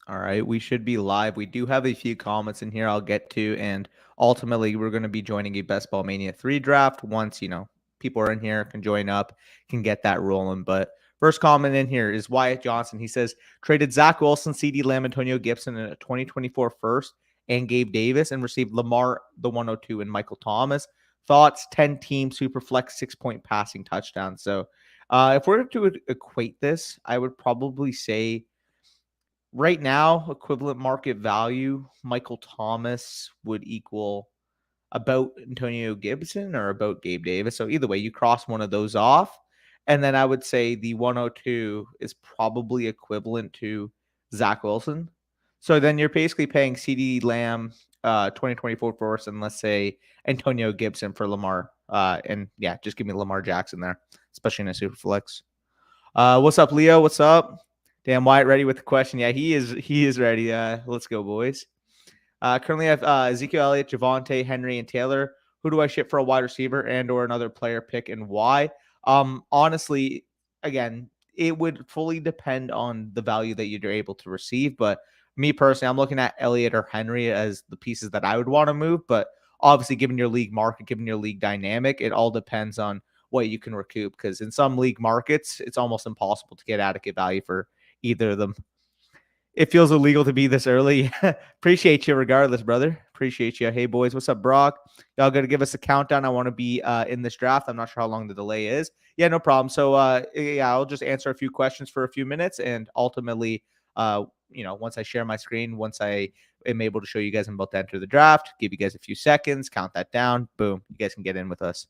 All right, we should be live. We do have a few comments in here I'll get to, and ultimately we're going to be joining a Best Ball Mania 3 draft once, people are in here, can join up, can get that rolling. But first comment in here is Wyatt Johnson. He says, traded Zach Wilson, CD Lamb, Antonio Gibson in a 2024 first and Gabe Davis and received Lamar, the 102, and Michael Thomas. Thoughts, 10-team super flex, 6-point passing touchdown. So if we're to equate this, I would probably say right now, equivalent market value, Michael Thomas would equal about Antonio Gibson or about Gabe Davis. So either way, you cross one of those off. And then I would say the 102 is probably equivalent to Zach Wilson. So then you're basically paying CD Lamb 2024 first, and let's say Antonio Gibson for Lamar. And yeah, just give me Lamar Jackson there, especially in a super flex. What's up, Leo? What's up? Damn, Wyatt ready with the question. Yeah, he is ready. Let's go, boys. Currently I have Ezekiel Elliott, Javonte, Henry, and Taylor. Who do I ship for a wide receiver and or another player pick, and why? Honestly, again, it would fully depend on the value that you're able to receive. But me personally, I'm looking at Elliott or Henry as the pieces that I would want to move. But obviously, given your league market, given your league dynamic, it all depends on what you can recoup. Because in some league markets, it's almost impossible to get adequate value for either of them. It feels illegal to be this early. Appreciate you regardless, brother. Appreciate you. Hey, boys, what's up, Brock? Y'all got to give us a countdown. I want to be in this draft. I'm not sure how long the delay is. Yeah, no problem. So, yeah, I'll just answer a few questions for a few minutes. And ultimately, once I share my screen, once I am able to show you guys I'm about to enter the draft, give you guys a few seconds, count that down. Boom. You guys can get in with us.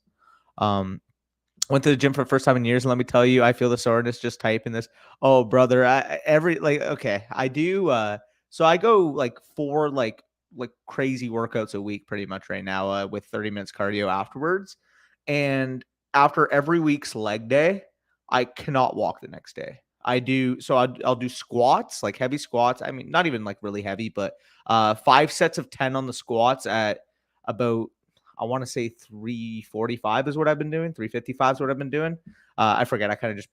Went to the gym for the first time in years, and let me tell you, I feel the soreness just typing this. Oh, brother, I do. So I go like 4 like crazy workouts a week, pretty much right now, with 30 minutes cardio afterwards. And after every week's leg day, I cannot walk the next day. I do so I'll do squats, like heavy squats. I mean, not even like really heavy, but 5 sets of 10 on the squats at about, I want to say 345 is what I've been doing. 355 is what I've been doing. I forget. I kind of just,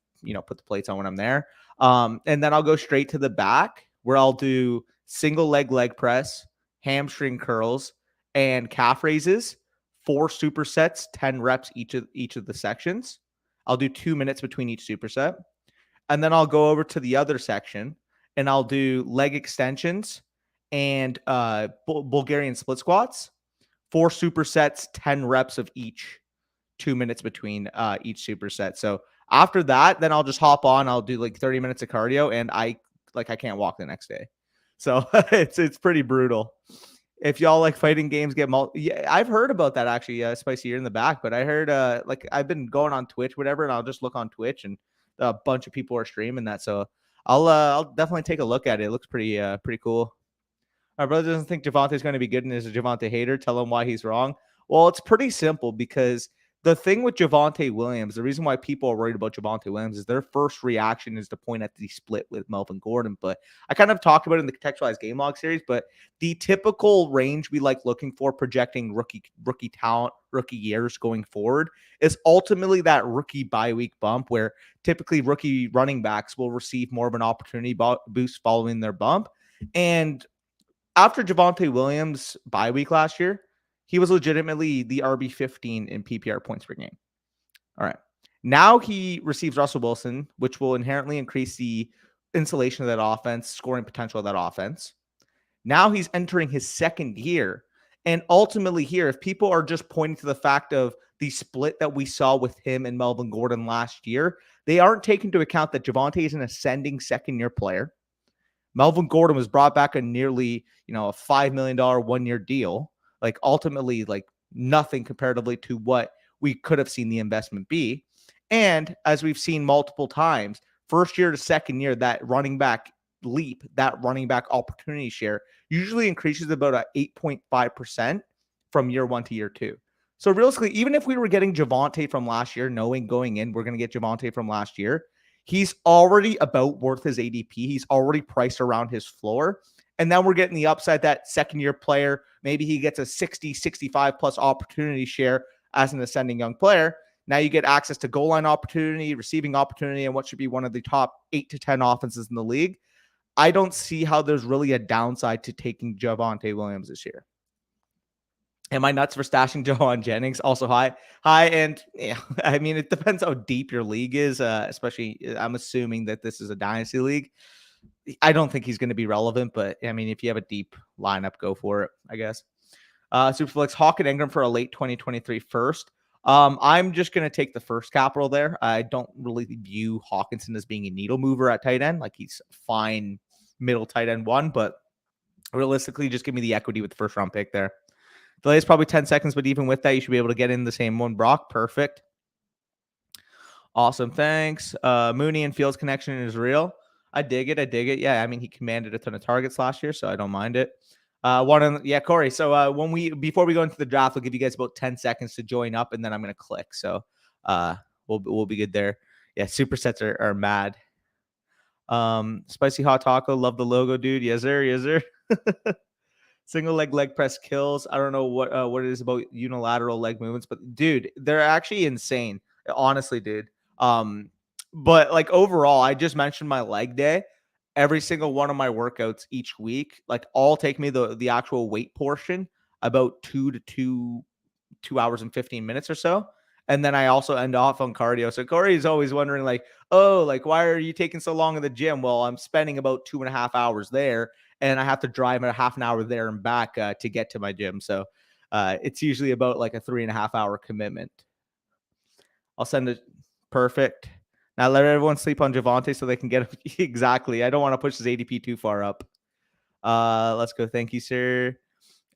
put the plates on when I'm there. And then I'll go straight to the back where I'll do single leg press, hamstring curls, and calf raises, 4 supersets, 10 reps each of the sections. I'll do 2 minutes between each superset. And then I'll go over to the other section and I'll do leg extensions and Bulgarian split squats, 4 supersets, 10 reps of each, 2 minutes between each superset. So after that, then I'll just hop on. I'll do like 30 minutes of cardio, and I can't walk the next day. So it's pretty brutal. If y'all like fighting games, yeah, I've heard about that actually. Spicy, you're in the back, but I heard I've been going on Twitch, whatever, and I'll just look on Twitch, and a bunch of people are streaming that. So I'll definitely take a look at it. It looks pretty cool. My brother doesn't think Javonte's going to be good and is a Javonte hater. Tell him why he's wrong. Well, it's pretty simple because the thing with Javonte Williams, the reason why people are worried about Javonte Williams is their first reaction is to point at the split with Melvin Gordon. But I kind of talked about it in the contextualized game log series, but the typical range we like looking for projecting rookie talent, rookie years going forward is ultimately that rookie bye week bump where typically rookie running backs will receive more of an opportunity boost following their bump. And after Javonte Williams' bye week last year, he was legitimately the RB15 in PPR points per game. All right. Now he receives Russell Wilson, which will inherently increase the insulation of that offense, scoring potential of that offense. Now he's entering his second year. And ultimately here, if people are just pointing to the fact of the split that we saw with him and Melvin Gordon last year, they aren't taking into account that Javonte is an ascending second-year player. Melvin Gordon was brought back a nearly, a $5 million 1-year deal. Like ultimately, like nothing comparatively to what we could have seen the investment be. And as we've seen multiple times, first year to second year, that running back leap, that running back opportunity share usually increases about 8.5% from year 1 to year 2. So realistically, even if we were getting Javonte from last year, knowing going in, we're going to get Javonte from last year, he's already about worth his ADP. He's already priced around his floor. And then we're getting the upside that second-year player, maybe he gets a 60, 65-plus opportunity share as an ascending young player. Now you get access to goal line opportunity, receiving opportunity, and what should be one of the top 8 to 10 offenses in the league. I don't see how there's really a downside to taking Javonte Williams this year. Am I nuts for stashing Jawan Jennings? Also high. And yeah, I mean, it depends how deep your league is, especially I'm assuming that this is a dynasty league. I don't think he's going to be relevant, but I mean, if you have a deep lineup, go for it, I guess. Superflex, Hawk and Ingram for a late 2023 first. I'm just going to take the first capital there. I don't really view Hawkinson as being a needle mover at tight end. Like, he's fine middle tight end one, but realistically, just give me the equity with the first round pick there. Delay is probably 10 seconds, but even with that, you should be able to get in the same one. Brock, perfect. Awesome, thanks. Mooney and Fields connection is real. I dig it. Yeah, I mean, he commanded a ton of targets last year, so I don't mind it. Corey. So before we go into the draft, we'll give you guys about 10 seconds to join up, and then I'm gonna click. So we'll be good there. Yeah, supersets are mad. Spicy hot taco, love the logo, dude. Yes, sir. Single leg press kills. I don't know what it is about unilateral leg movements, but dude, they're actually insane. Honestly, dude. But like overall, I just mentioned my leg day. Every single one of my workouts each week, like all take me the actual weight portion about 2 hours and 15 minutes or so. And then I also end off on cardio. So Corey is always wondering, like, oh, like, why are you taking so long in the gym? Well, I'm spending about 2.5 hours there, and I have to drive a half an hour there and back to get to my gym. So it's usually about like a 3.5 hour commitment. I'll send it. Perfect. Now let everyone sleep on Javonte so they can get him. Exactly. I don't want to push his ADP too far up. Let's go. Thank you, sir.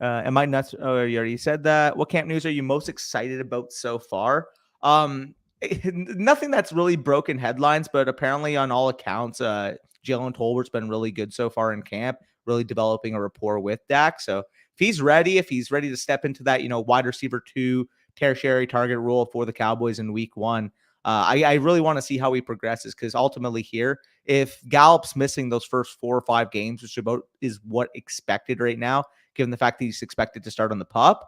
Am I nuts? Oh, you already said that. What camp news are you most excited about so far? Nothing that's really broken headlines, but apparently on all accounts, Jalen Tolbert's been really good so far in camp, really developing a rapport with Dak. So if he's ready to step into that, wide receiver 2 tertiary target role for the Cowboys in week 1, I really want to see how he progresses, because ultimately here, if Gallup's missing those first 4 or 5 games, which is what expected right now, given the fact that he's expected to start on the pup.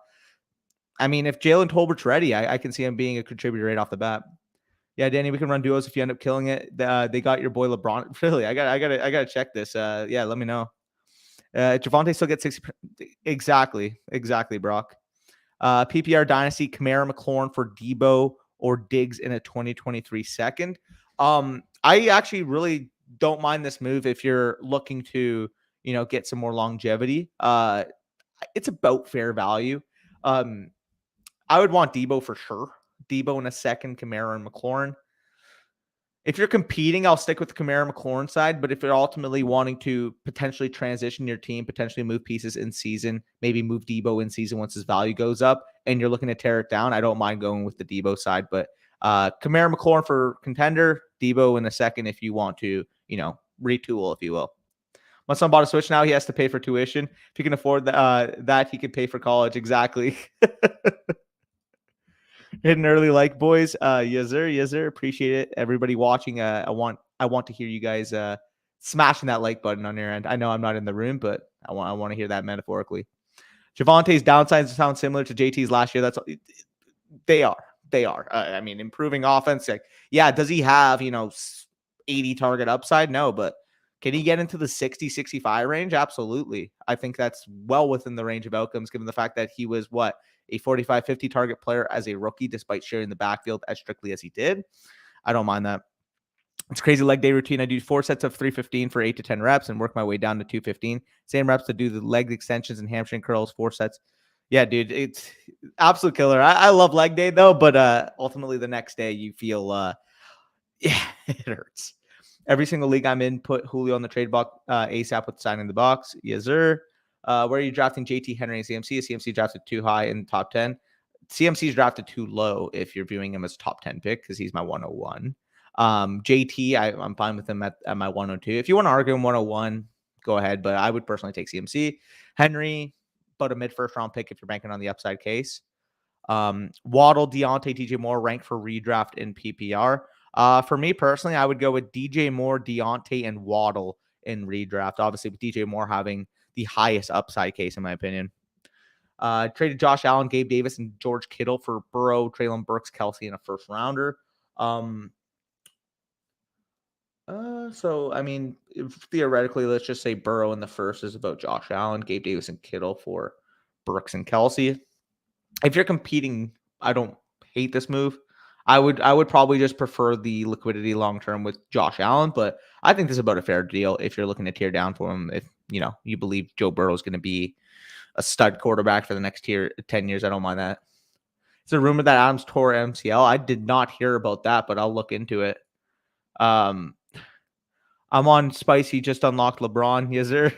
I mean, if Jalen Tolbert's ready, I can see him being a contributor right off the bat. Yeah, Danny, we can run duos if you end up killing it. They got your boy LeBron. Really, I gotta check this. Yeah, let me know. Javonte still gets 60. Exactly, Brock. PPR Dynasty, Kamara McLaurin for Debo or Diggs in a 2023 second. I actually really don't mind this move if you're looking to, get some more longevity. It's about fair value. I would want Debo for sure. Debo in a second, Kamara and McLaurin. If you're competing, I'll stick with the Kamara McLaurin side. But if you're ultimately wanting to potentially transition your team, potentially move pieces in season, maybe move Debo in season once his value goes up, and you're looking to tear it down, I don't mind going with the Debo side. But Kamara McLaurin for contender, Debo in a second if you want to, retool, if you will. My son bought a Switch now. He has to pay for tuition. If he can afford that, he can pay for college. Exactly. Hidden early like, boys. Yes, sir. Appreciate it. Everybody watching. I want to hear you guys smashing that like button on your end. I know I'm not in the room, but I want to hear that metaphorically. Javonte's downsides sound similar to JT's last year. They are. I mean, improving offense. Like, yeah, does he have 80 target upside? No, but can he get into the 60, 65 range? Absolutely. I think that's well within the range of outcomes, given the fact that he was a 45, 50 target player as a rookie, despite sharing the backfield as strictly as he did. I don't mind that. It's crazy leg day routine. I do 4 sets of 315 for 8 to 10 reps and work my way down to 215. Same reps to do the leg extensions and hamstring curls, 4 sets. Yeah, dude, it's absolute killer. I love leg day though, but ultimately the next day you feel, yeah, it hurts. Every single league I'm in, put Julio on the trade box ASAP with signing the box. Yes, sir. Where are you drafting JT, Henry, and CMC? Is CMC drafted too high in the top 10? CMC is drafted too low if you're viewing him as top 10 pick, because he's my 101. JT, I'm fine with him at my 102. If you want to argue him 101, go ahead, but I would personally take CMC. Henry, about a mid first round pick if you're banking on the upside case. Waddle, Deontay, DJ Moore ranked for redraft in PPR. For me personally, I would go with DJ Moore, Deontay, and Waddle in redraft. Obviously, with DJ Moore having the highest upside case, in my opinion. Traded Josh Allen, Gabe Davis, and George Kittle for Burrow, Treylan Burks, Kelsey, and a first rounder. So I mean, theoretically, let's just say Burrow in the first is about Josh Allen, Gabe Davis, and Kittle for Brooks and Kelsey. If you're competing, I don't hate this move. I would probably just prefer the liquidity long term with Josh Allen, but I think this is about a fair deal if you're looking to tear down for him. If you believe Joe Burrow is going to be a stud quarterback for the next 10 years, I don't mind that. It's a rumor that Adams tore MCL. I did not hear about that, but I'll look into it. Um, I'm on Spicy. Just unlocked LeBron. Yes, sir.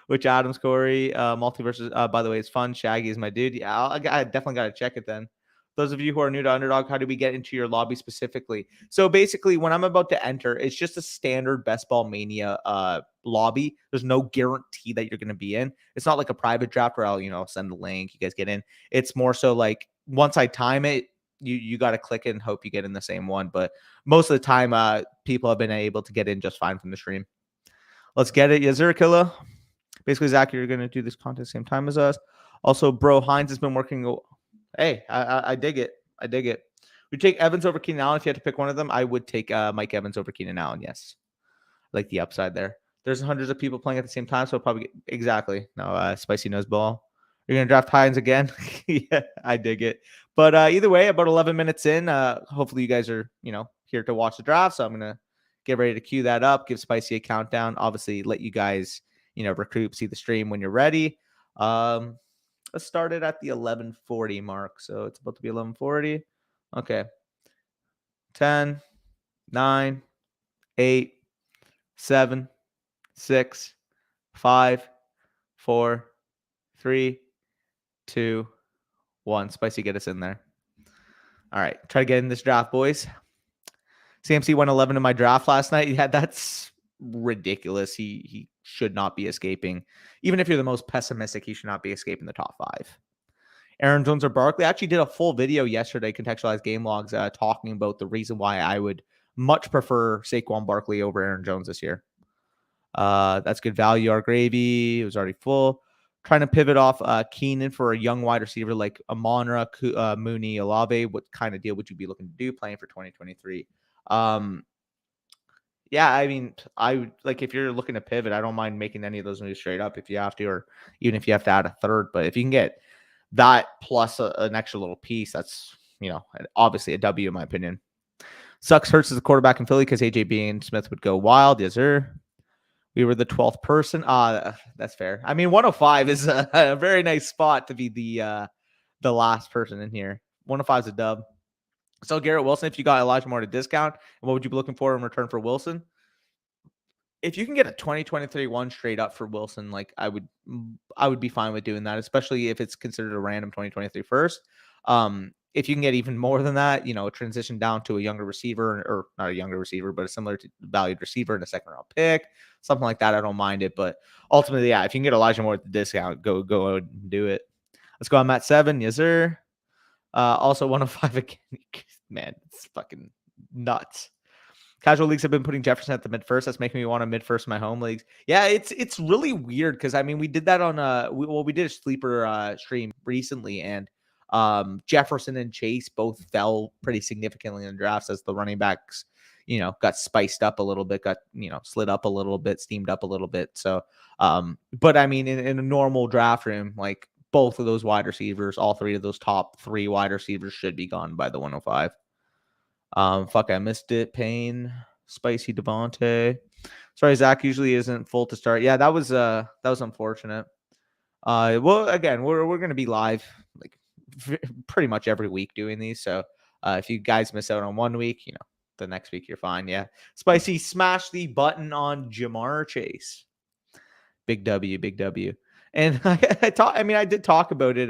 Which Adams Corey multiverses. By the way, it's fun. Shaggy is my dude. Yeah, I definitely got to check it then. Those of you who are new to Underdog, how do we get into your lobby specifically? So basically, when I'm about to enter, it's just a standard Best Ball Mania lobby. There's no guarantee that you're going to be in. It's not like a private draft where I'll send the link, you guys get in. It's more so like once I time it, you got to click it and hope you get in the same one. But most of the time, people have been able to get in just fine from the stream. Let's get it. Yazurkilla. Basically, Zach, you're going to do this content same time as us. Also, bro, Hines has been working. Hey, I dig it. I dig it. Would you take Evans over Keenan Allen if you had to pick one of them? I would take Mike Evans over Keenan Allen, yes. Like the upside there. There's hundreds of people playing at the same time, so probably exactly. No, Spicy knows ball. You're going to draft Hines again? Yeah, I dig it. But either way, about 11 minutes in, hopefully you guys are, here to watch the draft. So I'm going to get ready to cue that up, give Spicy a countdown. Obviously, let you guys, recruit, see the stream when you're ready. Let's start it at the 11:40 mark. So it's about to be 11:40. Okay. 10, 9, 8, 7, 6, 5, 4, 3, 2, 1. Spicy, get us in there. All right. Try to get in this draft, boys. CMC went 11 in my draft last night. Yeah, that's ridiculous. He should not be escaping. Even if you're the most pessimistic, he should not be escaping the top 5. Aaron Jones or Barkley. I actually did a full video yesterday, contextualized game logs, talking about the reason why I would much prefer Saquon Barkley over Aaron Jones this year. That's good value. Our gravy. It was already full. Trying to pivot off Keenan for a young wide receiver like Amonra, Mooney, Olave. What kind of deal would you be looking to do playing for 2023? Yeah, I mean, I would like if you're looking to pivot, I don't mind making any of those moves straight up if you have to, or even if you have to add a third. But if you can get that plus an extra little piece, that's obviously a W in my opinion. Sucks hurts as a quarterback in Philly because AJ Bean Smith would go wild. Yes, sir. We were the 12th person. That's fair. I mean, 105 is a very nice spot to be the last person in here. 105 is a dub. So Garrett Wilson, if you got Elijah Moore at a discount, what would you be looking for in return for Wilson? If you can get a 2023 one straight up for Wilson, like I would be fine with doing that, especially if it's considered a random 2023 first. If you can get even more than that, transition down to a younger receiver, or not a younger receiver, but a similar to valued receiver in a second round pick, something like that, I don't mind it. But ultimately, yeah, if you can get Elijah Moore at the discount, go and do it. Let's go on Matt 7. Yes, sir. Also 105 again. Man, it's fucking nuts. Casual leagues have been putting Jefferson at the mid first. That's making me want a mid first in my home leagues. Yeah, it's really weird because I mean we did that on we did a sleeper stream recently, and Jefferson and Chase both fell pretty significantly in drafts as the running backs got spiced up a little bit, got slid up a little bit, steamed up a little bit. So but I mean in a normal draft room, like both of those wide receivers, all 3 of those top 3 wide receivers should be gone by the 105. Fuck, I missed it. Payne, Spicy Devontae. Sorry, Zach usually isn't full to start. Yeah, that was unfortunate. Well, again, we're gonna be live like pretty much every week doing these. So if you guys miss out on 1 week, the next week you're fine. Yeah, Spicy, smash the button on Jamar Chase. Big W, big W. And I did talk about it.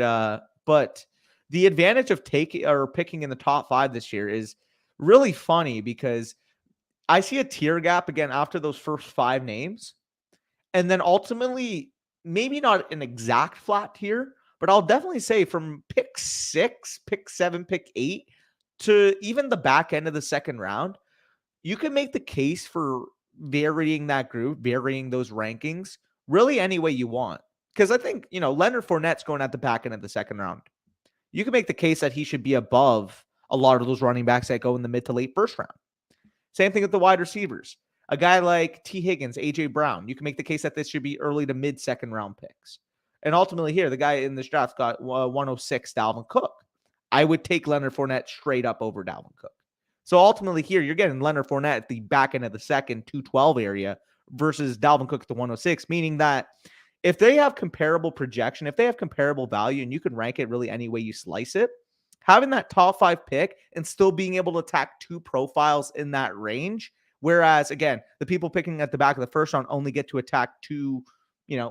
But the advantage of picking in the top 5 this year is really funny because I see a tier gap again after those first 5 names. And then ultimately, maybe not an exact flat tier, but I'll definitely say from pick 6, pick 7, pick 8 to even the back end of the second round, you can make the case for varying that group, varying those rankings really any way you want. Because I think, Leonard Fournette's going at the back end of the second round. You can make the case that he should be above a lot of those running backs that go in the mid to late first round. Same thing with the wide receivers. A guy like T. Higgins, A.J. Brown, you can make the case that this should be early to mid-second round picks. And ultimately here, the guy in this draft got 106, Dalvin Cook. I would take Leonard Fournette straight up over Dalvin Cook. So ultimately here, you're getting Leonard Fournette at the back end of the second, 212 area versus Dalvin Cook at the 106, meaning that if they have comparable projection, if they have comparable value, and you can rank it really any way you slice it, having that top 5 pick and still being able to attack 2 profiles in that range. Whereas, again, the people picking at the back of the first round only get to attack 2,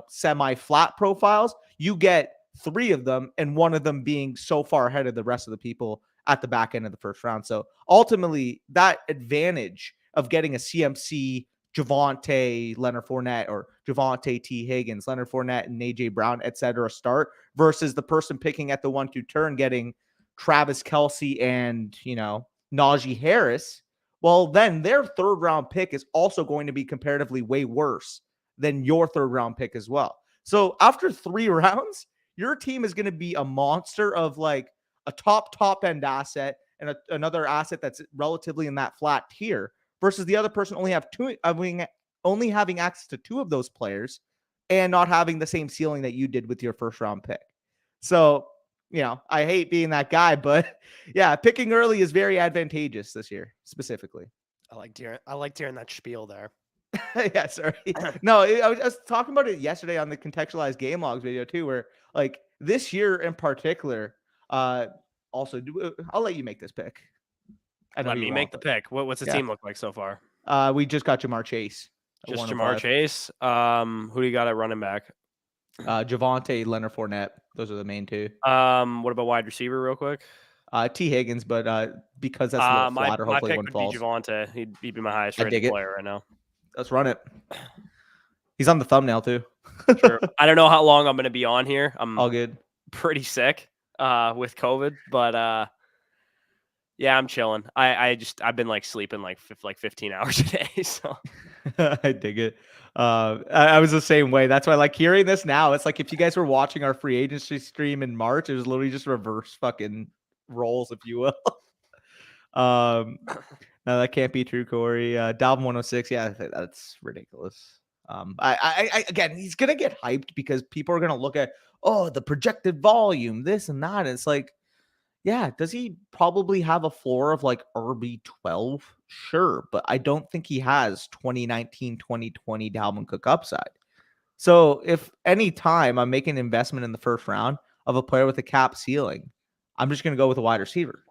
semi-flat profiles. You get 3 of them, and one of them being so far ahead of the rest of the people at the back end of the first round. So ultimately, that advantage of getting a CMC, Javonte, Leonard Fournette, or Javonte T. Higgins, Leonard Fournette, and A.J. Brown, et cetera, start versus the person picking at the 1-2 turn getting Travis Kelce and, Najee Harris. Well, then their third round pick is also going to be comparatively way worse than your third round pick as well. So after 3 rounds, your team is going to be a monster of like a top end asset and another asset that's relatively in that flat tier versus the other person only having access to 2 of those players and not having the same ceiling that you did with your first round pick. So, I hate being that guy, but yeah, picking early is very advantageous this year, specifically. I like hearing that spiel there. Yeah, sorry. No, I was talking about it yesterday on the contextualized game logs video too, where like this year in particular, also, I'll let you make this pick. Let me make the pick. What's the team look like so far? We just got Jamar Chase. Just Jamar Chase. Who do you got at running back? Javonte, Leonard Fournette. Those are the main 2. What about wide receiver, real quick? T. Higgins, but because that's a little flatter, my hopefully pick one would falls. be Javonte. He'd be my highest rated player right now. Let's run it. He's on the thumbnail too. Sure. I don't know how long I'm going to be on here. I'm all good. Pretty sick with COVID, but yeah, I'm chilling. I've been like sleeping like 15 hours a day. So I dig it. I was the same way. That's why I like hearing this now. It's like if you guys were watching our free agency stream in March, it was literally just reverse fucking roles, if you will. No, that can't be true, Corey. Dalvin 106. Yeah, that's ridiculous. I again, he's gonna get hyped because people are gonna look at the projected volume, this and that. And it's like, yeah, does he probably have a floor of like RB12? Sure, but I don't think he has 2019, 2020 Dalvin Cook upside. So if any time I'm making an investment in the first round of a player with a cap ceiling, I'm just gonna go with a wide receiver.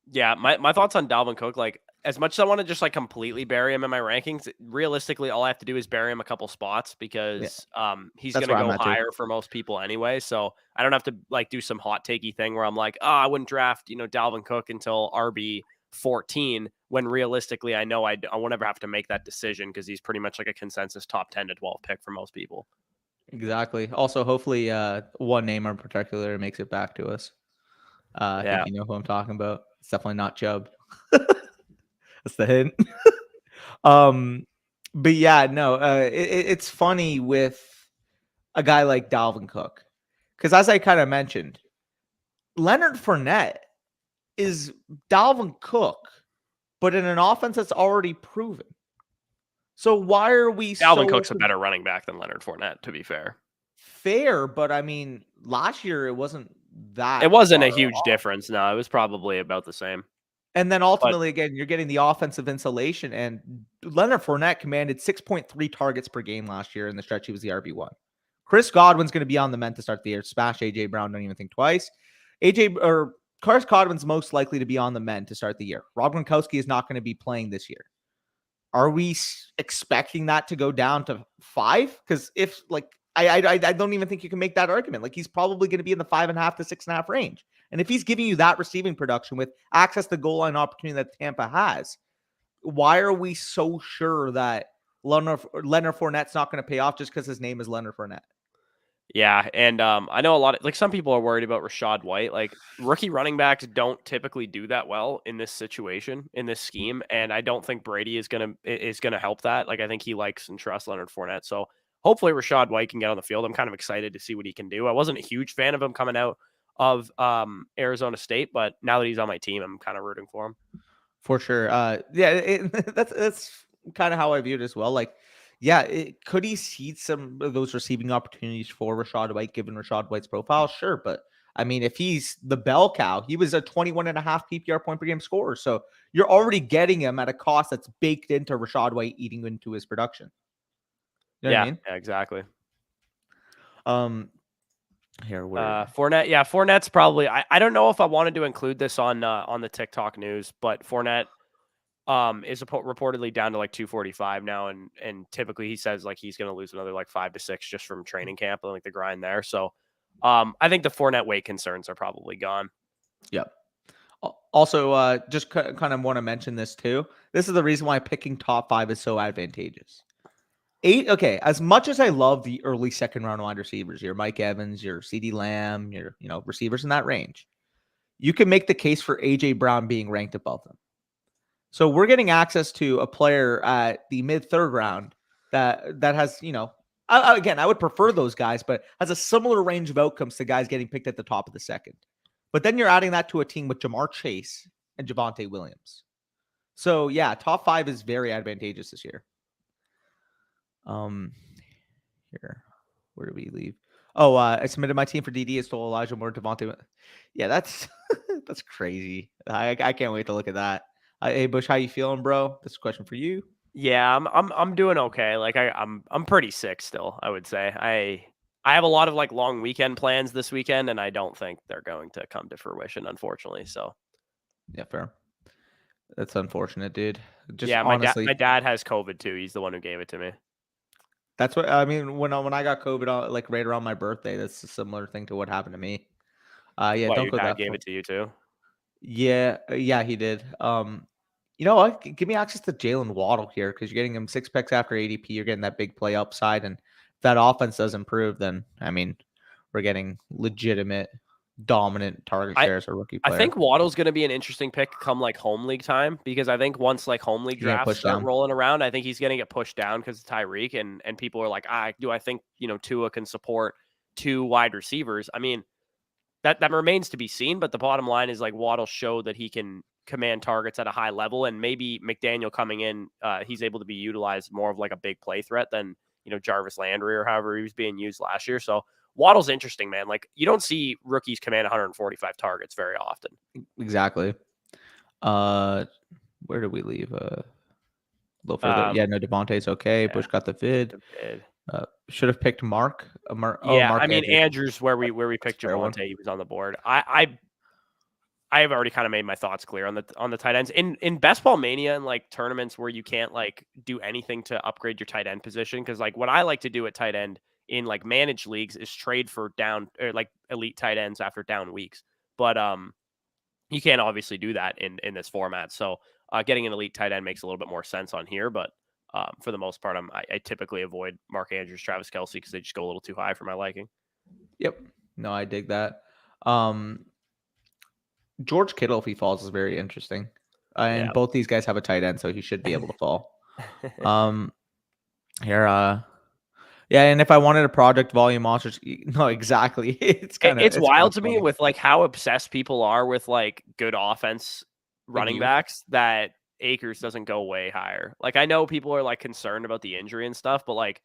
Yeah, my thoughts on Dalvin Cook, like as much as I want to just like completely bury him in my rankings, realistically, all I have to do is bury him a couple spots because he's going to go higher for most people anyway. So I don't have to like do some hot takey thing where I'm like, I wouldn't draft, Dalvin Cook until RB 14 when realistically I know I won't ever have to make that decision because he's pretty much like a consensus top 10 to 12 pick for most people. Exactly. Also, hopefully one name in particular makes it back to us. I think you know who I'm talking about. It's definitely not Chubb. That's the hint. But yeah, no, it's funny with a guy like Dalvin Cook. Because as I kind of mentioned, Leonard Fournette is Dalvin Cook, but in an offense that's already proven. So why are we Dalvin Cook's a better running back than Leonard Fournette, to be fair. Fair, but I mean, last year it wasn't that. It wasn't a huge difference. No, it was probably about the same. And then ultimately, again, you're getting the offensive insulation. And Leonard Fournette commanded 6.3 targets per game last year in the stretch. He was the RB1. Chris Godwin's going to be on the mend to start the year. Smash A.J. Brown, don't even think twice. Chris Godwin's most likely to be on the mend to start the year. Rob Gronkowski is not going to be playing this year. Are we expecting that to go down to 5? Because if, like, I don't even think you can make that argument. Like, he's probably going to be in the 5.5 to 6.5 range. And if he's giving you that receiving production with access to goal line opportunity that Tampa has, why are we so sure that Leonard Fournette's not going to pay off just because his name is Leonard Fournette? Yeah, and I know a lot of like some people are worried about Rachaad White. Like rookie running backs don't typically do that well in this situation, in this scheme, and I don't think Brady is gonna help that. Like I think he likes and trusts Leonard Fournette, so hopefully Rachaad White can get on the field. I'm kind of excited to see what he can do. I wasn't a huge fan of him coming out of Arizona State, but now that he's on my team, I'm kind of rooting for him. For sure. That's kind of how I view it as well. Like, could he cede some of those receiving opportunities for Rachaad White, given Rachaad White's profile? Sure. But I mean, if he's the bell cow, he was a 21.5 PPR point per game scorer. So you're already getting him at a cost that's baked into Rachaad White eating into his production. You know what I mean? Yeah, exactly. Here, Fournette. Yeah, Fournette's probably. I don't know if I wanted to include this on the TikTok news, but Fournette is reportedly down to like 245 now, and typically he says like he's going to lose another like 5 to 6 just from training camp and like the grind there. So I think the Fournette weight concerns are probably gone. Yep. Also, just kind of want to mention this too. This is the reason why picking top 5 is so advantageous. Okay, as much as I love the early second round wide receivers, your Mike Evans, your CeeDee Lamb, your receivers in that range, you can make the case for AJ Brown being ranked above them. So we're getting access to a player at the mid third round that has, again, I would prefer those guys, but has a similar range of outcomes to guys getting picked at the top of the second. But then you're adding that to a team with Jamar Chase and Javonte Williams. So yeah, top 5 is very advantageous this year. Here, where do we leave? Oh, I submitted my team for DD. It's still Elijah Moore, Devontae. Yeah, that's that's crazy. I can't wait to look at that. Hey Bush, how you feeling, bro? This is a question for you. Yeah, I'm doing okay. Like I'm pretty sick still, I would say. I have a lot of like long weekend plans this weekend, and I don't think they're going to come to fruition, unfortunately. So yeah, fair. That's unfortunate, dude. Just yeah, honestly, my dad has COVID too. He's the one who gave it to me. That's what I mean. When I got COVID, like right around my birthday, that's a similar thing to what happened to me. Yeah, What, don't your go dad that gave far. it to you too? Yeah, he did. You know what? Give me access to Jalen Waddle here because you're getting him 6 picks after ADP. You're getting that big play upside, and if that offense does improve, then I mean, we're getting legitimate, dominant target shares as a rookie player. I think Waddle's going to be an interesting pick come like home league time because I think once like home league drafts start rolling around, I think he's going to get pushed down because of Tyreek, and people are like, do I think Tua can support 2 wide receivers? I mean, that remains to be seen, but the bottom line is like Waddle showed that he can command targets at a high level, and maybe McDaniel coming in, he's able to be utilized more of like a big play threat than Jarvis Landry or however he was being used last year. So Waddle's interesting, man. Like you don't see rookies command 145 targets very often. Exactly. Where do we leave? A little further. Devontae's okay. Yeah. Bush got the vid. Should have picked Mark. Mark I mean Andrews where we picked Javonte. He was on the board. I have already kind of made my thoughts clear on the tight ends in Best Ball Mania and like tournaments where you can't like do anything to upgrade your tight end position. Cause like what I like to do at tight end in like managed leagues is trade for down or like elite tight ends after down weeks. But you can't obviously do that in this format. So getting an elite tight end makes a little bit more sense on here. But for the most part, I typically avoid Mark Andrews, Travis Kelce because they just go a little too high for my liking. Yep. No, I dig that. George Kittle, if he falls, is very interesting. And both these guys have a tight end, so he should be able to fall. And if I wanted a project volume monsters, no, exactly. It's wild to me with like how obsessed people are with like good offense running backs that Akers doesn't go way higher. Like I know people are like concerned about the injury and stuff, but like,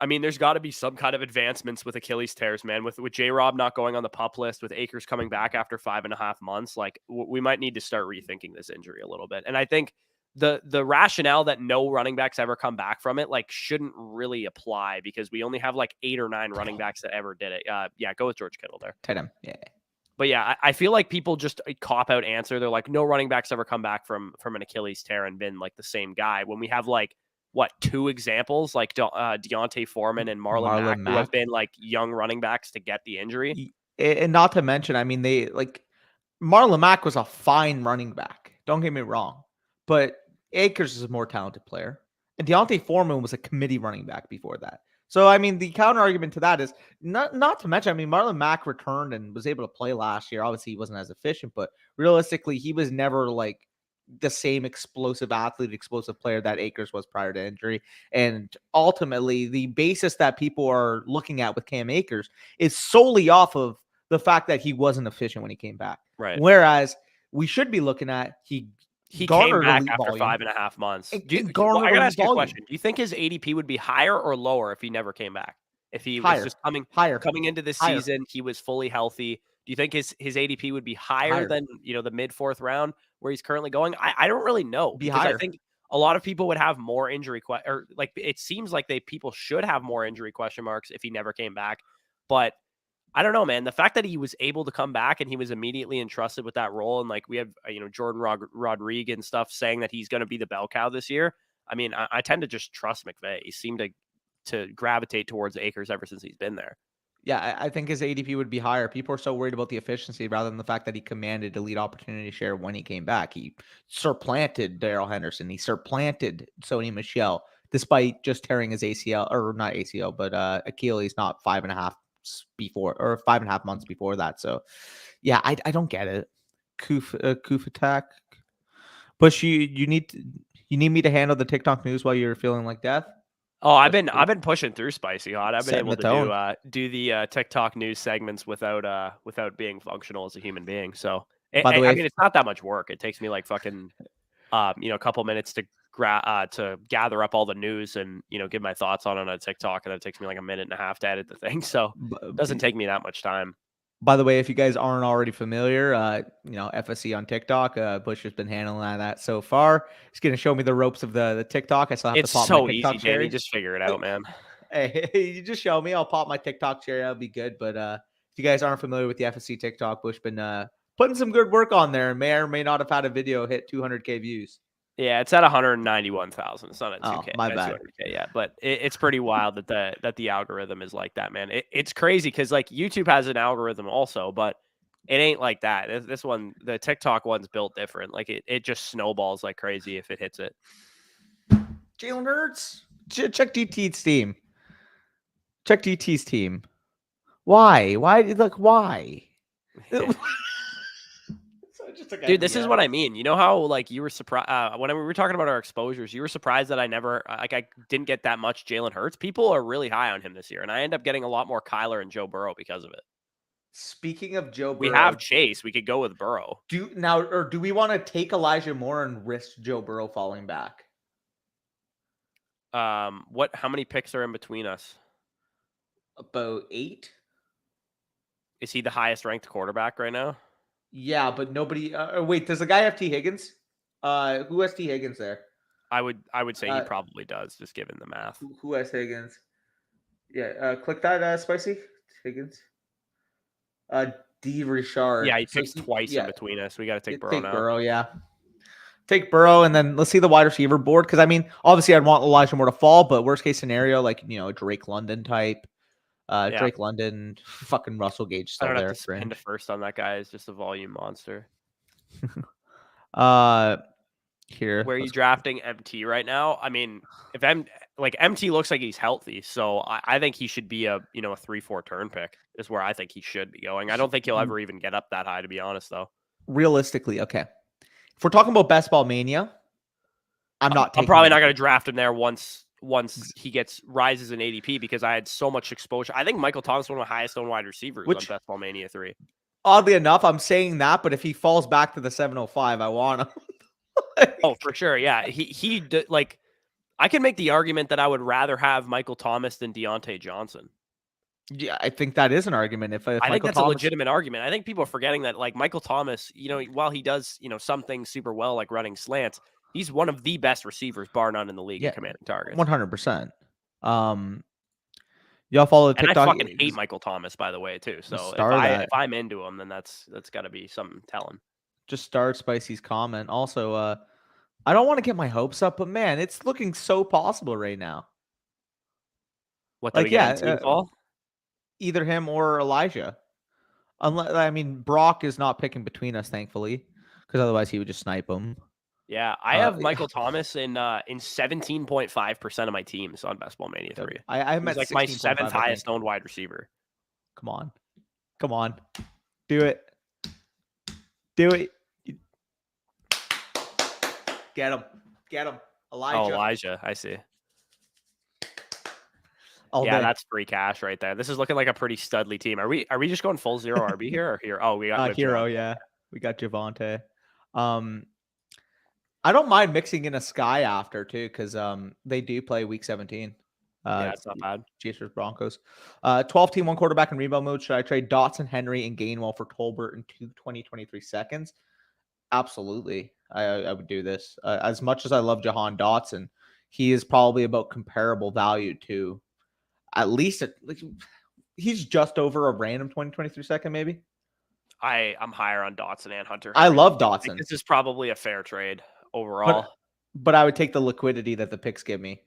I mean, there's got to be some kind of advancements with Achilles tears, man. With J-Rob not going on the PUP list, with Akers coming back after 5.5 months, like we might need to start rethinking this injury a little bit. And I think the rationale that no running backs ever come back from it, like, shouldn't really apply because we only have like 8 or 9 running backs that ever did it. Go with George Kittle there. Tight end, yeah. But yeah, I feel like people just cop out answer. They're like, no running backs ever come back from an Achilles tear and been like the same guy. When we have like 2 examples, like Deontay Foreman and Marlon Mack, who have been like young running backs to get the injury. And not to mention, I mean, they like Marlon Mack was a fine running back. Don't get me wrong, but Akers is a more talented player, and Deontay Foreman was a committee running back before that. So, I mean, the counter argument to that is not to mention, I mean, Marlon Mack returned and was able to play last year. Obviously, he wasn't as efficient, but realistically, he was never like the same explosive player that Akers was prior to injury. And ultimately, the basis that people are looking at with Cam Akers is solely off of the fact that he wasn't efficient when he came back. Right. Whereas we should be looking at he He came garnered back elite after volume. 5.5 months. It I garnered gotta elite ask you a volume. question. Do you think his ADP would be higher or lower if he never came back? If he was Higher. just Higher. coming into this Higher. season, he was fully healthy. Do you think his ADP would be higher than the mid 4th round where he's currently going? I don't really know because higher. I think a lot of people would have more injury or like it seems like people should have more injury question marks if he never came back. But I don't know, man. The fact that he was able to come back and he was immediately entrusted with that role, and like we have, Jordan Rodriguez and stuff saying that he's going to be the bell cow this year. I mean, I tend to just trust McVay. He seemed to gravitate towards Akers ever since he's been there. Yeah, I think his ADP would be higher. People are so worried about the efficiency rather than the fact that he commanded elite opportunity share when he came back. He supplanted Darrell Henderson. He supplanted Sony Michel, despite just tearing his ACL, or not ACL, but Achilles not 5.5 months before that. So, yeah, I don't get it. Koof attack. Bush, you need me to handle the TikTok news while you're feeling like death. Oh, I've been pushing through Spicy Hot. I've been able to do the TikTok news segments without being functional as a human being. So, By the way, I mean, it's not that much work. It takes me like fucking, a couple minutes to gather up all the news and give my thoughts on it on TikTok, and then it takes me like a minute and a half to edit the thing. So, it doesn't take me that much time. By the way, if you guys aren't already familiar, FSC on TikTok, Bush has been handling that so far. He's going to show me the ropes of the TikTok. I still have it's to pop so my TikTok easy, cherry. Danny. Just figure it out, man. Hey, you just show me. I'll pop my TikTok cherry. That'll be good. But if you guys aren't familiar with the FSC TikTok, Bush been putting some good work on there. May or may not have had a video hit 200K views. Yeah, it's at 191,000. It's not at 2K. Oh, my bad. 200K, yeah, but it's pretty wild that the algorithm is like that, man. It's crazy because like YouTube has an algorithm also, but it ain't like that. This one, the TikTok one's built different. Like it just snowballs like crazy if it hits it. Jalen Hurts. Check DT's team. Check DT's team. Why? Why? Dude, this is what I mean. You know how like you were surprised when we were talking about our exposures, you were surprised that I didn't get that much Jalen Hurts. People are really high on him this year, and I end up getting a lot more Kyler and Joe Burrow because of it. Speaking of Joe Burrow, we have Chase. We could go with Burrow. Do we want to take Elijah Moore and risk Joe Burrow falling back? How many picks are in between us? About 8. Is he the highest ranked quarterback right now? Yeah, but nobody. Wait, does the guy have T. Higgins? Who has T. Higgins there? I would say he probably does, just given the math. Who has Higgins? Yeah, click that, Spicy Higgins. D. Richard. Yeah, he picks twice in between us. We got to take Burrow now. Burrow, yeah. Take Burrow, and then let's see the wide receiver board. Because I mean, obviously, I'd want Elijah Moore to fall, but worst case scenario, like Drake London type. Drake London, fucking Russell Gage still there. I don't have to spend a first on that guy. Is just a volume monster. Here, where are you drafting MT right now? I mean, if MT looks like he's healthy, so I think he should be a 3-4 turn pick is where I think he should be going. I don't think he'll ever even get up that high, to be honest, though. Realistically, okay. If we're talking about best ball mania, I'm probably not going to draft him there once he rises in ADP because I had so much exposure. I think Michael Thomas is one of the highest owned wide receivers on Best Ball Mania 3. Oddly enough, I'm saying that, but if he falls back to the 705, I want him. Oh, for sure. Yeah. He like, I can make the argument that I would rather have Michael Thomas than Deontay Johnson. Yeah, I think that is an argument. I think that's a legitimate argument. I think people are forgetting that, like, Michael Thomas, while he does, some things super well, like running slants, he's one of the best receivers, bar none, in the league in commanding targets. 100%. Y'all follow the TikTok. And I fucking hate Michael Thomas, by the way, too. So if I'm into him, then that's got to be something telling. Just start Spicy's comment. Also, I don't want to get my hopes up, but man, it's looking so possible right now. What? Do we get in fall? Either him or Elijah. Brock is not picking between us, thankfully, because otherwise he would just snipe him. Yeah, I have Michael Thomas in 17.5% of my teams on Best Ball Mania 3. I'm at like my 7th highest owned wide receiver. Come on, do it. Get him, Elijah. Oh, Elijah, I see. That's free cash right there. This is looking like a pretty studly team. Are we just going full zero RB here or here? Oh, we got Hero, yeah. We got Javonte. I don't mind mixing in a Sky after too, because they do play week 17. Yeah, it's not bad. Chasers Broncos. 12 team, one quarterback in rebound mode. Should I trade Dotson, Henry, and Gainwell for Tolbert in 2023 seconds? Absolutely. I would do this. As much as I love Jahan Dotson, he is probably about comparable value to at least he's just over a random 2023 second, maybe. I'm higher on Dotson and Hunter Henry. I love Dotson. Dotson. This is probably a fair trade overall. But I would take the liquidity that the picks give me.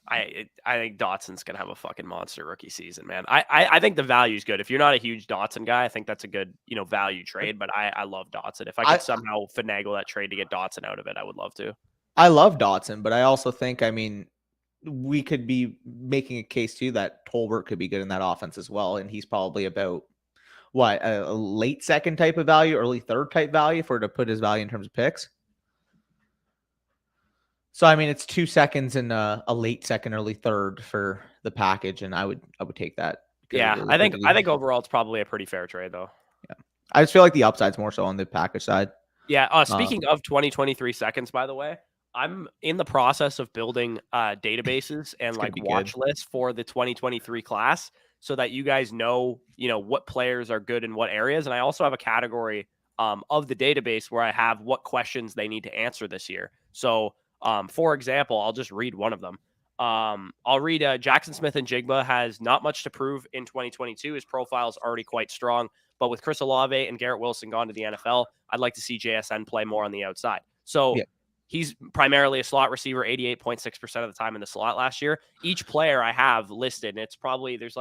I think Dotson's gonna have a fucking monster rookie season, man. I think the value is good. If you're not a huge Dotson guy, I think that's a good value trade. But I love Dotson. If I could somehow finagle that trade to get Dotson out of it, I would love to. I love Dotson, but I also think we could be making a case too that Tolbert could be good in that offense as well, and he's probably about a late second type of value, early third type value to put his value in terms of picks. So it's 2 seconds and a late second, early third for the package, and I would take that. Yeah, I think overall it's probably a pretty fair trade though. Yeah, I just feel like the upside's more so on the package side. Yeah. Speaking of 2023 seconds, by the way, I'm in the process of building databases and watch lists for the 2023 class, so that you guys know what players are good in what areas, and I also have a category of the database where I have what questions they need to answer this year. So. For example, I'll just read one of them. I'll read Jackson Smith and Jigba has not much to prove in 2022. His profile is already quite strong, but with Chris Olave and Garrett Wilson gone to the NFL, I'd like to see JSN play more on the outside. So he's primarily a slot receiver, 88.6% of the time in the slot last year. Each player I have listed, and it's probably there's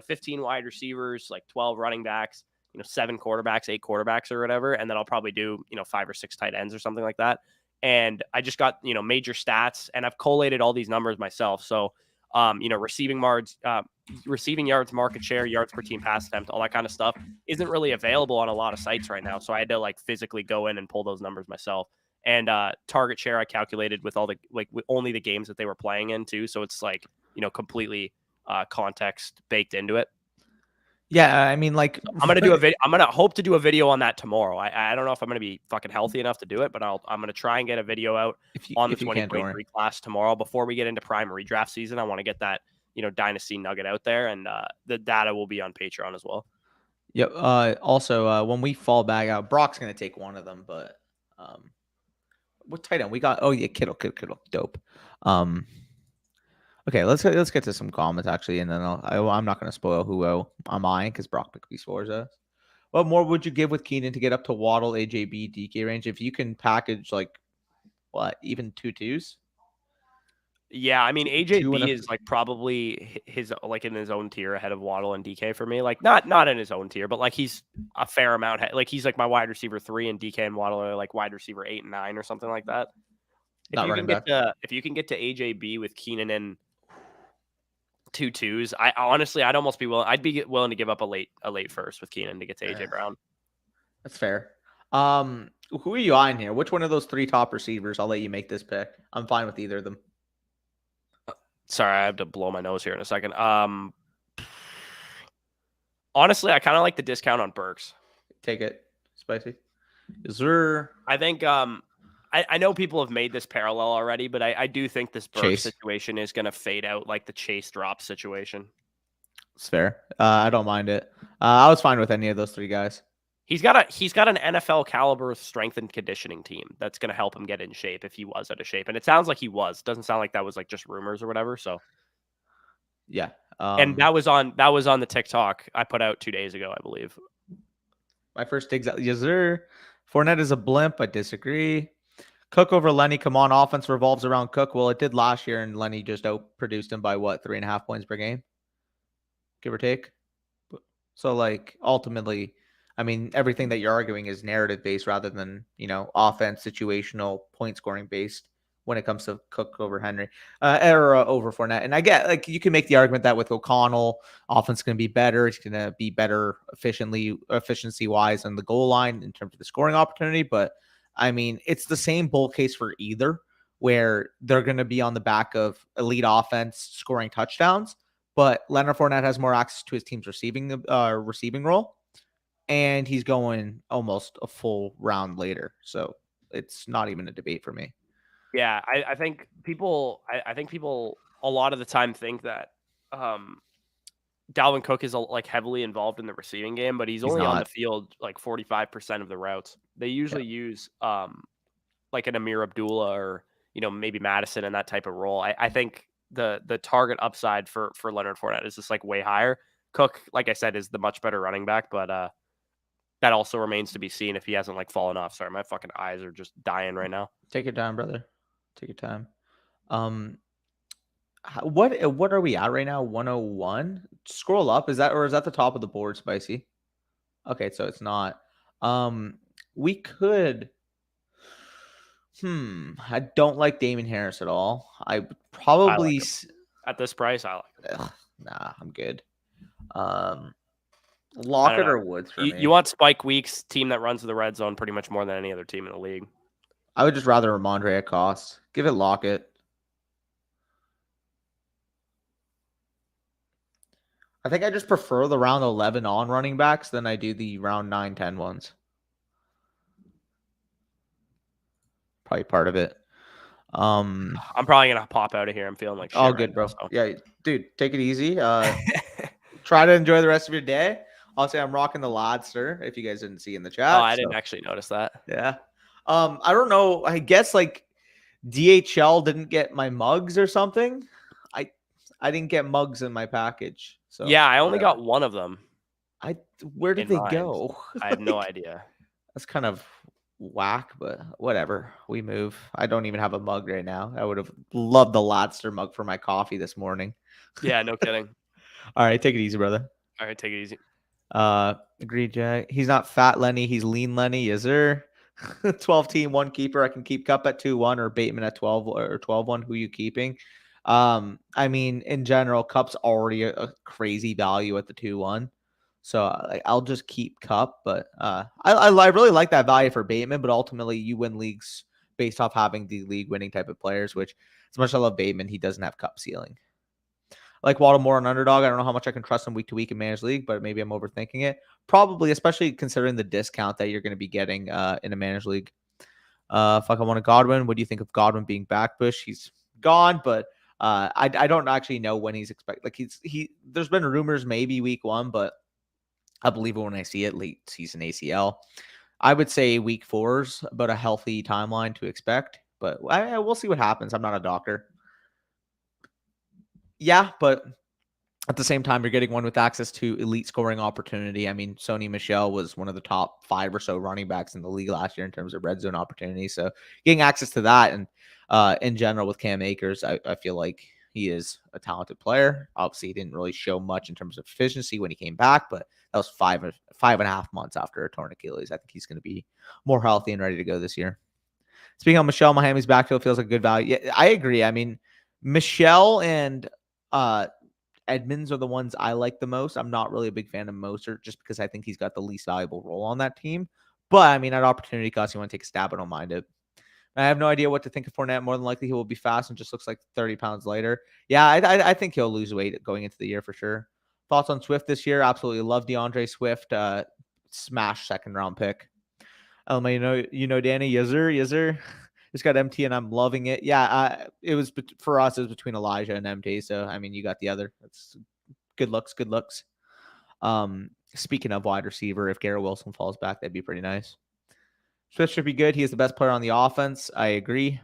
15 wide receivers, 12 running backs, 7 quarterbacks, 8 quarterbacks or whatever, and then I'll probably do 5 or 6 tight ends or something like that. And I just got, major stats, and I've collated all these numbers myself. So, receiving yards, market share, yards per team pass attempt, all that kind of stuff isn't really available on a lot of sites right now. So I had to physically go in and pull those numbers myself. And target share I calculated with all the with only the games that they were playing in too. So it's completely context baked into it. Yeah, I'm gonna do a video. I'm gonna hope to do a video on that tomorrow. I don't know if I'm gonna be fucking healthy enough to do it, but I'm gonna try and get a video out on the 2023 class tomorrow before we get into prime redraft season. I want to get that dynasty nugget out there, and the data will be on Patreon as well. Yep. Also, when we fall back out, Brock's gonna take one of them, but what tight end we got? Oh yeah, Kittle, dope. Okay, let's get to some comments actually, and then I'm not going to spoil who I'm eyeing because Brock picked these scores us. What more would you give with Keenan to get up to Waddle, AJB, DK range if you can package even 2-2s? Yeah, AJB is probably his in his own tier ahead of Waddle and DK for me. Not in his own tier, but he's a fair amount. He's my wide receiver 3, and DK and Waddle are wide receiver 8 and 9 or something like that. If you can get to AJB with Keenan and 2-2s, I'd almost be willing. I'd be willing to give up a late first with Keenan to get to AJ Brown. That's fair. Who are you eyeing here? Which one of those 3 top receivers? I'll let you make this pick. I'm fine with either of them. Sorry, I have to blow my nose here in a second. Honestly, I kind of like the discount on Burks. Take it, spicy. Is there? I think I know people have made this parallel already, but I do think this Burks situation is going to fade out like the Chase drop situation. It's fair. I don't mind it. I was fine with any of those 3 guys. He's got an NFL caliber strength and conditioning team that's going to help him get in shape if he was out of shape, and it sounds like he was. Doesn't sound like that was just rumors or whatever. So yeah, and that was on the TikTok I put out 2 days ago, I believe. My first digs out. Yes, sir. Fournette is a blimp. I disagree. Cook over Lenny. Come on, offense revolves around Cook. Well, it did last year, and Lenny just outproduced him by 3.5 points per game, give or take. So, ultimately, everything that you're arguing is narrative based rather than offense, situational, point scoring based when it comes to Cook over Henry or over Fournette. And I get you can make the argument that with O'Connell, offense is going to be better. It's going to be better efficiency wise on the goal line in terms of the scoring opportunity, but. It's the same bull case for either, where they're going to be on the back of elite offense scoring touchdowns, but Leonard Fournette has more access to his team's receiving role, and he's going almost a full round later. So it's not even a debate for me. Yeah, I think people a lot of the time think that Dalvin Cook is like heavily involved in the receiving game, but he's only on the field like 45% of the routes. They usually use like an Amir Abdullah or maybe Madison in that type of role. I think the target upside for Leonard Fournette is just like way higher. Cook, like I said, is the much better running back, but that also remains to be seen if he hasn't like fallen off. Sorry, my fucking eyes are just dying right now. Take your time, brother. Take your time. What are we at right now? 101. Scroll up. Is that the top of the board, Spicy? Okay, so it's not. We could. I don't like Damon Harris at all. I would probably at this price. I like it. Nah, I'm good. Lockett or Woods for me. You want Spike Weeks, team that runs the red zone pretty much more than any other team in the league. I would just rather Ramondre at cost. Give it Lockett. I think I just prefer the round 11 on running backs than I do the round 9, 10 ones. Probably part of it. I'm probably gonna pop out of here. I'm feeling like shit. Oh, good, bro. So. Yeah, dude, take it easy. Try to enjoy the rest of your day. I'll say I'm rocking the Lodster. If you guys didn't see in the chat. Oh, I didn't actually notice that. Yeah. I don't know. I guess like DHL didn't get my mugs or something. I didn't get mugs in my package. So yeah, I only got one of them. Where did they go? I have no idea. That's kind of whack, but whatever. We move. I don't even have a mug right now. I would have loved the Lodster mug for my coffee this morning. Yeah, no kidding. All right, take it easy, brother. All right, take it easy. Agreed, Jack. He's not fat Lenny. He's lean Lenny. Is there 12 team, one keeper? I can keep Cup at 2-1 or Bateman at 12 or 12-1. Who are you keeping? I mean, in general, Cup's already a crazy value at the 2-1. So I'll just keep Cup, but I really like that value for Bateman, but ultimately you win leagues based off having the league winning type of players, which as much as I love Bateman, he doesn't have Cup ceiling. Like Baltimore and Underdog, I don't know how much I can trust him week to week in managed league, but maybe I'm overthinking it. Probably, especially considering the discount that you're going to be getting in a managed league. I want a Godwin. What do you think of Godwin being back? Bush, he's gone, but I don't actually know when he's expected. Like there's been rumors maybe week 1, but I believe it when I see it. Late season ACL. I would say week 4's about a healthy timeline to expect, but we'll see what happens. I'm not a doctor. Yeah, but at the same time, you're getting one with access to elite scoring opportunity. I mean, Sony Michel was one of the top 5 or so running backs in the league last year in terms of red zone opportunity. So getting access to that and in general with Cam Akers, I feel like he is a talented player. Obviously, he didn't really show much in terms of efficiency when he came back, but that was 5.5 months after a torn Achilles. I think he's going to be more healthy and ready to go this year. Speaking of Michel, Miami's backfield feels like a good value. Yeah, I agree. I mean, Michel and Edmonds are the ones I like the most. I'm not really a big fan of Mostert just because I think he's got the least valuable role on that team. But I mean, at opportunity cost, you want to take a stab, I don't mind it. I have no idea what to think of Fournette. More than likely, he will be fast and just looks like 30 pounds lighter. Yeah, I think he'll lose weight going into the year for sure. Thoughts on Swift this year? Absolutely love DeAndre Swift. Smash second round pick. You know, Danny, Yizzer. Just got MT and I'm loving it. Yeah, it was for us. It was between Elijah and MT. So I mean, you got the other. That's good looks. Good looks. Speaking of wide receiver, if Garrett Wilson falls back, that'd be pretty nice. Swift should be good. He is the best player on the offense. I agree.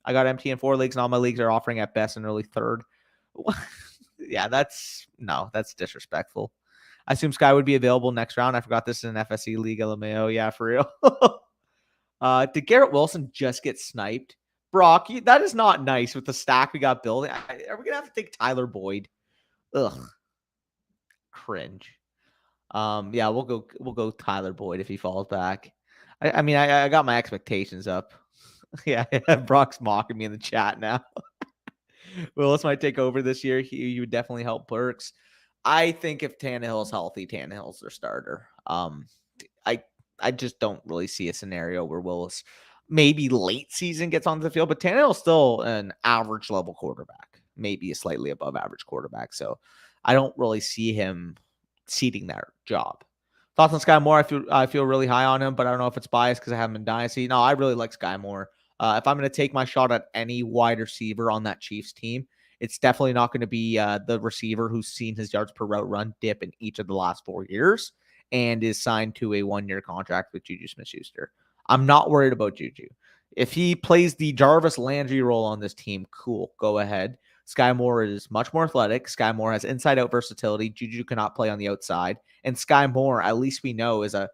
I got MT in 4 leagues, and all my leagues are offering at best an early 3rd. Yeah, that's disrespectful. I assume Sky would be available next round. I forgot this is an FSC league, LMAO. Yeah, for real. Did Garrett Wilson just get sniped? Brock, that is not nice with the stack we got building. Are we going to have to take Tyler Boyd? Ugh. Cringe. Yeah, we'll go Tyler Boyd if he falls back. I mean, I got my expectations up. Yeah, Brock's mocking me in the chat now. Willis might take over this year. He would definitely help Burks. I think if Tannehill's healthy, Tannehill's their starter. I just don't really see a scenario where Willis maybe late season gets onto the field, but Tannehill's still an average level quarterback, maybe a slightly above average quarterback. So I don't really see him ceding that job. Thoughts on Sky Moore? I feel really high on him, but I don't know if it's biased because I have him in Dynasty. No, I really like Sky Moore. If I'm going to take my shot at any wide receiver on that Chiefs team, it's definitely not going to be the receiver who's seen his yards per route run dip in each of the last 4 years and is signed to a 1-year contract with Juju Smith-Schuster. I'm not worried about Juju. If he plays the Jarvis Landry role on this team, cool, go ahead. Sky Moore is much more athletic. Sky Moore has inside-out versatility. Juju cannot play on the outside. And Sky Moore, at least we know, is a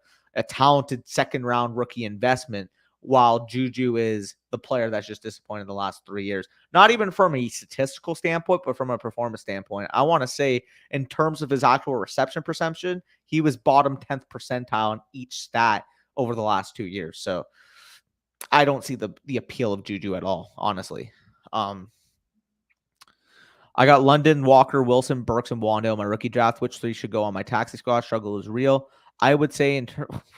talented second-round rookie investment, while Juju is the player that's just disappointed the last 3 years. Not even from a statistical standpoint, but from a performance standpoint. I want to say, in terms of his actual reception perception, he was bottom 10th percentile in each stat over the last 2 years. So I don't see the appeal of Juju at all, honestly. I got London, Walker, Wilson, Burks, and Wando in my rookie draft. Which 3 should go on my taxi squad? Struggle is real. I would say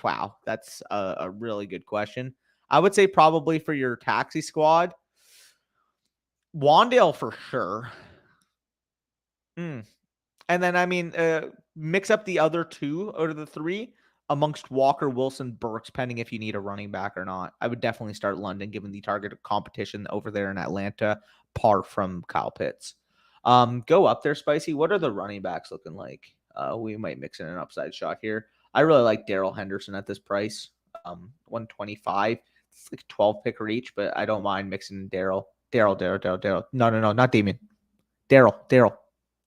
wow, that's a really good question. I would say probably for your taxi squad, Wandale for sure. And then, I mean, mix up the other 2 out of the 3 amongst Walker, Wilson, Burks, pending if you need a running back or not. I would definitely start London, given the target competition over there in Atlanta, apart from Kyle Pitts. Go up there, Spicy. What are the running backs looking like? We might mix in an upside shot here. I really like Darrell Henderson at this price. 125. It's like 12 pick reach, but I don't mind mixing Darrell. No, not Damien. Darrell.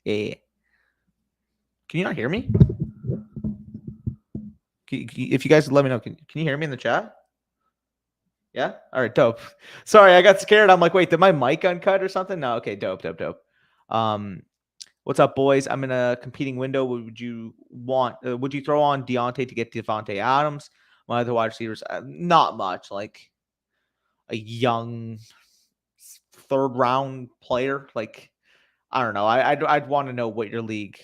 Yeah. Can you not hear me? If you guys let me know, can you hear me in the chat? Yeah? All right, dope. Sorry, I got scared. I'm like, wait, did my mic uncut or something? No, okay, dope. What's up, boys? I'm in a competing window. Would you throw on Deontay to get Devontae Adams? My other wide receivers, not much. Like a young 3rd round player. Like, I don't know. I'd want to know what your league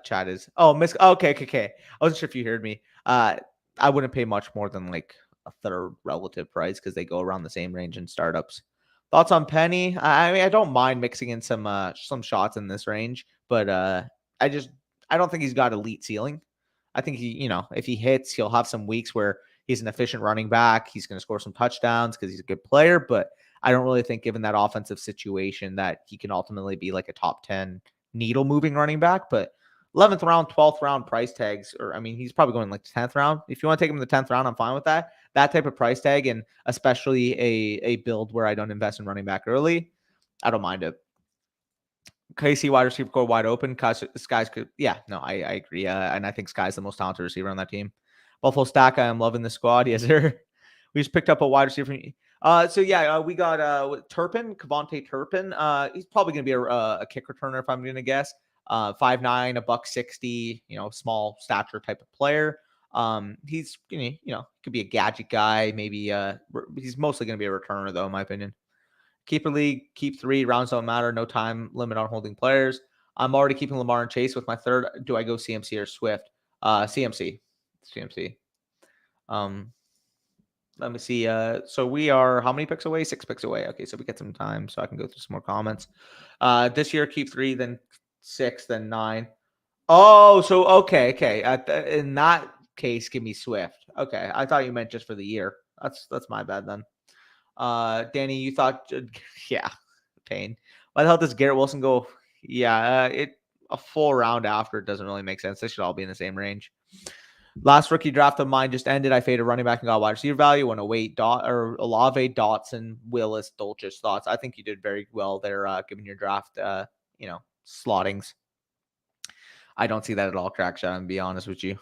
chat is. Oh, okay. I wasn't sure if you heard me. I wouldn't pay much more than like a 3rd relative price because they go around the same range in startups. Thoughts on Penny? I mean, I don't mind mixing in some shots in this range, but I don't think he's got elite ceiling. I think if he hits, he'll have some weeks where he's an efficient running back. He's going to score some touchdowns because he's a good player, but I don't really think, given that offensive situation, that he can ultimately be like a top 10 needle moving running back. But 11th round, 12th round price tags, or I mean, he's probably going like 10th round. If you want to take him in the 10th round, I'm fine with that. That type of price tag, and especially a build where I don't invest in running back early, I don't mind it. KC wide receiver core wide open. Sky's could, yeah, no, I agree. And I think Sky's the most talented receiver on that team. Buffalo Stack, I am loving the squad. Yes, sir. We just picked up a wide receiver. We got Turpin, Kavontae Turpin. He's probably going to be a kick returner, if I'm going to guess. 5'9", $160, small stature type of player. He's could be a gadget guy. Maybe he's mostly going to be a returner, though, in my opinion. Keeper league, keep 3. Rounds don't matter. No time limit on holding players. I'm already keeping Lamar and Chase with my 3rd. Do I go CMC or Swift? CMC. Let me see. So we are how many picks away? 6 picks away. Okay, so we get some time, so I can go through some more comments. This year, keep 3, then 6, then 9. Oh, so okay. In that case, give me Swift. Okay, I thought you meant just for the year. That's my bad then. Danny, you thought, yeah, pain. Why the hell does Garrett Wilson go? Yeah, a full round after it doesn't really make sense. They should all be in the same range. Last rookie draft of mine just ended. I faded running back and got wide receiver value. Want to wait Olave, Dotson, Willis, Dolchich. Thoughts? I think you did very well there, given your draft, slottings. I don't see that at all, crack shot. I'm gonna be honest with you.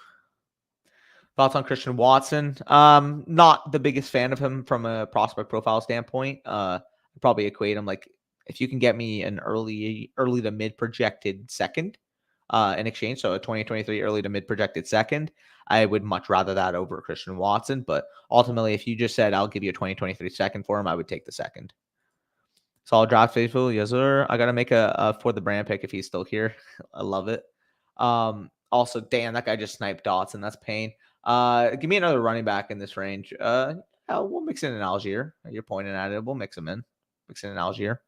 Thoughts on Christian Watson? Not the biggest fan of him from a prospect profile standpoint. I'd probably equate him like if you can get me an early to mid projected second in exchange, so a 2023 early to mid projected second, I would much rather that over Christian Watson. But ultimately, if you just said I'll give you a 2023 second for him, I would take the second. Solid draft faithful, yes sir. I gotta make a for the brand pick if he's still here. I love it. Also, damn, that guy just sniped Dotson. That's pain. Give me another running back in this range. We'll mix in an Algier. You're pointing at it. We'll mix him in. Mix in an Algier.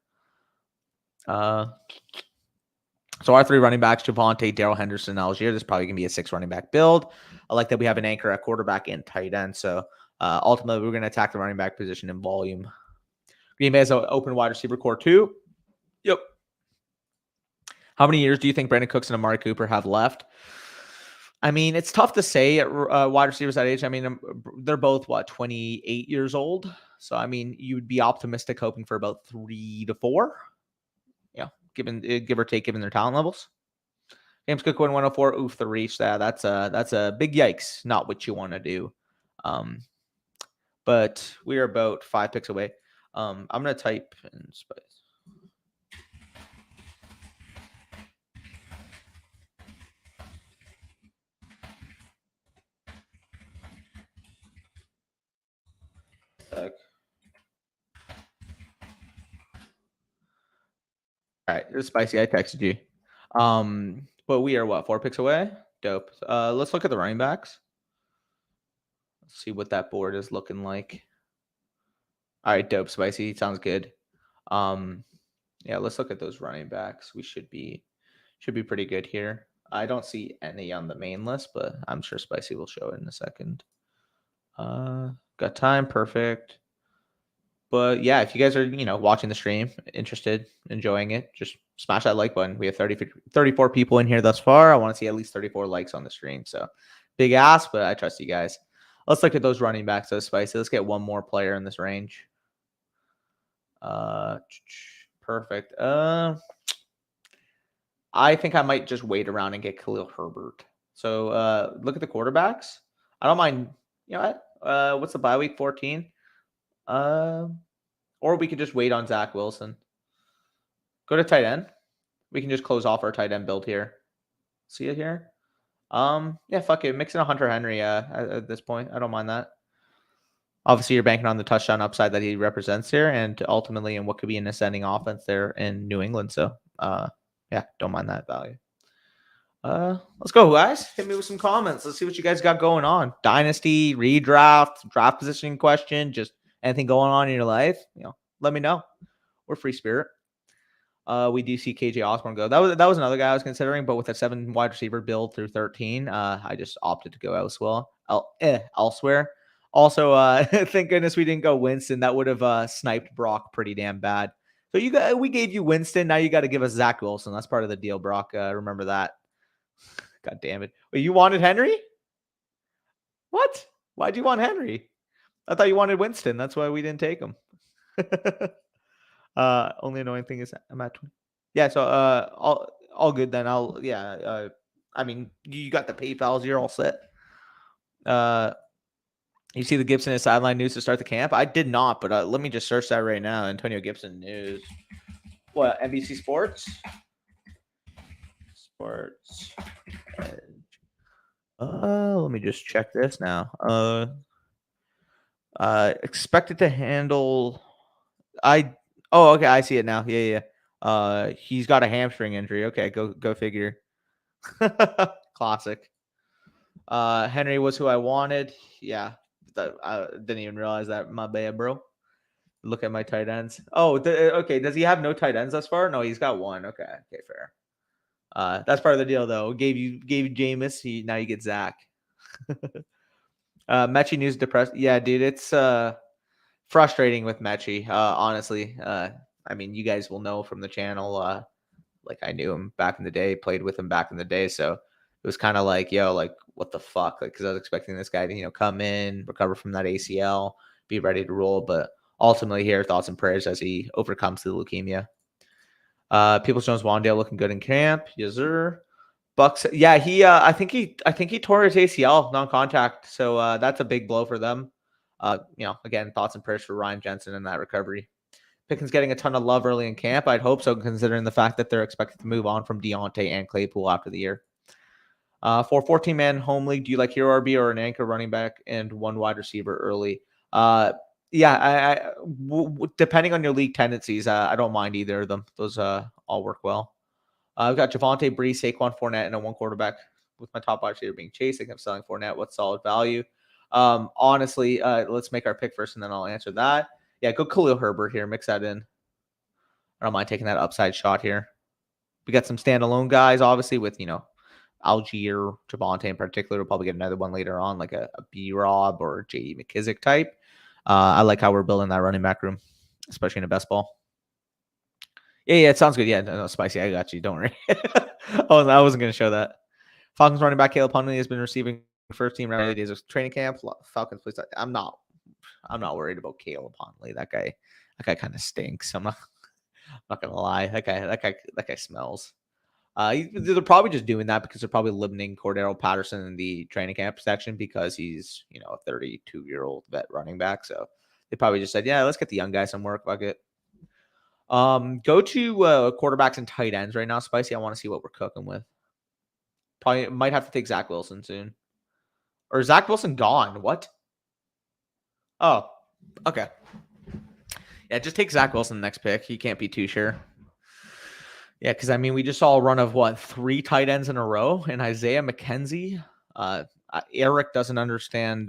So our 3 running backs, Javonte, Darrell Henderson, Algier. This is probably going to be a 6 running back build. I like that we have an anchor at quarterback and tight end. So ultimately, we're going to attack the running back position in volume. Green Bay has an open wide receiver core too. Yep. How many years do you think Brandon Cooks and Amari Cooper have left? I mean, it's tough to say at wide receivers that age. I mean, they're both, 28 years old. So, I mean, you would be optimistic hoping for about 3 to 4. Yeah, give or take, given their talent levels. James Cook went 104. Oof, the reach. That's a big yikes. Not what you want to do. But we are about 5 picks away. I'm gonna type in space. All right, it's spicy. I texted you. But we are 4 picks away? Dope. Let's look at the running backs. Let's see what that board is looking like. All right, dope, spicy. Sounds good. Yeah, let's look at those running backs. We should be pretty good here. I don't see any on the main list, but I'm sure Spicy will show it in a second. Got time, perfect. But yeah, if you guys are, watching the stream, interested, enjoying it, just smash that like button. We have 34 people in here thus far. I want to see at least 34 likes on the stream. So big ask, but I trust you guys. Let's look at those running backs, though, Spicy. Let's get one more player in this range. Perfect. I think I might just wait around and get Khalil Herbert. So look at the quarterbacks. I don't mind. You know what? What's the bye week? 14. Or we could just wait on Zach Wilson. Go to tight end. We can just close off our tight end build here. See it here? Yeah, fuck it. Mix in a Hunter Henry at this point. I don't mind that. Obviously, you're banking on the touchdown upside that he represents here, and ultimately in what could be an ascending offense there in New England. So, yeah, don't mind that value. Let's go, guys. Hit me with some comments. Let's see what you guys got going on. Dynasty, redraft, draft positioning question, just anything going on in your life, let me know. We're free spirit. We do see KJ Osborne go. That was another guy I was considering, but with a 7 wide receiver build through 13, I just opted to go elsewhere. Also, thank goodness we didn't go Winston. That would have sniped Brock pretty damn bad. So we gave you Winston. Now you got to give us Zach Wilson. That's part of the deal, Brock. Remember that. God damn it. Wait, you wanted Henry? What? Why'd you want Henry? I thought you wanted Winston. That's why we didn't take him. Only annoying thing is I'm at 20. Yeah, so all good then. I mean, you got the PayPals, you're all set. You see the Gibson is sideline news to start the camp? I did not, but let me just search that right now. Antonio Gibson news. What, NBC Sports? Sports. Let me just check this now. Expected to handle. Okay, I see it now. Yeah. He's got a hamstring injury. Okay, go figure. Classic. Henry was who I wanted. Yeah, I didn't even realize that. My bad, bro. Look at my tight ends. Oh, okay. Does he have no tight ends thus far? No, he's got one. Okay, fair. That's part of the deal, though. Gave you Jameis. Now you get Zach. Mechie news depressed. Yeah, dude, it's frustrating with Mechie. Honestly, I mean, you guys will know from the channel. Like I knew him back in the day, played with him back in the day, so it was kind of like, yo, like what the fuck? Like, because I was expecting this guy to, come in, recover from that ACL, be ready to roll, but ultimately, here, thoughts and prayers as he overcomes the leukemia. Peoples Jones Wandale looking good in camp. Yes, sir. Bucks. Yeah, I think he tore his ACL non-contact. So that's a big blow for them. Again, thoughts and prayers for Ryan Jensen in that recovery. Pickens getting a ton of love early in camp. I'd hope so, considering the fact that they're expected to move on from Deontay and Claypool after the year. For 14-man home league, do you like hero RB or an anchor running back and one wide receiver early? Yeah, depending on your league tendencies, I don't mind either of them. Those all work well. I've got Javonte, Brees, Taekwon, Fournette, and a one quarterback with my top wide receiver being Chase. I think I'm selling Fournette. What's solid value? Honestly, let's make our pick first, and then I'll answer that. Yeah, go Khalil Herbert here. Mix that in. I don't mind taking that upside shot here. We got some standalone guys, obviously, with, Algier, Javonte in particular. We'll probably get another one later on, like a B-Rob or J.D. McKissick type. I like how we're building that running back room, especially in a best ball. Yeah, it sounds good. Yeah, no, Spicy, I got you. Don't worry. I wasn't going to show that. Falcons running back Caleb Huntley has been receiving first team early days of training camp. Falcons, please. I'm not worried about Caleb Huntley. That guy kind of stinks. I'm not gonna lie. That guy smells. They're probably just doing that because they're probably limiting Cordero Patterson in the training camp section because he's, a 32-year-old vet running back. So they probably just said, yeah, let's get the young guy some work. Fuck it. Go to quarterbacks and tight ends right now, Spicy. I want to see what we're cooking with. Probably might have to take Zach Wilson soon. Or is Zach Wilson gone? What? Oh, okay. Yeah, just take Zach Wilson next pick. He can't be too sure. Yeah, because, we just saw a run of, 3 tight ends in a row, and Isaiah McKenzie. Eric doesn't understand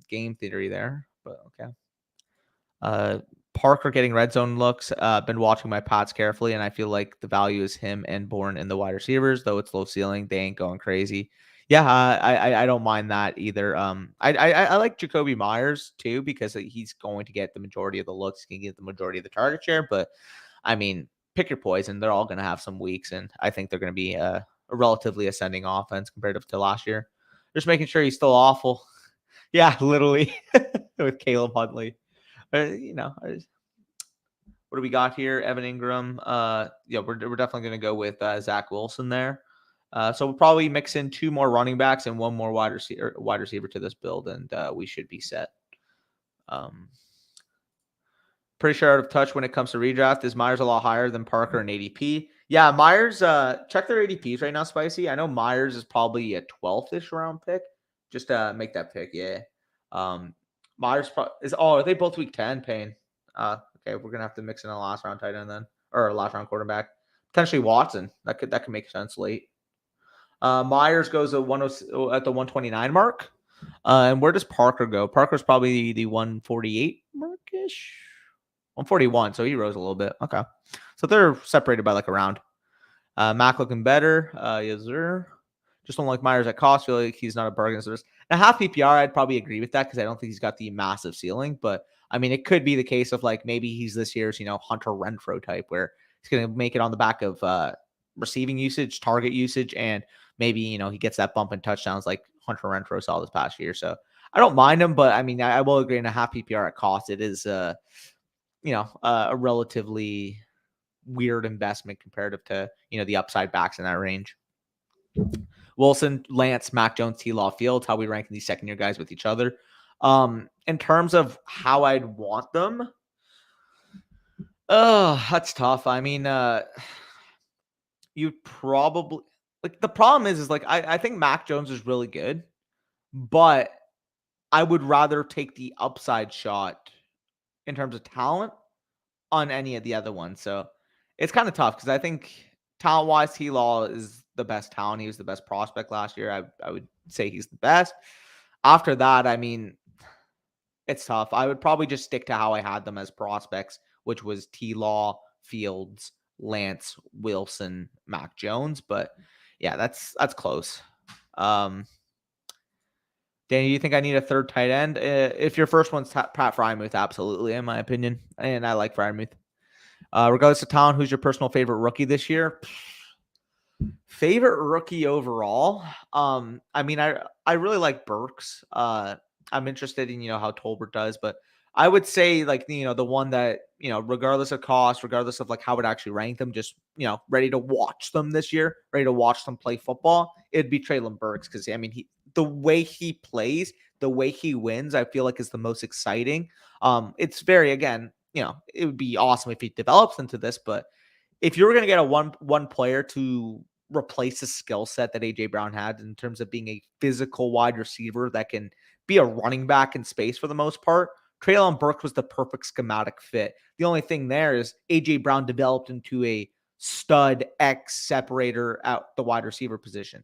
game theory there, but okay. Parker getting red zone looks. Been watching my Pats carefully, and I feel like the value is him and Bourne in the wide receivers, though it's low ceiling. They ain't going crazy. Yeah, I don't mind that either. I like Jacoby Myers too because he's going to get the majority of the looks. He can get the majority of the target share, but pick your poison. They're all going to have some weeks, and I think they're going to be a relatively ascending offense compared to last year. Just making sure he's still awful. Yeah, literally with Caleb Huntley. What do we got here? Evan Ingram. We're definitely going to go with Zach Wilson there. So we'll probably mix in 2 more running backs and 1 more wide receiver to this build, and we should be set. Pretty sure out of touch when it comes to redraft. Is Myers a lot higher than Parker and ADP? Yeah, Myers, check their ADPs right now, Spicy. I know Myers is probably a 12th-ish round pick. Just make that pick, yeah. Myers are they both week 10, Payne? Okay, we're going to have to mix in a last round tight end then, or a last round quarterback. Potentially Watson. That could make sense late. Myers goes at the 129 mark. And where does Parker go? Parker's probably the 148 mark-ish. 141, so he rose a little bit. Okay. So they're separated by like a round. Mack looking better. Yes, sir. Just don't like Myers at cost. Feel like he's not a bargain service. Now, half PPR, I'd probably agree with that because I don't think he's got the massive ceiling. But, it could be the case of like maybe he's this year's, Hunter Renfrow type where he's going to make it on the back of receiving usage, target usage, and maybe, he gets that bump in touchdowns like Hunter Renfrow saw this past year. So I don't mind him, but, I will agree in a half PPR at cost. It is a relatively weird investment comparative to, the upside backs in that range. Wilson, Lance, Mac Jones, T-Law, Fields, how we rank these second-year guys with each other. In terms of how I'd want them, that's tough. You'd probably like the problem is like I think Mac Jones is really good, but I would rather take the upside shot in terms of talent on any of the other ones. So it's kind of tough because I think talent-wise, T-Law is the best talent. He was the best prospect last year. I would say he's the best. After that, it's tough. I would probably just stick to how I had them as prospects, which was T-Law, Fields, Lance, Wilson, Mac Jones. But yeah, that's close. Danny, do you think I need a third tight end? If your first one's Pat Freiermuth, absolutely, in my opinion. And I like Freiermuth. Regardless of talent, who's your personal favorite rookie this year? Favorite rookie overall? I really like Burks. I'm interested in, how Tolbert does, but I would say like, the one that, regardless of cost, regardless of like how it actually rank them, just, ready to watch them this year, ready to watch them play football, it'd be Treylan Berg because, the way he plays, the way he wins, I feel like is the most exciting. It's very, again, it would be awesome if he develops into this, but if you were going to get a one player to replace the skill set that AJ Brown had in terms of being a physical wide receiver that can be a running back in space for the most part, Treylan Burke was the perfect schematic fit. The only thing there is AJ Brown developed into a stud X separator at the wide receiver position,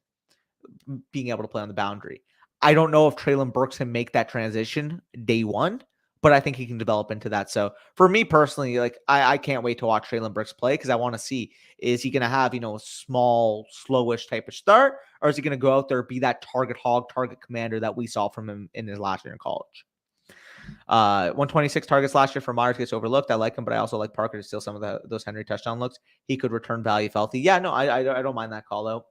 being able to play on the boundary. I don't know if Treylan Burks can make that transition day one, but I think he can develop into that. So for me personally, like I can't wait to watch Treylan Berg play because I want to see, is he going to have, a small, slowish type of start, or is he going to go out there, be that target hog, target commander that we saw from him in his last year in college? 126 targets last year for Myers gets overlooked. I like him, but I also like Parker to steal some of those Henry touchdown looks. He could return value if healthy. Yeah, no, I don't mind that call out.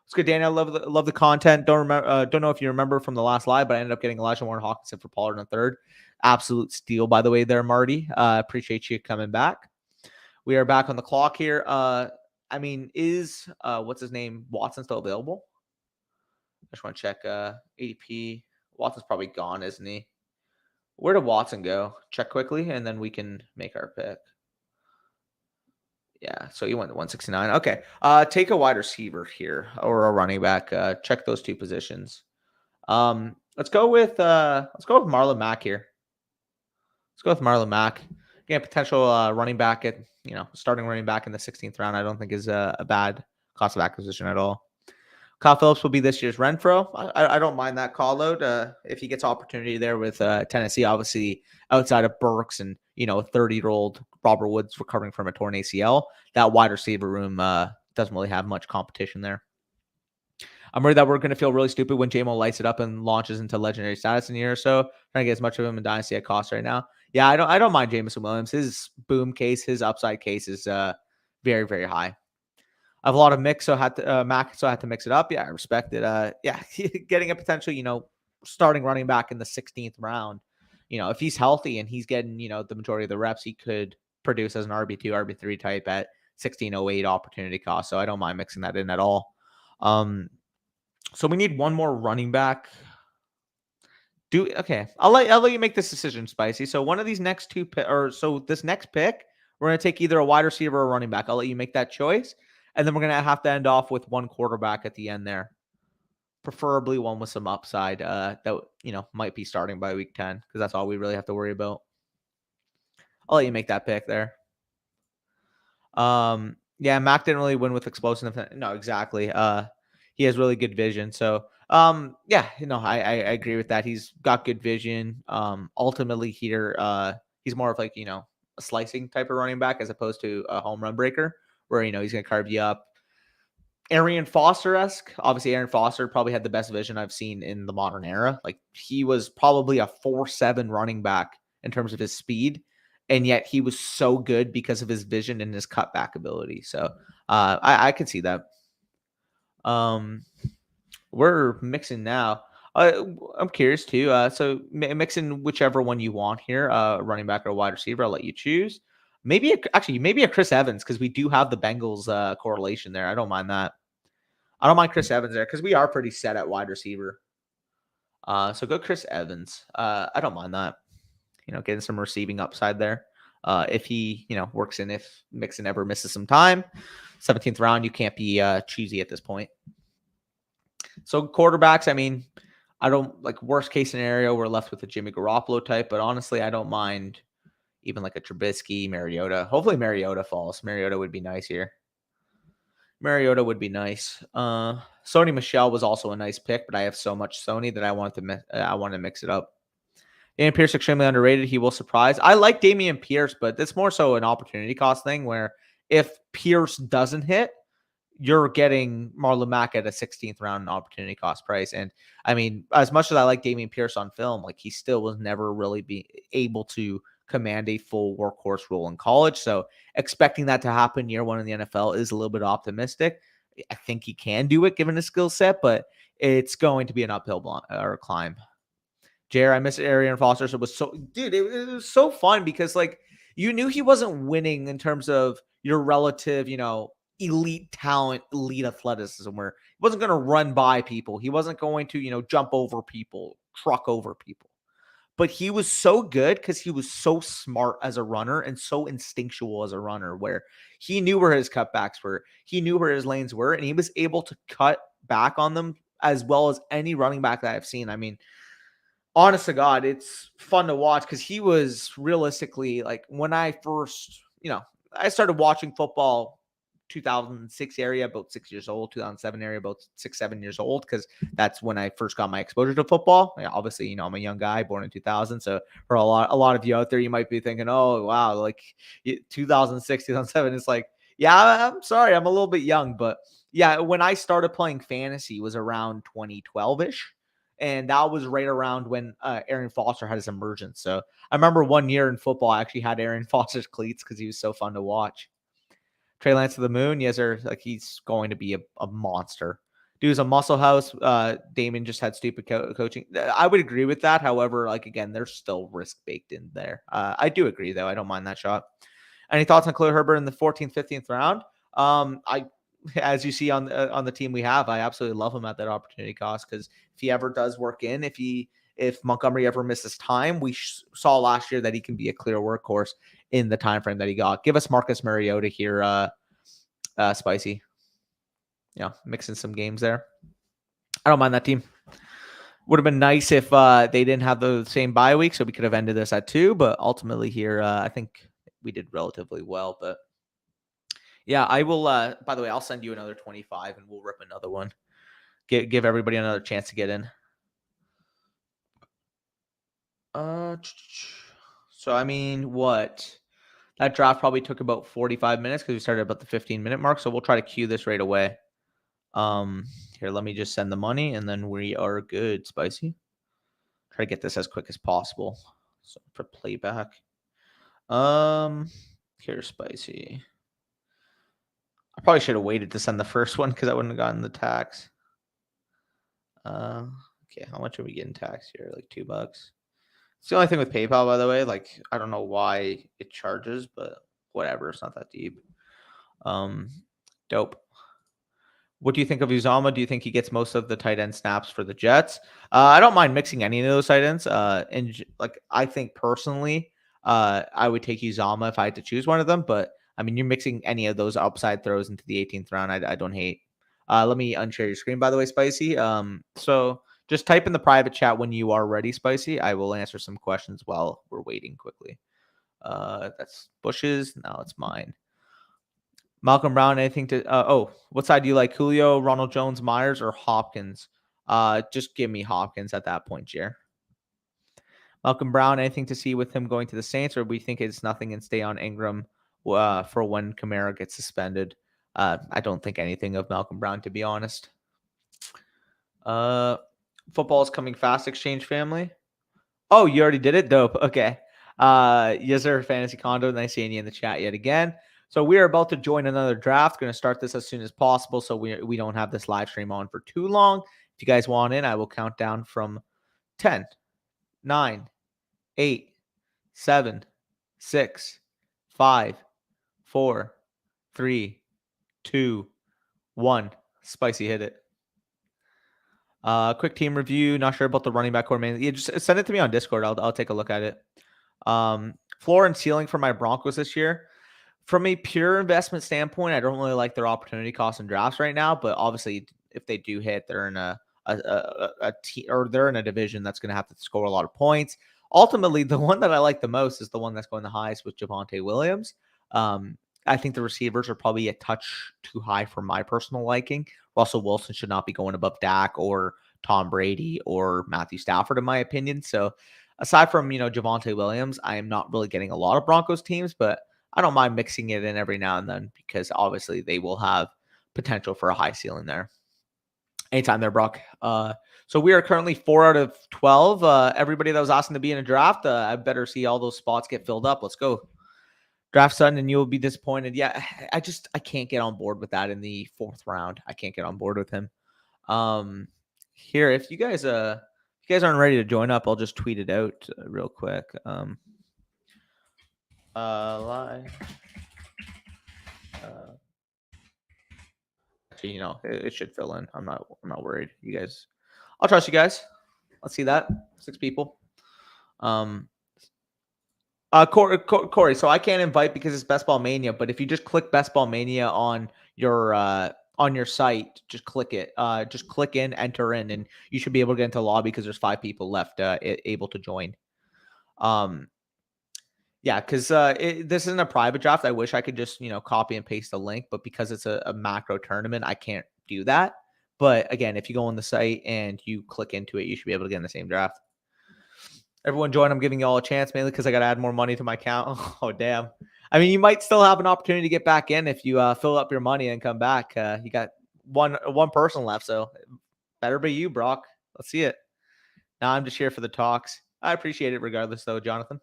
It's good, Daniel. Love the content. Don't know if you remember from the last live, but I ended up getting Elijah Warren Hawkinson for Pollard in the third. Absolute steal, by the way, there, Marty. Appreciate you coming back. We are back on the clock here. Is what's his name? Watson still available? I just want to check ADP. Watson's probably gone, isn't he? Where did Watson go? Check quickly, and then we can make our pick. Yeah, so he went to 169. Okay. Take a wide receiver here or a running back. Check those two positions. Let's go with Marlon Mack here. Let's go with Marlon Mack. Again, potential running back at, starting running back in the 16th round. I don't think is a bad cost of acquisition at all. Kyle Phillips will be this year's Renfro. I don't mind that call out if he gets opportunity there with Tennessee. Obviously, outside of Burks and a 30-year-old Robert Woods recovering from a torn ACL, that wide receiver room doesn't really have much competition there. I'm worried that we're going to feel really stupid when JMO lights it up and launches into legendary status in a year or so. Trying to get as much of him in Dynasty at cost right now. Yeah, I don't mind Jameson Williams. His boom case, his upside case is very, very high. I have a lot of mix, so Mac, so I had to mix it up. Yeah, I respect it. Getting a potential, starting running back in the 16th round. If he's healthy and he's getting, the majority of the reps, he could produce as an RB2, RB3 type at 1608 opportunity cost. So I don't mind mixing that in at all. So we need one more running back. I'll let you make this decision, Spicy. So one of these next two this next pick, we're gonna take either a wide receiver or a running back. I'll let you make that choice. And then we're going to have to end off with one quarterback at the end there. Preferably one with some upside that, might be starting by week 10 because that's all we really have to worry about. I'll let you make that pick there. Mac didn't really win with explosive. No, exactly. He has really good vision. So, I agree with that. He's got good vision. Ultimately here, he's more of like, a slicing type of running back as opposed to a home run breaker, where, he's going to carve you up. Arian Foster-esque. Obviously, Arian Foster probably had the best vision I've seen in the modern era. Like, he was probably a 4.7 running back in terms of his speed, and yet he was so good because of his vision and his cutback ability. So I can see that. We're mixing now. I'm curious, too. So mixing whichever one you want here, running back or wide receiver, I'll let you choose. Maybe a Chris Evans, because we do have the Bengals correlation there. I don't mind that. I don't mind Chris Evans there because we are pretty set at wide receiver. So go Chris Evans. I don't mind that. Getting some receiving upside there. If he, works in, if Mixon ever misses some time. 17th round, you can't be cheesy at this point. So quarterbacks, I don't like worst case scenario. We're left with a Jimmy Garoppolo type, but honestly, I don't mind even like a Trubisky, Mariota. Hopefully Mariota falls. Mariota would be nice here. Mariota would be nice. Sony Michel was also a nice pick, but I have so much Sony that I wanted to mix it up. Dameon Pierce extremely underrated. He will surprise. I like Dameon Pierce, but it's more so an opportunity cost thing where if Pierce doesn't hit, you're getting Marlon Mack at a 16th round opportunity cost price. And as much as I like Dameon Pierce on film, like he still was never really be able to command a full workhorse role in college. So expecting that to happen year one in the NFL is a little bit optimistic. I think he can do it given his skill set, but it's going to be an uphill climb. Jared, I miss Arian Foster. So it was so fun because like you knew he wasn't winning in terms of your relative, elite talent, elite athleticism, where he wasn't going to run by people. He wasn't going to, jump over people, truck over people. But he was so good because he was so smart as a runner and so instinctual as a runner, where he knew where his cutbacks were. He knew where his lanes were, and he was able to cut back on them as well as any running back that I've seen. Honest to God, it's fun to watch because he was realistically like when I first, I started watching football 2006 area, about 6 years old, 2007 area, about 6-7 years old, because that's when I first got my exposure to football. Obviously, I'm a young guy born in 2000, so for a lot of you out there, you might be thinking, oh wow, like 2006, 2007. It's like, yeah, I'm sorry, I'm a little bit young, but yeah, when I started playing fantasy was around 2012-ish. And that was right around when Aaron Foster had his emergence. So I remember one year in football, I actually had Aaron Foster's cleats because he was so fun to watch. Treylan to the moon, yes, sir. Like, he's going to be a monster. Dude's a muscle house. Damon just had stupid coaching. I would agree with that. However, like, again, there's still risk baked in there. I do agree, though. I don't mind that shot. Any thoughts on Khalil Herbert in the 14th, 15th round? As you see on the team we have, I absolutely love him at that opportunity cost, because if he ever does work in, if Montgomery ever misses time, we saw last year that he can be a clear workhorse in the time frame that he got. Give us Marcus Mariota here, Spicy. Mixing some games there. I don't mind that team. Would have been nice if they didn't have the same bye week, so we could have ended this at 2. But ultimately here, I think we did relatively well. But yeah, I will. By the way, I'll send you another 25, and we'll rip another one. Give everybody another chance to get in. So I mean, what? That draft probably took about 45 minutes because we started about the 15-minute mark. So we'll try to cue this right away. Here, let me just send the money, and then we are good, Spicy. Try to get this as quick as possible. So for playback. Here, Spicy. I probably should have waited to send the first one because I wouldn't have gotten the tax. Okay, how much are we getting taxed here? Like $2. It's the only thing with PayPal, by the way. Like, I don't know why it charges, but whatever. It's not that deep. Dope. What do you think of Uzama? Do you think he gets most of the tight end snaps for the Jets? I don't mind mixing any of those tight ends. And like, I think personally, I would take Uzama if I had to choose one of them. But I mean, you're mixing any of those upside throws into the 18th round. I don't hate. Let me unshare your screen, by the way, Spicy. So just type in the private chat when you are ready, Spicy. I will answer some questions while we're waiting quickly. That's Bush's. Now it's mine. Malcolm Brown, anything to what side do you like? Julio, Ronald Jones, Myers, or Hopkins? Just give me Hopkins at that point, Jer. Malcolm Brown, anything to see with him going to the Saints, or we think it's nothing and stay on Ingram for when Kamara gets suspended? I don't think anything of Malcolm Brown, to be honest. Football is coming fast, Exchange family. Oh, you already did it? Dope. Okay. Yes, sir, Fantasy Condo. Nice seeing you in the chat yet again. So we are about to join another draft. Going to start this as soon as possible so we don't have this live stream on for too long. If you guys want in, I will count down from 10, 9, 8, 7, 6, 5, 4, 3, 2, 1. Spicy, hit it. Quick team review. Not sure about the running back core mainly. Yeah, just send it to me on Discord. I'll take a look at it. Floor and ceiling for my Broncos this year. From a pure investment standpoint, I don't really like their opportunity costs and drafts right now. But obviously, if they do hit, they're in a or they're in a division that's going to have to score a lot of points. Ultimately, the one that I like the most is the one that's going the highest with Javonte Williams. I think the receivers are probably a touch too high for my personal liking. Russell Wilson should not be going above Dak or Tom Brady or Matthew Stafford, in my opinion. So aside from, Javonte Williams, I am not really getting a lot of Broncos teams, but I don't mind mixing it in every now and then because obviously they will have potential for a high ceiling there. Anytime there, Brock. So we are currently 4 out of 12. Everybody that was asking to be in a draft, I better see all those spots get filled up. Let's go. Draft Sutton and you will be disappointed. Yeah, I can't get on board with that in the 4th round. I can't get on board with him. Here, if you guys aren't ready to join up, I'll just tweet it out real quick. Live. Actually, it should fill in. I'm not worried. You guys, I'll trust you guys. Let's see that 6 people. Corey, so I can't invite because it's Best Ball Mania, but if you just click Best Ball Mania on your site, just click it. Just click in, enter in, and you should be able to get into the lobby because there's 5 people left able to join. Yeah, because this isn't a private draft. I wish I could just, copy and paste the link, but because it's a macro tournament, I can't do that. But again, if you go on the site and you click into it, you should be able to get in the same draft. Everyone join. I'm giving you all a chance, mainly because I got to add more money to my account. Oh, damn. I mean, you might still have an opportunity to get back in if you fill up your money and come back. You got one person left, so better be you, Brock. Let's see it. Now I'm just here for the talks. I appreciate it regardless, though, Jonathan.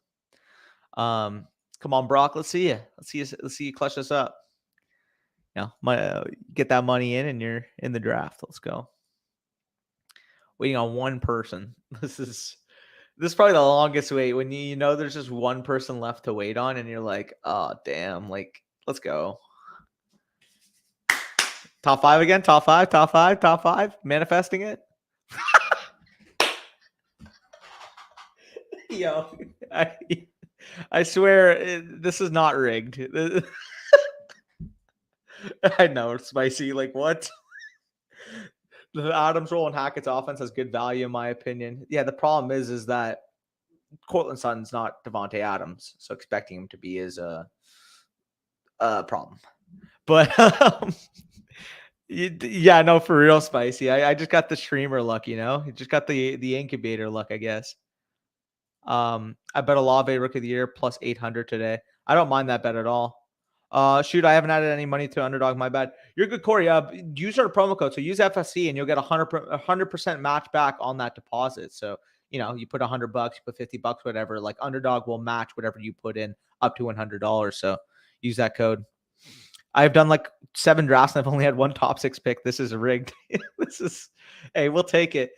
Come on, Brock. Let's see you. Let's see you clutch this up. Get that money in, and you're in the draft. Let's go. Waiting on one person. This is probably the longest wait when you know there's just one person left to wait on, and you're like, oh damn, like let's go. Top 5 again. Top five. Manifesting it. Yo, I swear this is not rigged. I know, spicy. Like what? The Adams role and Hackett's offense has good value, in my opinion. Yeah, the problem is that Cortland Sutton's not Devontae Adams, so expecting him to be is a problem. But yeah, no, for real, spicy. I just got the streamer luck, You just got the incubator luck, I guess. I bet Olave rookie of the year plus 800 today. I don't mind that bet at all. Shoot, I haven't added any money to Underdog. My bad. You're good, Corey. Use our promo code. So use FSC and you'll get 100% match back on that deposit. So, you put $100, you put $50, whatever. Like Underdog will match whatever you put in up to $100. So use that code. I've done like 7 drafts and I've only had one top 6 pick. This is rigged. Hey, we'll take it.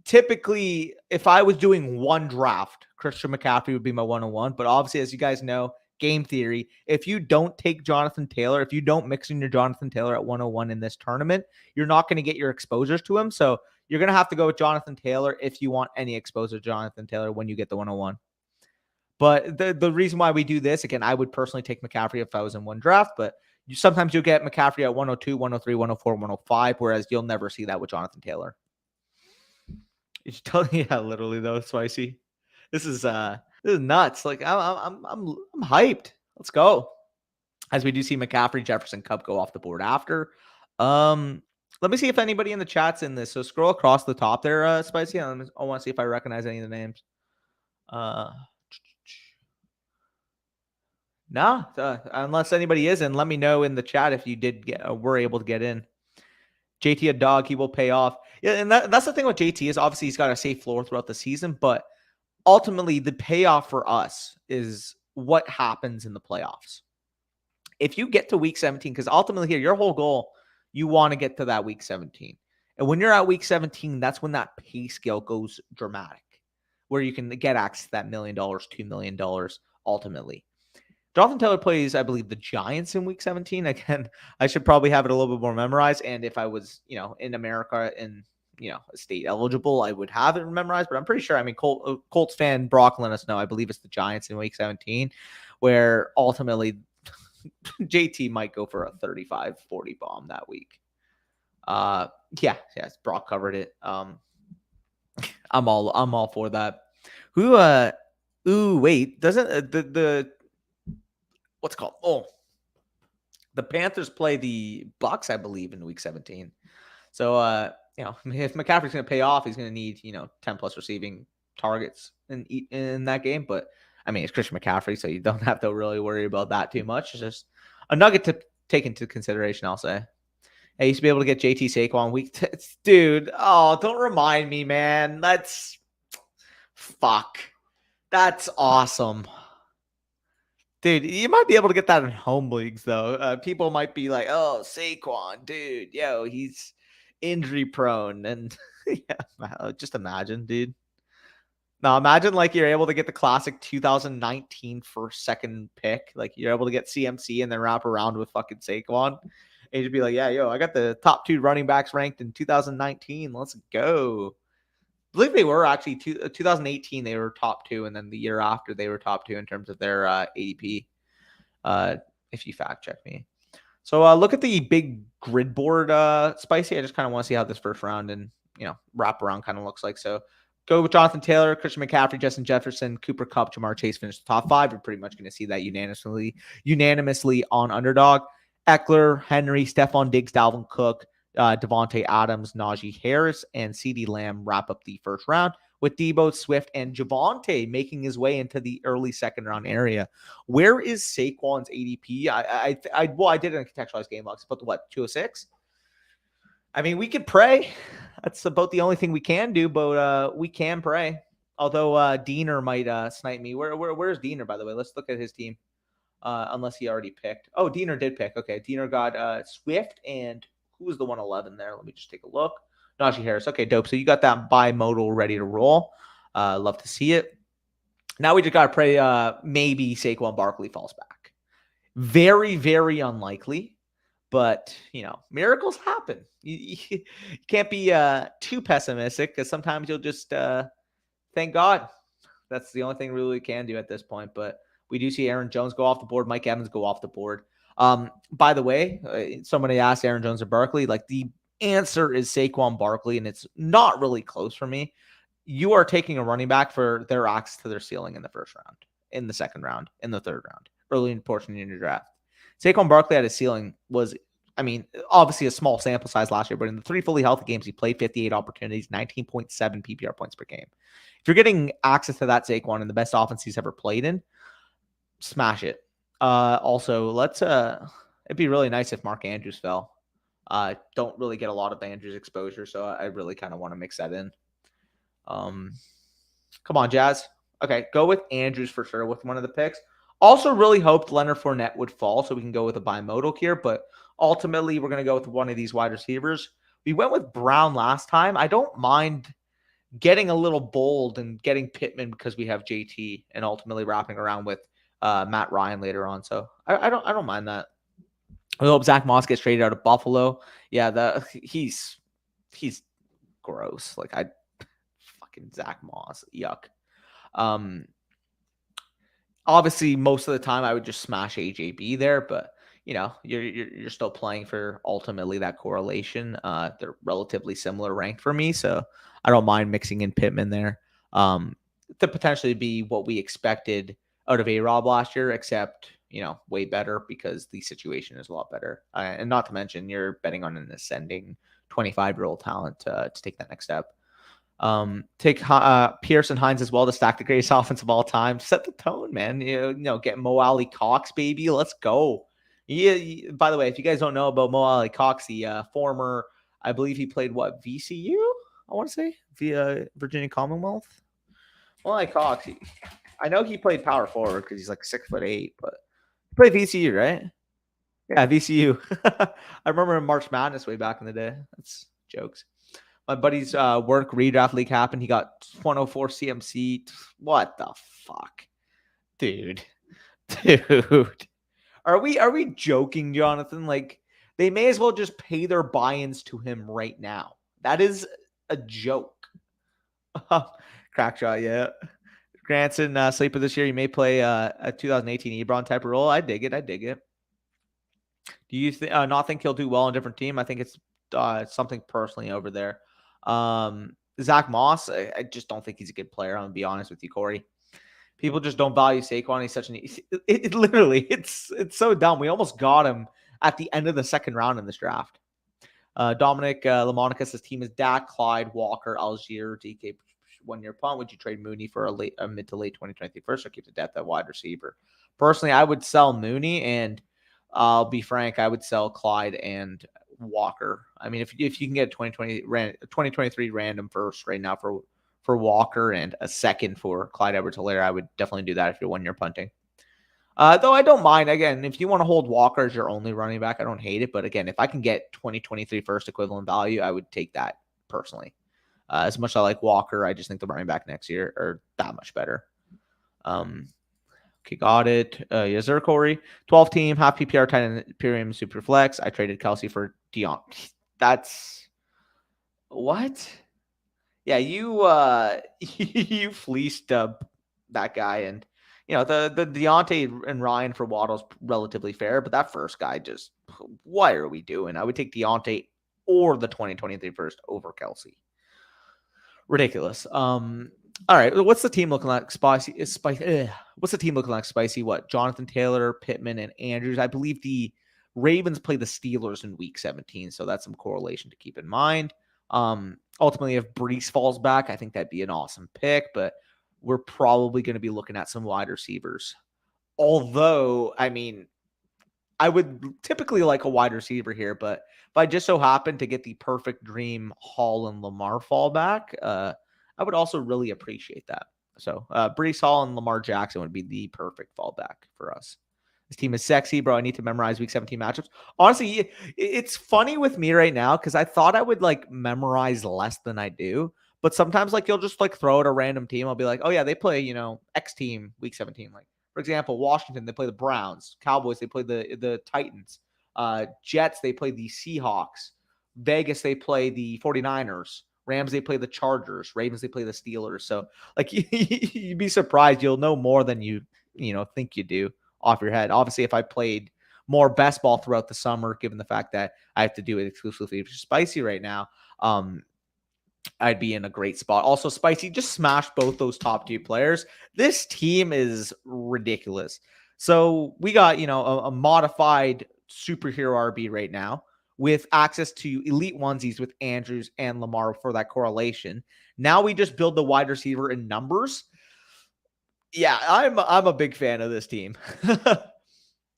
Typically, if I was doing one draft, Christian McCaffrey would be my 101. But obviously, as you guys know, game theory, if you don't take Jonathan Taylor, if you don't mix in your Jonathan Taylor at 101 in this tournament, you're not going to get your exposures to him. So you're going to have to go with Jonathan Taylor if you want any exposure to Jonathan Taylor when you get the 101. But the reason why we do this, again, I would personally take McCaffrey if I was in one draft, but sometimes you'll get McCaffrey at 102, 103, 104, 105, whereas you'll never see that with Jonathan Taylor. Yeah, literally though, spicy. This is nuts. Like I'm hyped. Let's go. As we do see McCaffrey, Jefferson, Kupp go off the board after. Let me see if anybody in the chat's in this. So scroll across the top there, spicy. I want to see if I recognize any of the names. No, unless anybody is in, let me know in the chat if you did were able to get in. JT a dog, he will pay off. Yeah, and that's the thing with JT is obviously he's got a safe floor throughout the season, but ultimately the payoff for us is what happens in the playoffs. If you get to week 17, because ultimately here, your whole goal, you want to get to that week 17. And when you're at week 17, that's when that pay scale goes dramatic, where you can get access to that $1 million, $2 million ultimately. Jonathan Taylor plays, I believe, the Giants in week 17. Again, I should probably have it a little bit more memorized. And if I was, in America and, state eligible, I would have it memorized. But I'm pretty sure, Colts fan Brock let us know. I believe it's the Giants in week 17, where ultimately JT might go for a 35-40 bomb that week. Yes, Brock covered it. I'm all for that. Wait, doesn't the what's it called? Oh, the Panthers play the Bucks, I believe, in week 17. So, if McCaffrey's going to pay off, he's going to need, 10 plus receiving targets in that game. But it's Christian McCaffrey, so you don't have to really worry about that too much. It's just a nugget to take into consideration, I'll say. I used to be able to get JT Saquon week. Dude, don't remind me, man. That's awesome. Dude, you might be able to get that in home leagues, though. People might be like, oh, Saquon, dude, he's injury prone. And just imagine, dude. Now, imagine like you're able to get the classic 2019 first, second pick. Like you're able to get CMC and then wrap around with fucking Saquon. And you'd be like, I got the top 2 running backs ranked in 2019. Let's go. I believe they were actually 2018. They were top 2, and then the year after they were top 2 in terms of their ADP. If you fact check me. So look at the big grid board, spicy. I just kind of want to see how this first round and wrap around kind of looks like. So Go with Jonathan Taylor, Christian McCaffrey, Justin Jefferson, Cooper Kupp, Jamar Chase finish the top 5. We're pretty much going to see that unanimously on Underdog. Eckler, Henry, Stephon Diggs, Dalvin Cook, Devontae Adams, Najee Harris, and CeeDee Lamb wrap up the first round, with Debo, Swift, and Javonte making his way into the early second round area. Where is Saquon's ADP? I did it in contextualized game logs. But what, 206? I mean, we could pray. That's about the only thing we can do, but we can pray. Although Diener might snipe me. Where's Diener, by the way? Let's look at his team. Unless he already picked. Oh, Diener did pick. Okay, Diener got Swift, and who was the 111 there? Let me just take a look. Najee Harris. Okay, dope. So you got that bimodal ready to roll. Love to see it. Now we just got to pray maybe Taekwon Barkley falls back. Very, very unlikely. But, miracles happen. You can't be too pessimistic, because sometimes you'll just thank God. That's the only thing really we can do at this point. But we do see Aaron Jones go off the board, Mike Evans go off the board. By the way, somebody asked Aaron Jones or Barkley. Like, the answer is Taekwon Barkley, and it's not really close for me. You are taking a running back for their access to their ceiling in the first round, in the second round, in the third round, early in portion in your draft. Taekwon Barkley at his ceiling was, obviously a small sample size last year, but in the 3 fully healthy games, he played 58 opportunities, 19.7 PPR points per game. If you're getting access to that Taekwon in the best offense he's ever played in, smash it. Also, it'd be really nice if Mark Andrews fell. Don't really get a lot of Andrews exposure, so I really kind of want to mix that in. Come on, Jazz. Okay, go with Andrews for sure with one of the picks. Also really hoped Leonard Fournette would fall so we can go with a bimodal here, but ultimately we're going to go with one of these wide receivers. We went with Brown last time. I don't mind getting a little bold and getting Pittman because we have JT, and ultimately wrapping around with Matt Ryan later on. So I don't mind that. I hope Zach Moss gets traded out of Buffalo. Yeah, he's gross. Like, fucking Zach Moss, yuck. Obviously, most of the time I would just smash AJB there, but you're still playing for ultimately that correlation. They're relatively similar ranked for me, so I don't mind mixing in Pittman there. To potentially be what we expected out of A-Rob last year, except way better because the situation is a lot better. And not to mention, you're betting on an ascending 25-year-old talent to take that next step. Take Pierce and Hines as well to stack the greatest offense of all time. Set the tone, man. Get Mo Alley Cox, baby. Let's go. Yeah. By the way, if you guys don't know about Mo Alley Cox, the former, I believe he played VCU. I want to say via Virginia Commonwealth. Mo Alley Cox. I know he played power forward because he's like 6'8", but he played VCU, right? Yeah, VCU. I remember in March Madness way back in the day. That's jokes. My buddy's work redraft league happened. He got 104 CMC. What the fuck? Dude. Are we joking, Jonathan? Like, they may as well just pay their buy-ins to him right now. That is a joke. Crack shot, yeah. Granson, sleeper this year. You may play a 2018 Ebron type of role. I dig it. Do you not think he'll do well on a different team? I think it's something personally over there. Zach Moss, I just don't think he's a good player. I'm gonna be honest with you, Corey. People just don't value Saquon. He's such it's so dumb. We almost got him at the end of the second round in this draft. Dominic Lamonica says team is Dak, Clyde, Walker, Algier, DK 1-year punt. Would you trade Mooney for a mid to late 2023 first, or keep the depth at wide receiver? Personally, I would sell Mooney, and I'll be frank, I would sell Clyde and Walker. I mean, if you can get a 2023 random first right now for Walker and a second for Clyde Edwards-Helaire, I would definitely do that if you're 1-year punting. Though I don't mind, again, if you want to hold Walker as your only running back, I don't hate it. But again, if I can get 2023 first equivalent value, I would take that personally. As much as I like Walker, I just think the running back next year are that much better. Okay, got it. Yes, sir, Corey. 12 team, half PPR, tight end, Imperium, super flex. I traded Kelsey for Dion. That's what? Yeah, you you fleeced that guy, and the Deontay and Ryan for Waddle's relatively fair, but that first guy just, what are we doing? I would take Deontay or the 2023 first over Kelsey. Ridiculous. All right. What's the team looking like? Spicy. What's the team looking like? Spicy. What? Jonathan Taylor, Pittman, and Andrews. I believe the Ravens play the Steelers in Week 17, so that's some correlation to keep in mind. Ultimately, if Brees falls back, I think that'd be an awesome pick, but we're probably going to be looking at some wide receivers. Although, I mean, I would typically like a wide receiver here, but if I just so happen to get the perfect dream Hall and Lamar fallback, I would also really appreciate that. So Brees Hall and Lamar Jackson would be the perfect fallback for us. This team is sexy, bro. I need to memorize Week 17 matchups. Honestly, it's funny with me right now because I thought I would like memorize less than I do. But sometimes like you'll just like throw at a random team. I'll be like, oh yeah, they play, X team Week 17. Like, for example, Washington, they play the Browns. Cowboys, they play the Titans. Jets, they play the Seahawks. Vegas, they play the 49ers. Rams, they play the Chargers. Ravens, they play the Steelers. So, like, you'd be surprised. You'll know more than you think you do off your head. Obviously, if I played more best ball throughout the summer, given the fact that I have to do it exclusively for Spicy right now, I'd be in a great spot. Also, Spicy just smashed both those top two players. This team is ridiculous. So we got, a modified superhero RB right now with access to elite onesies with Andrews and Lamar for that correlation. Now we just build the wide receiver in numbers. Yeah, I'm a big fan of this team.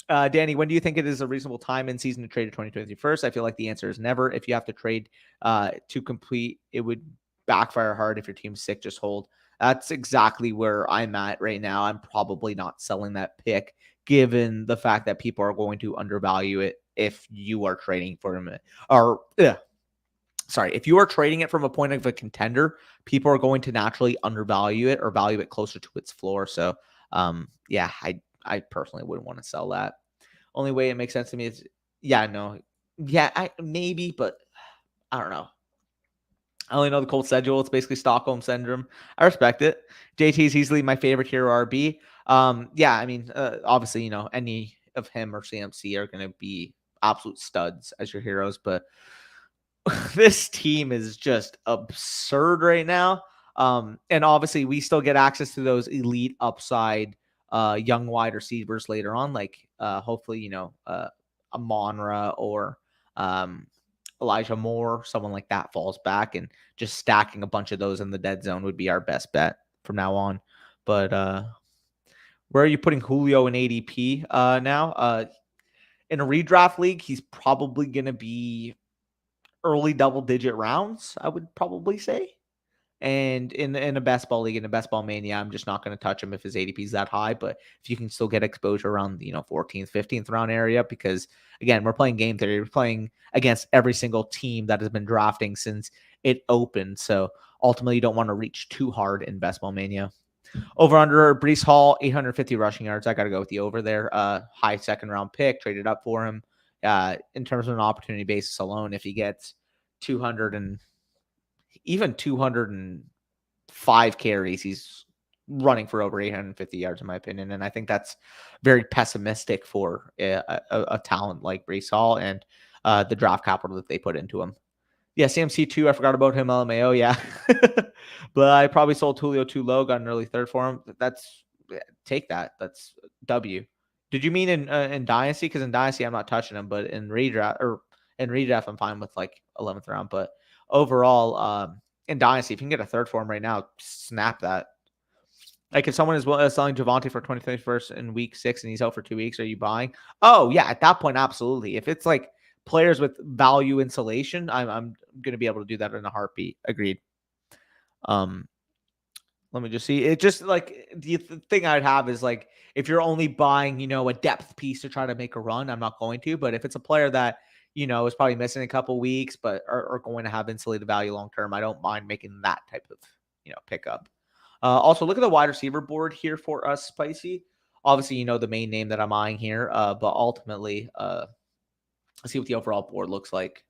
Danny, when do you think it is a reasonable time in season to trade a 2023 first? I feel like the answer is never. If you have to trade to complete, it would backfire hard. If your team's sick, just hold. That's exactly where I'm at right now. I'm probably not selling that pick, given the fact that people are going to undervalue it if you are trading for him. If you are trading it from a point of a contender, people are going to naturally undervalue it or value it closer to its floor. So, I personally wouldn't want to sell that. Only way it makes sense to me is, maybe, but I don't know. I only know the Colts schedule. It's basically Stockholm syndrome. I respect it. JT is easily my favorite hero RB. Obviously, any of him or CMC are going to be absolute studs as your heroes, but this team is just absurd right now. And obviously, we still get access to those elite upside young wide receivers later on, like hopefully, a Monra or Elijah Moore, someone like that falls back, and just stacking a bunch of those in the dead zone would be our best bet from now on. But where are you putting Julio in ADP now? In a redraft league, he's probably going to be early double-digit rounds, I would probably say. And in a best ball league, in a best ball mania, I'm just not going to touch him if his ADP is that high. But if you can still get exposure around, 14th, 15th round area, because again, we're playing game theory. We're playing against every single team that has been drafting since it opened. So ultimately, you don't want to reach too hard in best ball mania. Over under Brees Hall, 850 rushing yards. I got to go with the over there. High second round pick, traded up for him. In terms of an opportunity basis alone, if he gets 205 carries, he's running for over 850 yards, in my opinion. And I think that's very pessimistic for a talent like Brees Hall and the draft capital that they put into him. Yeah, CMC2, I forgot about him. LMAO, yeah. But I probably sold Julio too low, got an early third for him. Take that. That's W. Did you mean in Dynasty? Because in Dynasty, I'm not touching him, but in redraft, I'm fine with like 11th round. But overall, in Dynasty, if you can get a third for him right now, snap that. Like if someone is selling Javonte for 2021st in week 6 and he's out for 2 weeks, are you buying? Oh yeah, at that point, absolutely. If it's like players with value insulation, I'm going to be able to do that in a heartbeat. Agreed. Let me just see. It just like the thing I'd have is like if you're only buying, a depth piece to try to make a run, I'm not going to. But if it's a player that is probably missing a couple weeks, but are going to have insulated value long term, I don't mind making that type of pickup. Also, look at the wide receiver board here for us, Spicy. Obviously, the main name that I'm eyeing here, but ultimately, let's see what the overall board looks like.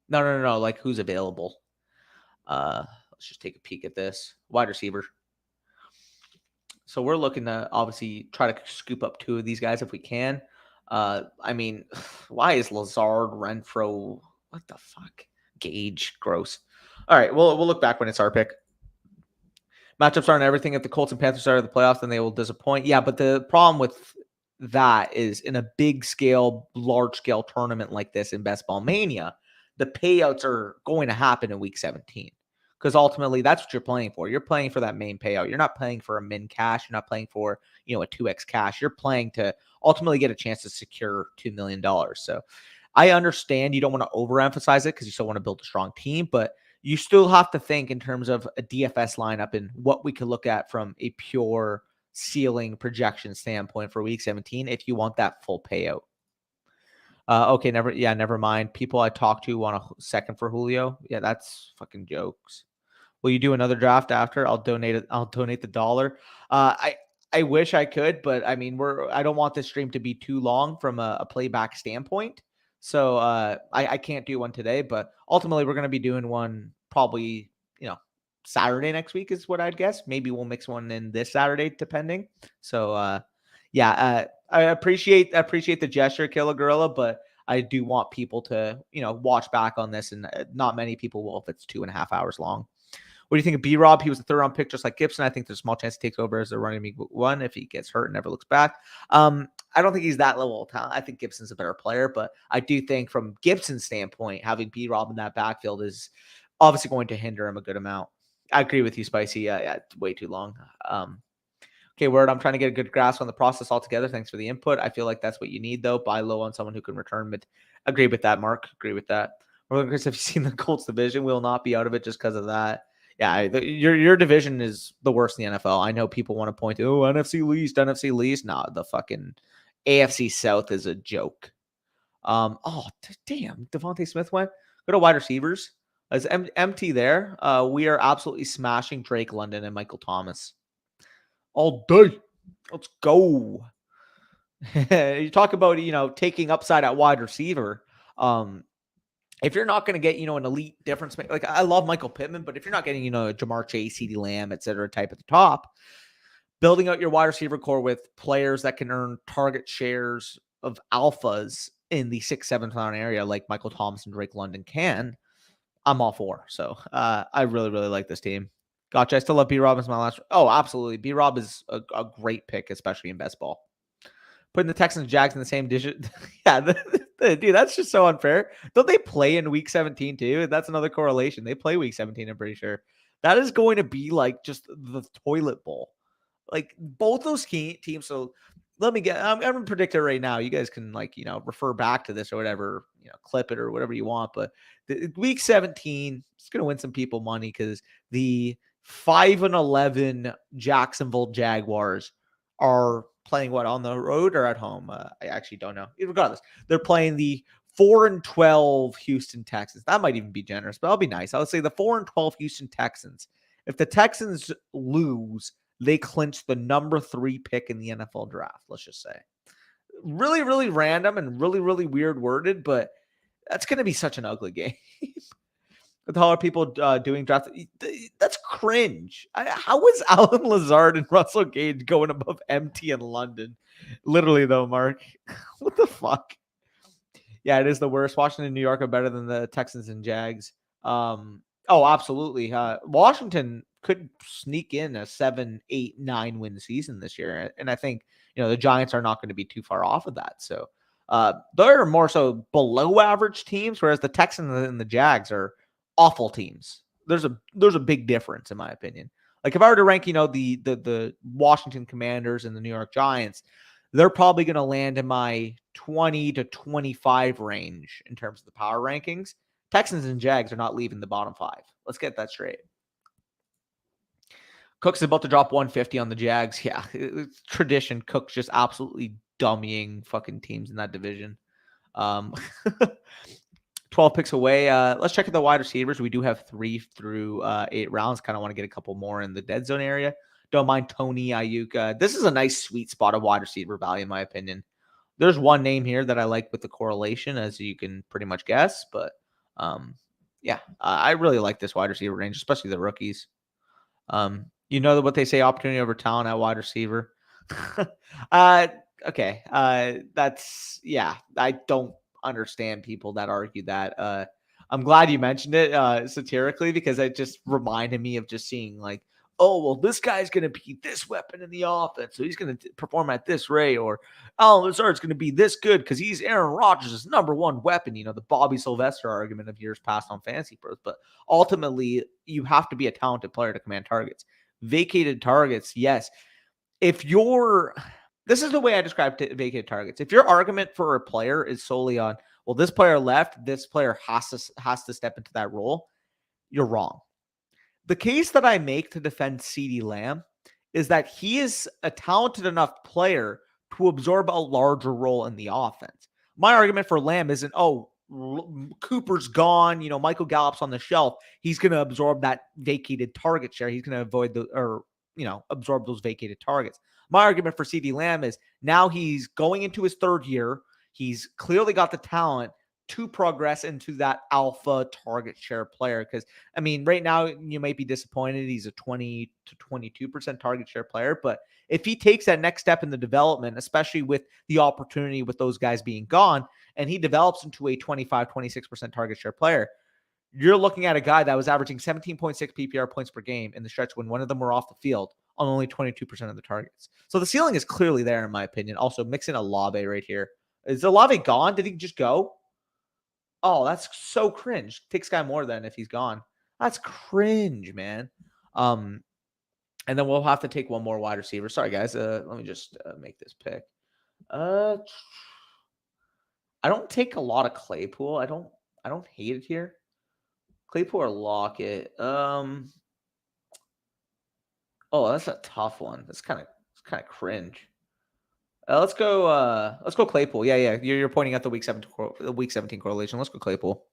No. Like who's available? Let's just take a peek at this wide receiver. So we're looking to obviously try to scoop up 2 of these guys if we can. Why is Lazard, Renfro? What the fuck? Gage, gross. All right, we'll look back when it's our pick. Matchups aren't everything. If the Colts and Panthers are in the playoffs, then they will disappoint. Yeah, but the problem with that is in a big scale, large scale tournament like this in Best Ball Mania, the payouts are going to happen in week 17. Because ultimately that's what you're playing for. You're playing for that main payout. You're not playing for a min cash. You're not playing for, a 2x cash. You're playing to ultimately get a chance to secure $2 million. So I understand you don't want to overemphasize it because you still want to build a strong team, but you still have to think in terms of a DFS lineup and what we could look at from a pure ceiling projection standpoint for week 17 if you want that full payout. Okay, never mind. People I talked to want a second for Julio. Yeah, that's fucking jokes. Will you do another draft after? I'll donate it. I'll donate the dollar. I wish I could, but I mean, I don't want this stream to be too long from a playback standpoint. So I can't do one today, but ultimately we're going to be doing one probably, Saturday next week is what I'd guess. Maybe we'll mix one in this Saturday, depending. So I appreciate the gesture, Killer Gorilla, but I do want people to, watch back on this, and not many people will if it's 2.5 hours long. What do you think of B-Rob? He was a third-round pick just like Gibson. I think there's a small chance he takes over as a running back one if he gets hurt and never looks back. I don't think he's that level of talent. I think Gibson's a better player, but I do think from Gibson's standpoint, having B-Rob in that backfield is obviously going to hinder him a good amount. I agree with you, Spicy. Yeah, it's way too long. Okay, Word, I'm trying to get a good grasp on the process altogether. Thanks for the input. I feel like that's what you need, though. Buy low on someone who can return. But agree with that, Mark. Agree with that. Chris, have you seen the Colts division? We'll not be out of it just because of that. Yeah, your division is the worst in the NFL. I know people want to point to, NFC least. Nah, the fucking AFC South is a joke. Damn, Devontae Smith went. Go to wide receivers. As empty there, we are absolutely smashing Drake London and Michael Thomas. All day. Let's go. You talk about, taking upside at wide receiver. If you're not going to get, an elite difference, like I love Michael Pittman, but if you're not getting, Jamar Chase, CeeDee Lamb, et cetera, type at the top, building out your wide receiver core with players that can earn target shares of alphas in the 6th, 7th round area, like Michael Thomas and Drake London can, I'm all for. So I really, really like this team. Gotcha. I still love B-Rob as my last. Oh, absolutely. B-Rob is a great pick, especially in best ball. Putting the Texans and Jags in the same digit. Yeah, dude, that's just so unfair. Don't they play in week 17 too? That's another correlation. They play week 17, I'm pretty sure. That is going to be like just the toilet bowl. Like both those teams. So I'm going to predict it right now. You guys can refer back to this or whatever, clip it or whatever you want. But week 17 is going to win some people money because the 5-11 Jacksonville Jaguars are playing what, on the road or at home? I actually don't know. Regardless, they're playing the 4-12 Houston Texans. That might even be generous, but I'll be nice. I would say the 4-12 Houston Texans. If the Texans lose, they clinch the number 3 pick in the NFL draft. Let's just say, really, really random and really, really weird worded, but that's going to be such an ugly game. With how are people doing drafts? That's cringe. How was Alan Lazard and Russell Gage going above MT in London? Literally, though, Mark. What the fuck? Yeah, it is the worst. Washington and New York are better than the Texans and Jags. Absolutely. Washington could sneak in a 7, 8, 9 win season this year. And I think, the Giants are not going to be too far off of that. So they're more so below average teams, whereas the Texans and the Jags are awful teams. There's a big difference in my opinion. Like if I were to rank, the Washington Commanders and the New York Giants, they're probably going to land in my 20 to 25 range in terms of the power rankings. Texans and Jags are not leaving the bottom 5. Let's get that straight. Cook's about to drop 150 on the Jags. Yeah, it's tradition. Cook's just absolutely dummying fucking teams in that division. 12 picks away. Let's check out the wide receivers. We do have 3 through 8 rounds. Kind of want to get a couple more in the dead zone area. Don't mind Tony Ayuk. This is a nice sweet spot of wide receiver value, in my opinion. There's one name here that I like with the correlation, as you can pretty much guess. But I really like this wide receiver range, especially the rookies. What they say, opportunity over talent at wide receiver. Okay. I don't understand people that argue that. I'm glad you mentioned it satirically because it just reminded me of just seeing like oh, well, this guy's going to be this weapon in the offense, so he's going to perform at this rate, or Alan Lazard's going to be this good because he's Aaron Rodgers' number one weapon, the Bobby Sylvester argument of years past on Fantasy Pros. But ultimately, you have to be a talented player to command targets. Vacated targets, yes. This is the way I describe vacated targets. If your argument for a player is solely on, well, this player left, this player has to step into that role, you're wrong. The case that I make to defend CeeDee Lamb is that he is a talented enough player to absorb a larger role in the offense. My argument for Lamb isn't, Cooper's gone, Michael Gallup's on the shelf. He's going to absorb that vacated target share. He's going to absorb those vacated targets. My argument for CeeDee Lamb is now he's going into his third year. He's clearly got the talent to progress into that alpha target share player. Because, right now you might be disappointed. He's a 20 to 22% target share player. But if he takes that next step in the development, especially with the opportunity with those guys being gone, and he develops into a 25, 26% target share player, you're looking at a guy that was averaging 17.6 PPR points per game in the stretch when one of them were off the field on only 22% of the targets. So the ceiling is clearly there, in my opinion. Also, mix in Olave right here. Is Olave gone? Did he just go? Oh, that's so cringe. Takes Sky more than if he's gone. That's cringe, man. And then we'll have to take one more wide receiver. Sorry, guys. Let me just make this pick. I don't take a lot of Claypool. I don't hate it here. Claypool or Lockett. Oh, that's a tough one. It's kind of cringe. Let's go Claypool. Yeah. You're pointing at the week 17 correlation. Let's go Claypool.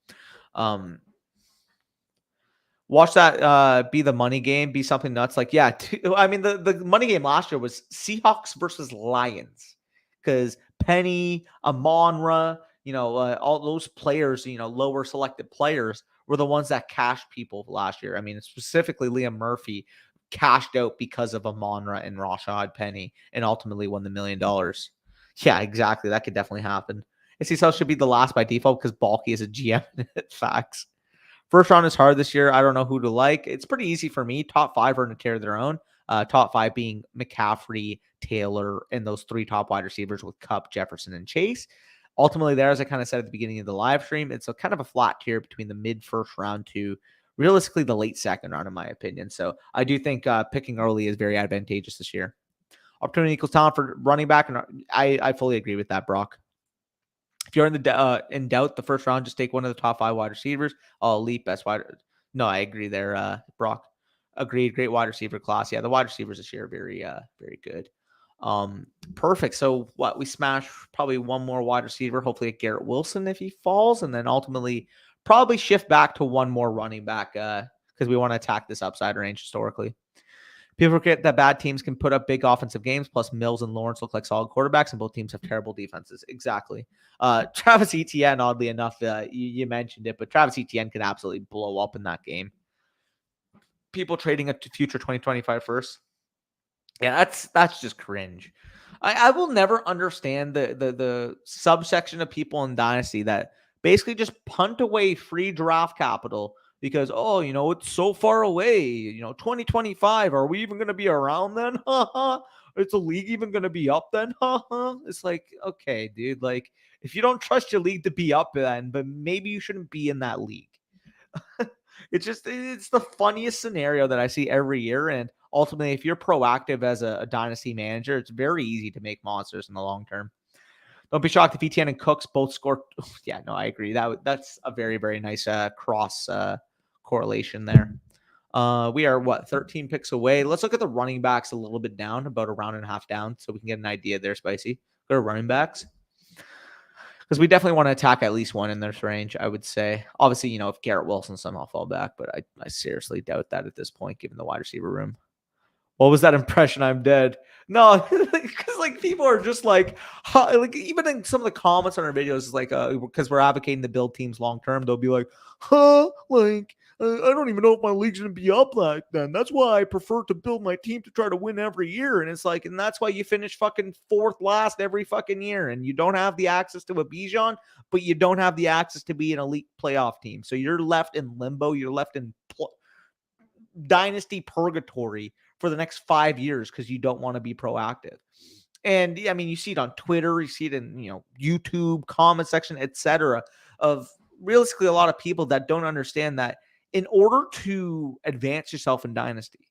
Watch that be the money game, be something nuts. The money game last year was Seahawks versus Lions, because Penny, Amon-Ra, all those players, lower selected players were the ones that cashed people last year. Specifically Liam Murphy cashed out because of Amon-Ra and Rashad Penny and ultimately won the $1 million. Yeah, exactly. That could definitely happen. SCSL should be the last by default because Balky is a GM. Facts. First round is hard this year. I don't know who to like. It's pretty easy for me. Top 5 are in a tier of their own. Top 5 being McCaffrey, Taylor, and those 3 top wide receivers with Kupp, Jefferson, and Chase. Ultimately, there, as I kind of said at the beginning of the live stream, it's a kind of a flat tier between the mid first round to realistically the late second round, in my opinion. So I do think picking early is very advantageous this year. Opportunity equals talent for running back, and I fully agree with that, Brock. If you're in doubt the first round, just take one of the top 5 wide receivers. Elite best wide. No, I agree there, Brock. Agreed. Great wide receiver class. Yeah, the wide receivers this year are very, very good. Perfect. So what, we smash probably one more wide receiver, hopefully a Garrett Wilson if he falls, and then ultimately probably shift back to one more running back because we want to attack this upside range historically. People forget that bad teams can put up big offensive games, plus Mills and Lawrence look like solid quarterbacks, and both teams have terrible defenses. Exactly. Travis Etienne, oddly enough, you mentioned it, but Travis Etienne could absolutely blow up in that game. People trading a future 2025 first. Yeah, that's just cringe. I will never understand the subsection of people in Dynasty that basically just punt away free draft capital because, it's so far away. 2025, are we even going to be around then? Is the league even going to be up then? It's like, okay, dude, like if you don't trust your league to be up then, but maybe you shouldn't be in that league. It's the funniest scenario that I see every year. And ultimately, if you're proactive as a dynasty manager, it's very easy to make monsters in the long term. Don't be shocked if Etienne and Cooks both score. Yeah, no, I agree. That's a very, very nice cross correlation there. We are 13 picks away. Let's look at the running backs a little bit down, about a round and a half down, so we can get an idea there, Spicy. Go to running backs. Because we definitely want to attack at least one in this range, I would say. Obviously, if Garrett Wilson somehow fall back, but I seriously doubt that at this point, given the wide receiver room. What was that impression? I'm dead. No, because people are just even in some of the comments on our videos, because we're advocating to build teams long term, they'll be like, I don't even know if my league's going to be up like then. That's why I prefer to build my team to try to win every year. And it's and that's why you finish fucking 4th last every fucking year. And you don't have the access to a Bijan, but you don't have the access to be an elite playoff team. So you're left in limbo. You're left in dynasty purgatory for the next 5 years because you don't want to be proactive. And I mean, you see it on Twitter, you see it in, YouTube, comment section, etc. of realistically a lot of people that don't understand that in order to advance yourself in dynasty,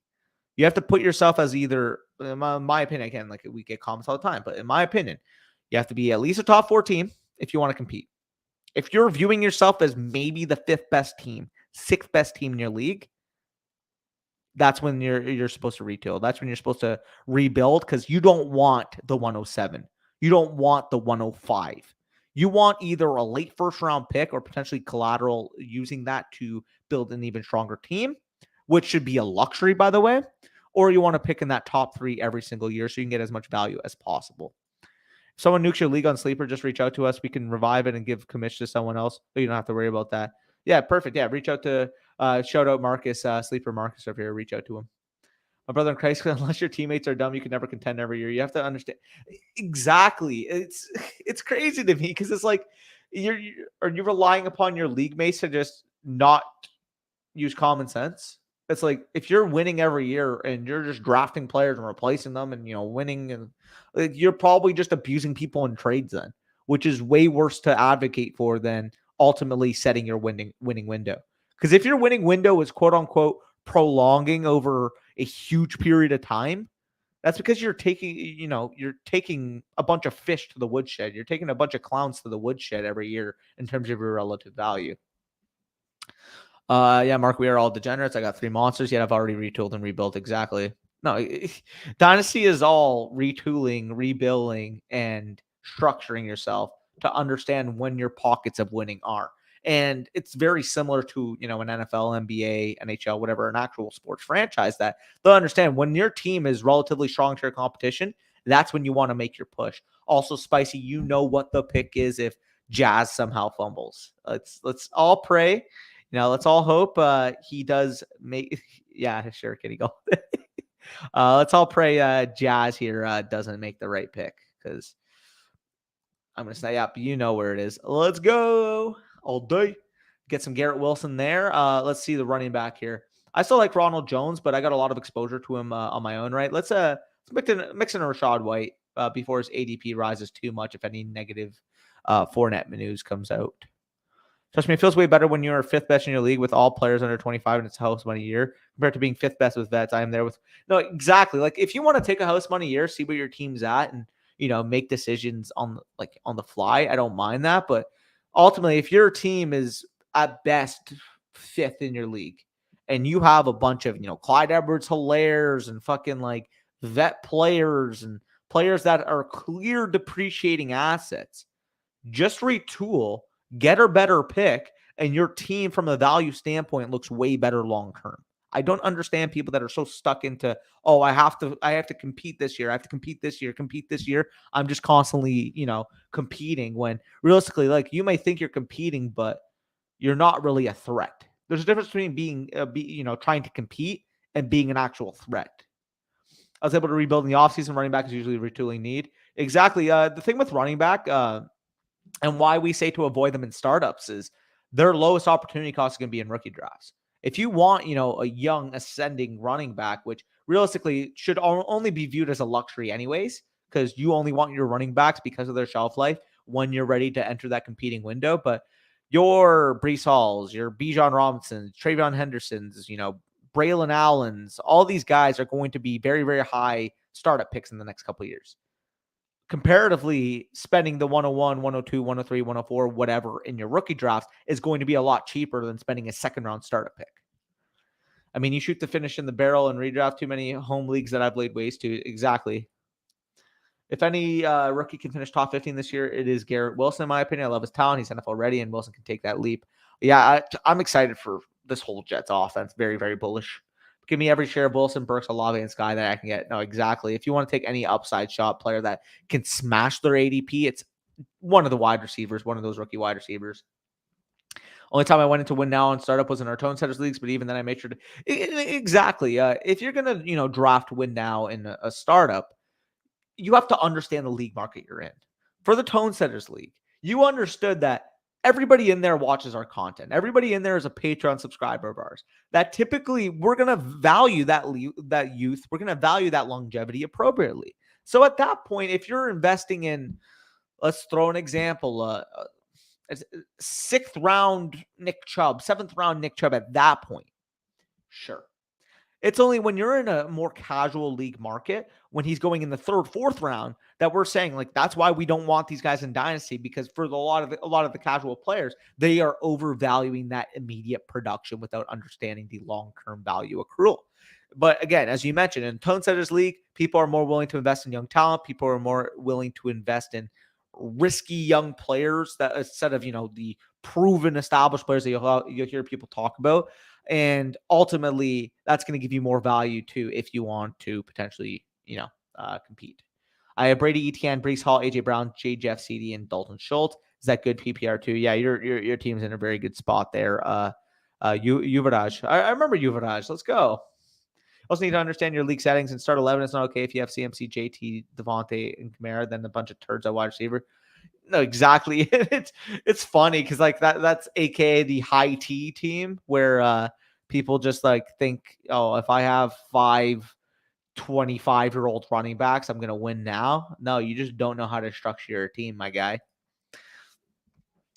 you have to put yourself as either, in my opinion, again, like we get comments all the time, but in my opinion, you have to be at least a top 4 team if you want to compete. If you're viewing yourself as maybe the 5th best team, 6th best team in your league, that's when you're supposed to retool. That's when you're supposed to rebuild because you don't want the 107. You don't want the 105. You want either a late first round pick or potentially collateral using that to build an even stronger team, which should be a luxury, by the way, or you want to pick in that top 3 every single year so you can get as much value as possible. If someone nukes your league on Sleeper, just reach out to us. We can revive it and give commission to someone else. So you don't have to worry about that. Yeah, perfect. Yeah, reach out to shout out Marcus, Sleeper Marcus over here. Reach out to him. My brother in Christ, unless your teammates are dumb, you can never contend every year. You have to understand. Exactly. It's crazy to me because it's like are you relying upon your league mates to just not use common sense? It's like if you're winning every year and you're just drafting players and replacing them and winning, and you're probably just abusing people in trades then, which is way worse to advocate for than ultimately setting your winning window. Because if your winning window is quote unquote prolonging over a huge period of time, that's because you're taking a bunch of fish to the woodshed. You're taking a bunch of clowns to the woodshed every year in terms of your relative value. Yeah, Mark, we are all degenerates. I got 3 monsters, yet I've already retooled and rebuilt. Exactly. No, Dynasty is all retooling, rebuilding, and structuring yourself to understand when your pockets of winning are. And it's very similar to, an NFL, NBA, NHL, whatever, an actual sports franchise that they'll understand when your team is relatively strong to your competition, that's when you want to make your push. Also, Spicy, you know what the pick is if Jazz somehow fumbles. Let's all pray. Let's all hope he does make. Yeah, sure, Kitty Gold. Let's all pray Jazz here doesn't make the right pick because I'm going to say, yep, you know where it is. Let's go all day. Get some Garrett Wilson there. Let's see the running back here. I still like Ronald Jones, but I got a lot of exposure to him on my own, right? Let's mix in a Rashad White before his ADP rises too much, if any negative Fournette news comes out. Trust me, it feels way better when you're 5th best in your league with all players under 25 and it's house money year compared to being 5th best with vets. I am there with no, exactly. Like if you want to take a house money year, see where your team's at and make decisions on the fly. I don't mind that, but ultimately, if your team is at best 5th in your league and you have a bunch of Clyde Edwards-Hilaire's and fucking like vet players and players that are clear depreciating assets, just retool. Get a better pick, and your team from a value standpoint looks way better long term. I don't understand people that are so stuck into, I have to compete this year. I have to compete this year. I'm just constantly, competing when realistically, like you may think you're competing, but you're not really a threat. There's a difference between being, trying to compete and being an actual threat. I was able to rebuild in the offseason. Running back is usually a retooling need. Exactly. The thing with running back, and why we say to avoid them in startups is their lowest opportunity cost is going to be in rookie drafts. If you want, a young ascending running back, which realistically should only be viewed as a luxury anyways, because you only want your running backs because of their shelf life when you're ready to enter that competing window. But your Breece Halls, your Bijan Robinsons, Travion Hendersons, Braylon Allens, all these guys are going to be very, very high startup picks in the next couple of years. Comparatively, spending the 101, 102, 103, 104, whatever in your rookie drafts is going to be a lot cheaper than spending a 2nd-round startup pick. I mean, you shoot the finish in the barrel and redraft too many home leagues that I've laid waste to. Exactly. If any rookie can finish top 15 this year, it is Garrett Wilson, in my opinion. I love his talent. He's NFL ready, and Wilson can take that leap. Yeah, I'm excited for this whole Jets offense. Very, very bullish. Give me every share of Wilson, Burks, Olave, and Sky that I can get. No, exactly. If you want to take any upside shot player that can smash their ADP, it's one of the wide receivers, one of those rookie wide receivers. Only time I went into win now and startup was in our tone setters leagues, but even then I made sure to exactly. If you're gonna draft win now in a startup, you have to understand the league market you're in. For the tone setters league, you understood that everybody in there watches our content. Everybody in there is a Patreon subscriber of ours. That typically we're going to value that youth. We're going to value that longevity appropriately. So at that point, if you're investing in, let's throw an example, 6th round Nick Chubb, 7th round Nick Chubb at that point, sure. It's only when you're in a more casual league market, when he's going in the 3rd, 4th round, that we're saying, like, that's why we don't want these guys in dynasty, because for a lot of the casual players, they are overvaluing that immediate production without understanding the long-term value accrual. But again, as you mentioned, in Tone Setters League, people are more willing to invest in young talent. People are more willing to invest in risky young players that instead of, the proven established players that you'll hear people talk about. And ultimately, that's going to give you more value too if you want to potentially, compete. I have Brady Etienne, Brees Hall, AJ Brown, J. Jeff CD, and Dalton Schultz. Is that good PPR too? Yeah, your team's in a very good spot there. Yuvraj. I remember Yuvraj. Let's go. Also need to understand your league settings and start 11. It's not okay if you have CMC, JT, Devontae, and Kamara, then a bunch of turds at wide receiver. No, exactly. It's funny because like that's AKA the high T team where people just like think, oh, if I have 5 25-year-old running backs, I'm going to win now. No, you just don't know how to structure your team, my guy.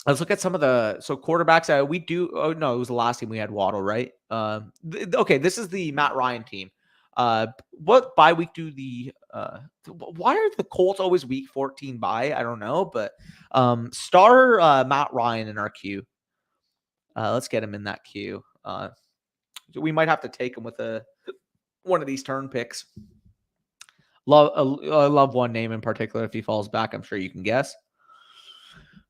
Let's look at some of the quarterbacks. We do. Oh no, it was the last team we had Waddle, right? Okay, this is the Matt Ryan team. What bye week do the why are the Colts always week 14 bye? I don't know, but star Matt Ryan in our queue. Let's get him in that queue. We might have to take him with one of these turn picks. I love one name in particular. If he falls back, I'm sure you can guess.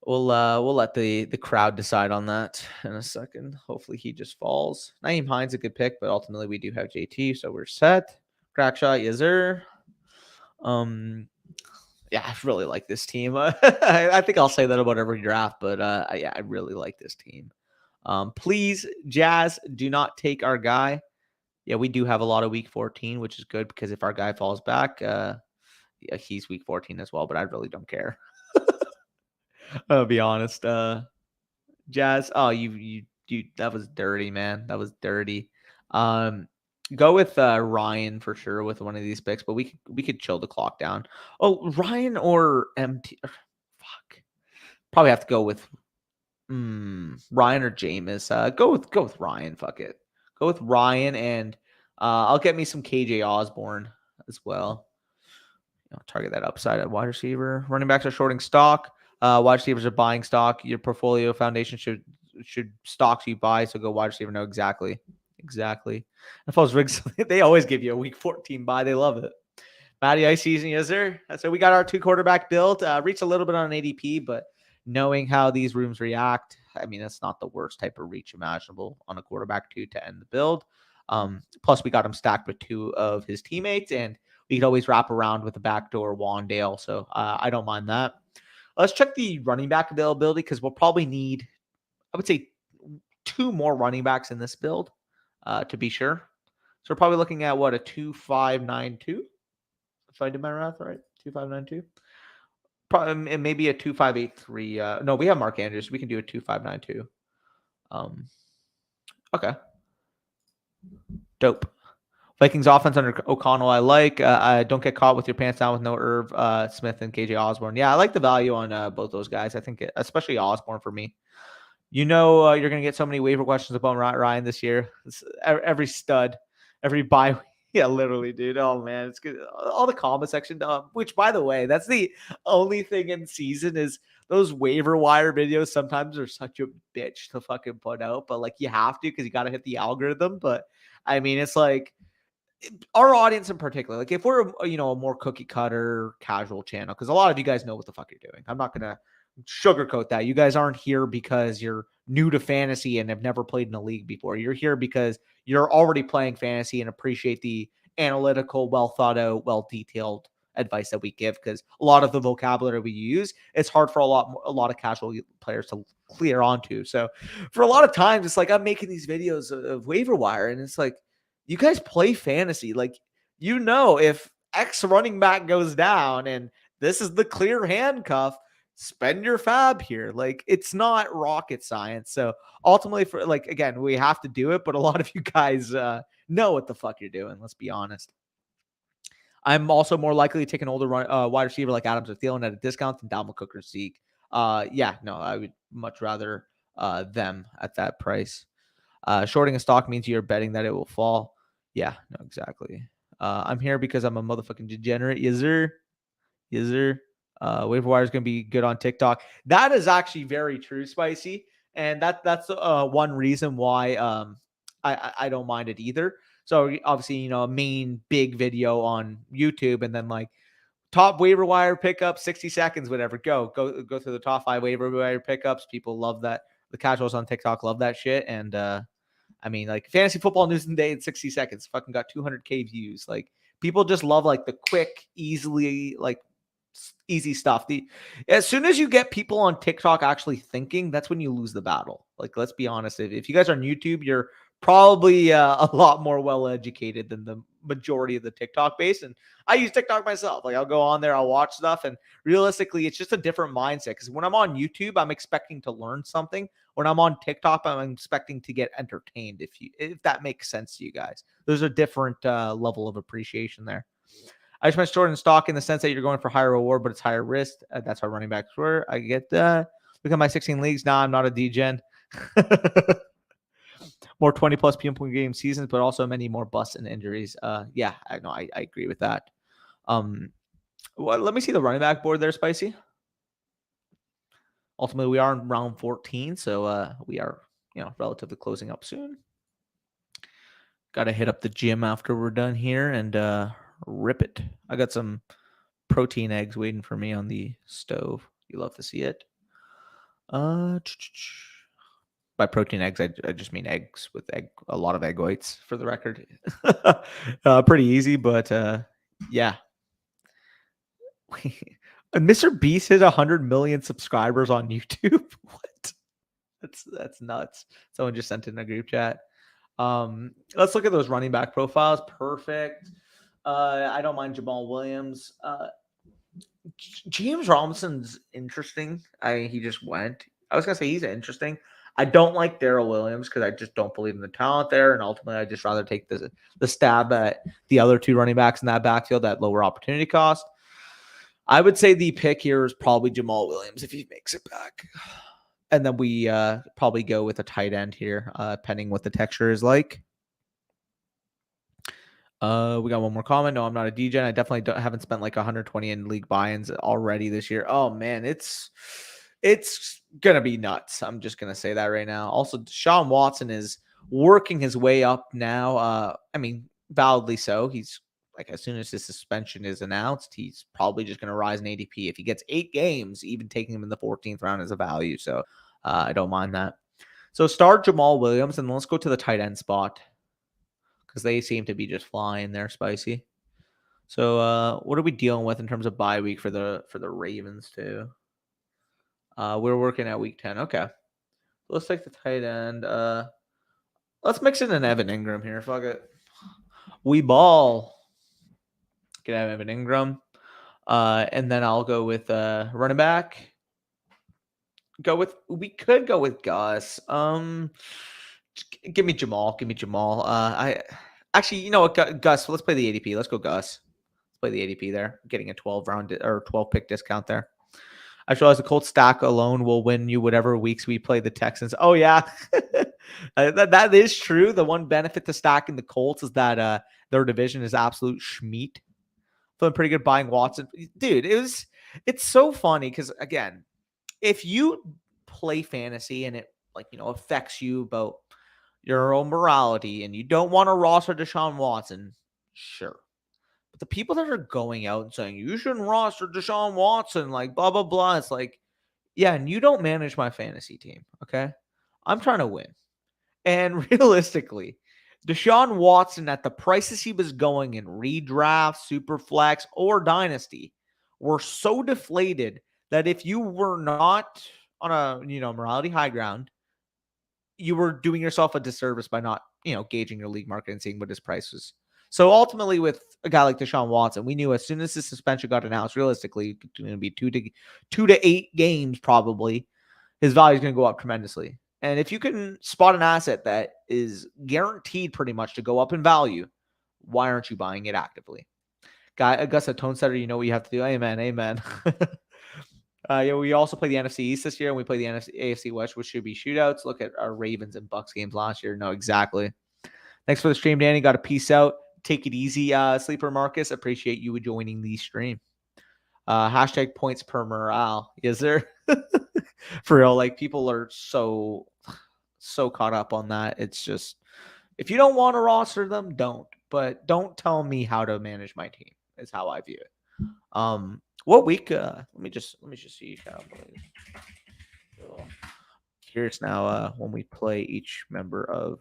We'll let the crowd decide on that in a second. Hopefully he just falls. Nyheim Hines a good pick, but ultimately we do have JT, so we're set. Crack shot, yes sir. Yeah, I really like this team. I think I'll say that about every draft, but yeah, I really like this team. Please, Jazz, do not take our guy. Yeah, we do have a lot of week 14, which is good because if our guy falls back, yeah, he's week 14 as well, but I really don't care. I'll be honest. Jazz. Oh, you that was dirty, man. That was dirty. Go with Ryan for sure with one of these picks, but we could chill the clock down. Oh, Ryan or MT. Fuck. Probably have to go with Ryan or Jameis. Go with Ryan. Fuck it. Go with Ryan, and I'll get me some KJ Osborne as well. Target that upside at wide receiver. Running backs are shorting stock. Wide receivers are buying stock. Your portfolio foundation should stocks you buy. So go wide receiver. No, exactly. If I was rigs, they always give you a week 14 buy. They love it. Matty Ice season, yes sir. So we got our 2 quarterback build. Reached a little bit on ADP, but knowing how these rooms react, I mean, that's not the worst type of reach imaginable on a quarterback 2 to end the build. Plus we got him stacked with 2 of his teammates, and we could always wrap around with a backdoor Wandale. So I don't mind that. Let's check the running back availability because we'll probably need, I would say, 2 more running backs in this build to be sure. So we're probably looking at what, a 2.592? If I did my math right, 2.592. Probably maybe a 2.583. No, we have Mark Andrews. We can do a 2.592. Okay. Dope. Vikings offense under O'Connell, I like. I don't get caught with your pants down with no Irv Smith and KJ Osborne. Yeah, I like the value on both those guys. I think, especially Osborne for me. You're going to get so many waiver questions about Ryan this year. Every stud, every bye. Yeah, literally, dude. Oh, man. It's good. All the comment section, which, by the way, that's the only thing in season is those waiver wire videos sometimes are such a bitch to fucking put out. But, like, you have to because you got to hit the algorithm. But, I mean, it's like, our audience in particular, like if we're, a more cookie cutter casual channel, because a lot of you guys know what the fuck you're doing. I'm not going to sugarcoat that. You guys aren't here because you're new to fantasy and have never played in a league before. You're here because you're already playing fantasy and appreciate the analytical, well thought out, well detailed advice that we give, because a lot of the vocabulary we use, it's hard for a lot of casual players to clear onto. So for a lot of times, it's like I'm making these videos of waiver wire, and it's like, you guys play fantasy. Like, if X running back goes down and this is the clear handcuff, spend your fab here. Like, it's not rocket science. So ultimately, for like, again, we have to do it, but a lot of you guys know what the fuck you're doing. Let's be honest. I'm also more likely to take an older wide receiver like Adams or Thielen at a discount than Dalvin Cook or Zeke. Yeah, no, I would much rather them at that price. Shorting a stock means you're betting that it will fall. Yeah, no, exactly. I'm here because I'm a motherfucking degenerate. Yes, sir. Yes, sir. Waiver wire is going to be good on TikTok. That is actually very true, Spicy. And that's one reason why I don't mind it either. So obviously, a main big video on YouTube, and then like top waiver wire pickup, 60 seconds, whatever. Go through the top 5 waiver wire pickups. People love that. The casuals on TikTok love that shit. And I mean, like fantasy football news in the day in 60 seconds, fucking got 200K views. Like people just love like the quick, easy stuff. As soon as you get people on TikTok actually thinking, that's when you lose the battle. Like, let's be honest. If you guys are on YouTube, you're probably a lot more well educated than the majority of the TikTok base. And I use TikTok myself. Like, I'll go on there, I'll watch stuff, and realistically, it's just a different mindset. Because when I'm on YouTube, I'm expecting to learn something. When I'm on TikTok, I'm expecting to get entertained. If that makes sense to you guys, there's a different level of appreciation there. I just went short in stock in the sense that you're going for higher reward, but it's higher risk. That's how running backs were. I get that. Look at my 16 leagues. Nah, I'm not a degen. More 20 plus PM point game seasons, but also many more busts and injuries. Yeah, I know. I agree with that. Well, let me see the running back board there, Spicy. Ultimately, we are in round 14, so we are, relatively closing up soon. Got to hit up the gym after we're done here and rip it. I got some protein eggs waiting for me on the stove. You love to see it. By protein eggs, I just mean eggs with a lot of egg whites, for the record. Pretty easy, but yeah. Mr. Beast hit 100 million subscribers on YouTube. What? That's nuts. Someone just sent it in a group chat. Let's look at those running back profiles. Perfect. I don't mind Jamal Williams. James Robinson's interesting. He just went. I was gonna say he's interesting. I don't like Darrell Williams because I just don't believe in the talent there, and ultimately I'd just rather take the stab at the other 2 running backs in that backfield at lower opportunity cost. I would say the pick here is probably Jamal Williams if he makes it back. And then we probably go with a tight end here, depending what the texture is like. We got one more comment. No, I'm not a degen. I definitely haven't spent like 120 in league buy-ins already this year. Oh man, it's gonna be nuts. I'm just gonna say that right now. Also, Deshaun Watson is working his way up now. I mean, validly so. He's like, as soon as his suspension is announced, he's probably just gonna rise in ADP. If he gets 8 games, even taking him in the 14th round is a value. So I don't mind that. So start Jamal Williams, and let's go to the tight end spot, because they seem to be just flying there, Spicy. So what are we dealing with in terms of bye week for the Ravens too? We're working at week 10. Okay. Let's take the tight end. Let's mix in an Evan Ingram here. Fuck it. We ball. Get out Evan Ingram. And then I'll go with running back. We could go with Gus. Give me Jamal. Actually, you know what, Gus, let's play the ADP. Let's go Gus. Let's play the ADP there. Getting a 12 pick discount there. I realize the Colts stack alone will win you whatever weeks we play the Texans. Oh yeah. That is true. The one benefit to stacking the Colts is that their division is absolute schmeat. Feeling pretty good buying Watson. Dude, it's so funny because, again, if you play fantasy and it affects you about your own morality and you don't want to roster Deshaun Watson, sure. But the people that are going out and saying you shouldn't roster Deshaun Watson, like blah blah blah, it's like, yeah, and you don't manage my fantasy team, okay? I'm trying to win. And realistically, Deshaun Watson at the prices he was going in redraft, superflex, or dynasty were so deflated that if you were not on a morality high ground, you were doing yourself a disservice by not gauging your league market and seeing what his price was. So ultimately, with a guy like Deshaun Watson, we knew as soon as the suspension got announced, realistically, it's going to be 2 to 8 games probably. His value is going to go up tremendously. And if you can spot an asset that is guaranteed pretty much to go up in value, why aren't you buying it actively? Guy, Gus, a tone setter, you know what you have to do. Amen, amen. Yeah, we also play the NFC East this year, and we play the AFC West, which should be shootouts. Look at our Ravens and Bucks games last year. No, exactly. Thanks for the stream, Danny. Got a peace out. Take it easy, Sleeper Marcus. Appreciate you joining the stream. Hashtag points per morale. Is there? For real, like people are so caught up on that. It's just, if you don't want to roster them, don't. But don't tell me how to manage my team. Is how I view it. What week? Let me just see. Curious now. When we play each member of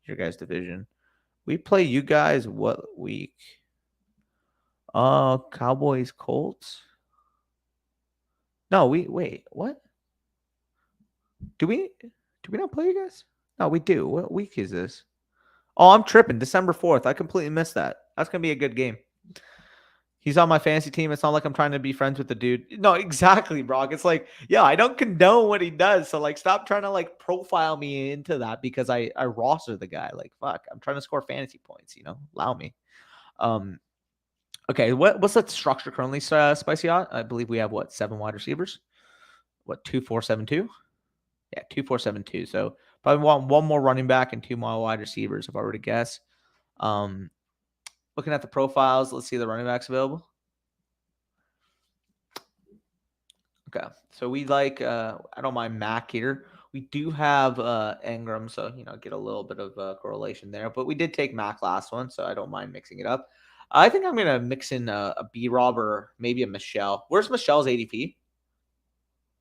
your guys' division, we play you guys what week? Cowboys, Colts. No, wait. What? Do we not play you guys? No, we do. What week is this? Oh, I'm tripping. December 4th. I completely missed that. That's gonna be a good game. He's on my fantasy team. It's not like I'm trying to be friends with the dude. No, exactly, Brock. It's like, yeah, I don't condone what he does. So like, stop trying to like profile me into that because I roster the guy. Like, fuck, I'm trying to score fantasy points. Allow me. Okay, what's that structure currently, Spicy Hot? I believe we have 7 wide receivers. 2-4-7-2? Yeah, 2-4-7-2. So probably want one more running back and 2 more wide receivers, if I were to guess. Looking at the profiles, let's see the running backs available. Okay, so we like, I don't mind Mack here. We do have Ingram, so, get a little bit of correlation there. But we did take Mack last one, so I don't mind mixing it up. I think I'm going to mix in a B-Rob or maybe a Michelle. Where's Michelle's ADP?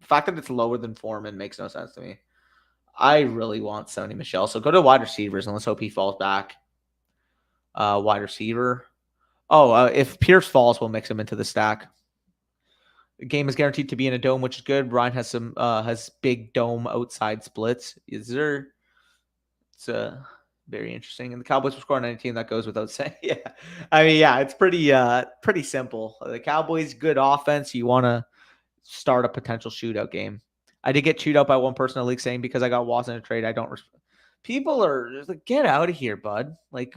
The fact that it's lower than Foreman makes no sense to me. I really want Sony Michelle. So go to wide receivers and let's hope he falls back. Wide receiver. If Pierce falls, we'll mix him into the stack. The game is guaranteed to be in a dome, which is good. Ryan has some has big dome outside splits. It's very interesting. And the Cowboys will score on any team, that goes without saying. Yeah. I mean, yeah, it's pretty simple. The Cowboys, good offense. You want to start a potential shootout game. I did get chewed out by one person in the league saying because I got Watson in a trade, I don't people are just like, get out of here, bud. Like,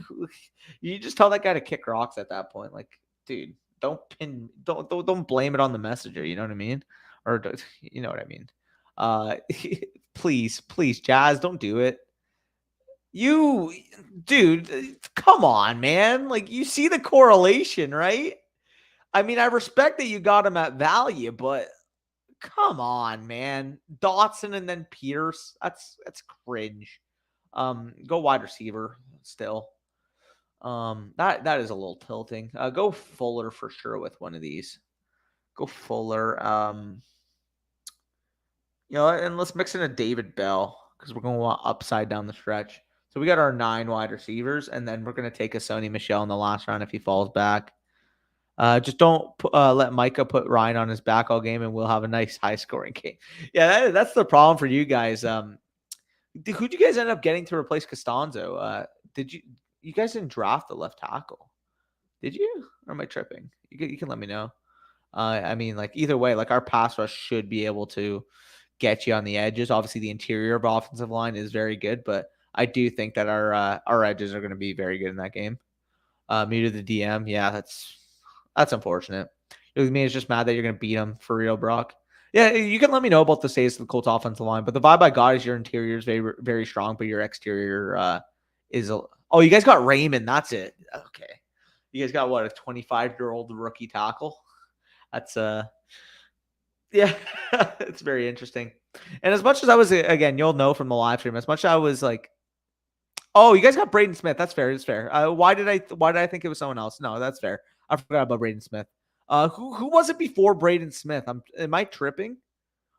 you just tell that guy to kick rocks at that point. Like, dude, don't blame it on the messenger. You know what I mean? Or you know what I mean? Please, Jazz, don't do it. Dude, come on, man. Like, you see the correlation, right? I mean, I respect that you got him at value, but come on, man. Dotson and then Pierce. That's cringe. Go wide receiver still. That is a little tilting. Go Fuller for sure with one of these. Go Fuller. And let's mix in a David Bell because we're going to want upside down the stretch. So we got our 9 wide receivers, and then we're going to take a Sony Michel in the last round if he falls back. Just don't let Micah put Ryan on his back all game, and we'll have a nice high-scoring game. Yeah, that's the problem for you guys. Who'd you guys end up getting to replace Costanzo? You guys didn't draft the left tackle? Did you? Or am I tripping? You can let me know. I mean, like, either way, like, our pass rush should be able to get you on the edges. Obviously, the interior of our offensive line is very good, but I do think that our edges are going to be very good in that game. Muted the DM. Yeah, that's unfortunate. With me, it's just mad that you're going to beat him for real, Brock. Yeah, you can let me know about the status of the Colts offensive line, but the vibe I got is your interior is very, very strong, but your exterior is oh, you guys got Raymond. That's it. Okay. You guys got what, a 25-year-old rookie tackle? That's yeah, it's very interesting. And as much as I was, again, you'll know from the live stream, as much as I was like, oh, you guys got Braden Smith. That's fair. It's fair. Why did I think it was someone else? No, that's fair. I forgot about Braden Smith. Who was it before Braden Smith? Am I tripping?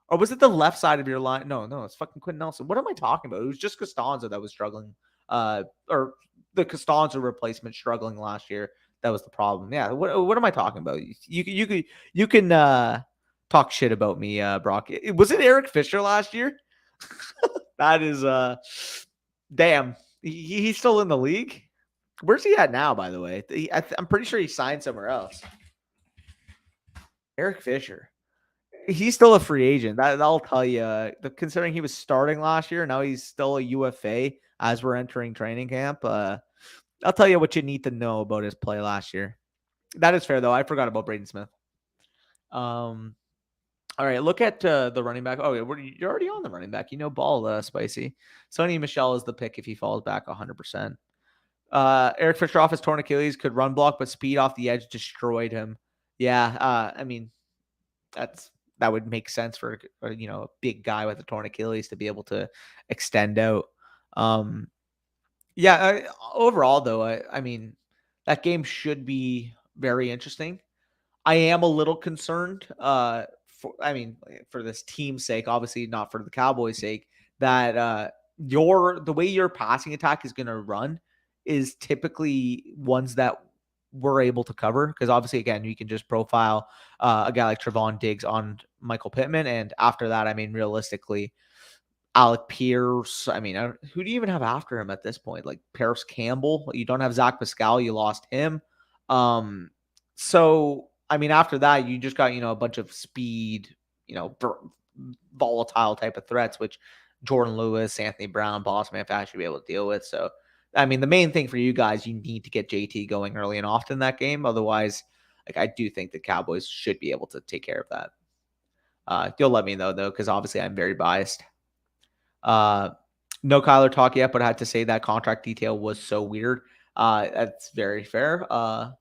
Or was it the left side of your line? No, it's fucking Quentin Nelson. What am I talking about? It was just Costanzo that was struggling. Or the Costanzo replacement struggling last year. That was the problem. Yeah. What am I talking about? You can talk shit about me, Brock. Was it Eric Fisher last year? That is damn. He's still in the league. Where's he at now, by the way? I'm pretty sure he signed somewhere else. Eric Fisher. He's still a free agent. That'll tell you. Considering he was starting last year, now he's still a UFA as we're entering training camp. I'll tell you what you need to know about his play last year. That is fair, though. I forgot about Braden Smith. All right, look at the running back. Oh, you're already on the running back. Ball, Spicy. Sony Michel is the pick if he falls back 100%. Eric Fisher off his torn Achilles, could run block, but speed off the edge destroyed him. Yeah, I mean, that would make sense for a big guy with a torn Achilles to be able to extend out. Overall though, I mean, that game should be very interesting. I am a little concerned for this team's sake, obviously not for the Cowboys' sake, that the way your passing attack is going to run is typically ones that we're able to cover, because obviously, again, you can just profile a guy like Trevon Diggs on Michael Pittman, and after that, I mean, realistically, Alec Pierce. I mean, who do you even have after him at this point? Like Paris Campbell. You don't have Zach Pascal. You lost him. So I mean, after that, you just got a bunch of speed, volatile type of threats, which Jordan Lewis, Anthony Brown, Boston Manfat should be able to deal with. So I mean, the main thing for you guys, you need to get JT going early and often in that game. Otherwise, I do think the Cowboys should be able to take care of that. You'll let me know though, because obviously I'm very biased. No Kyler talk yet, but I had to say that contract detail was so weird. That's very fair. I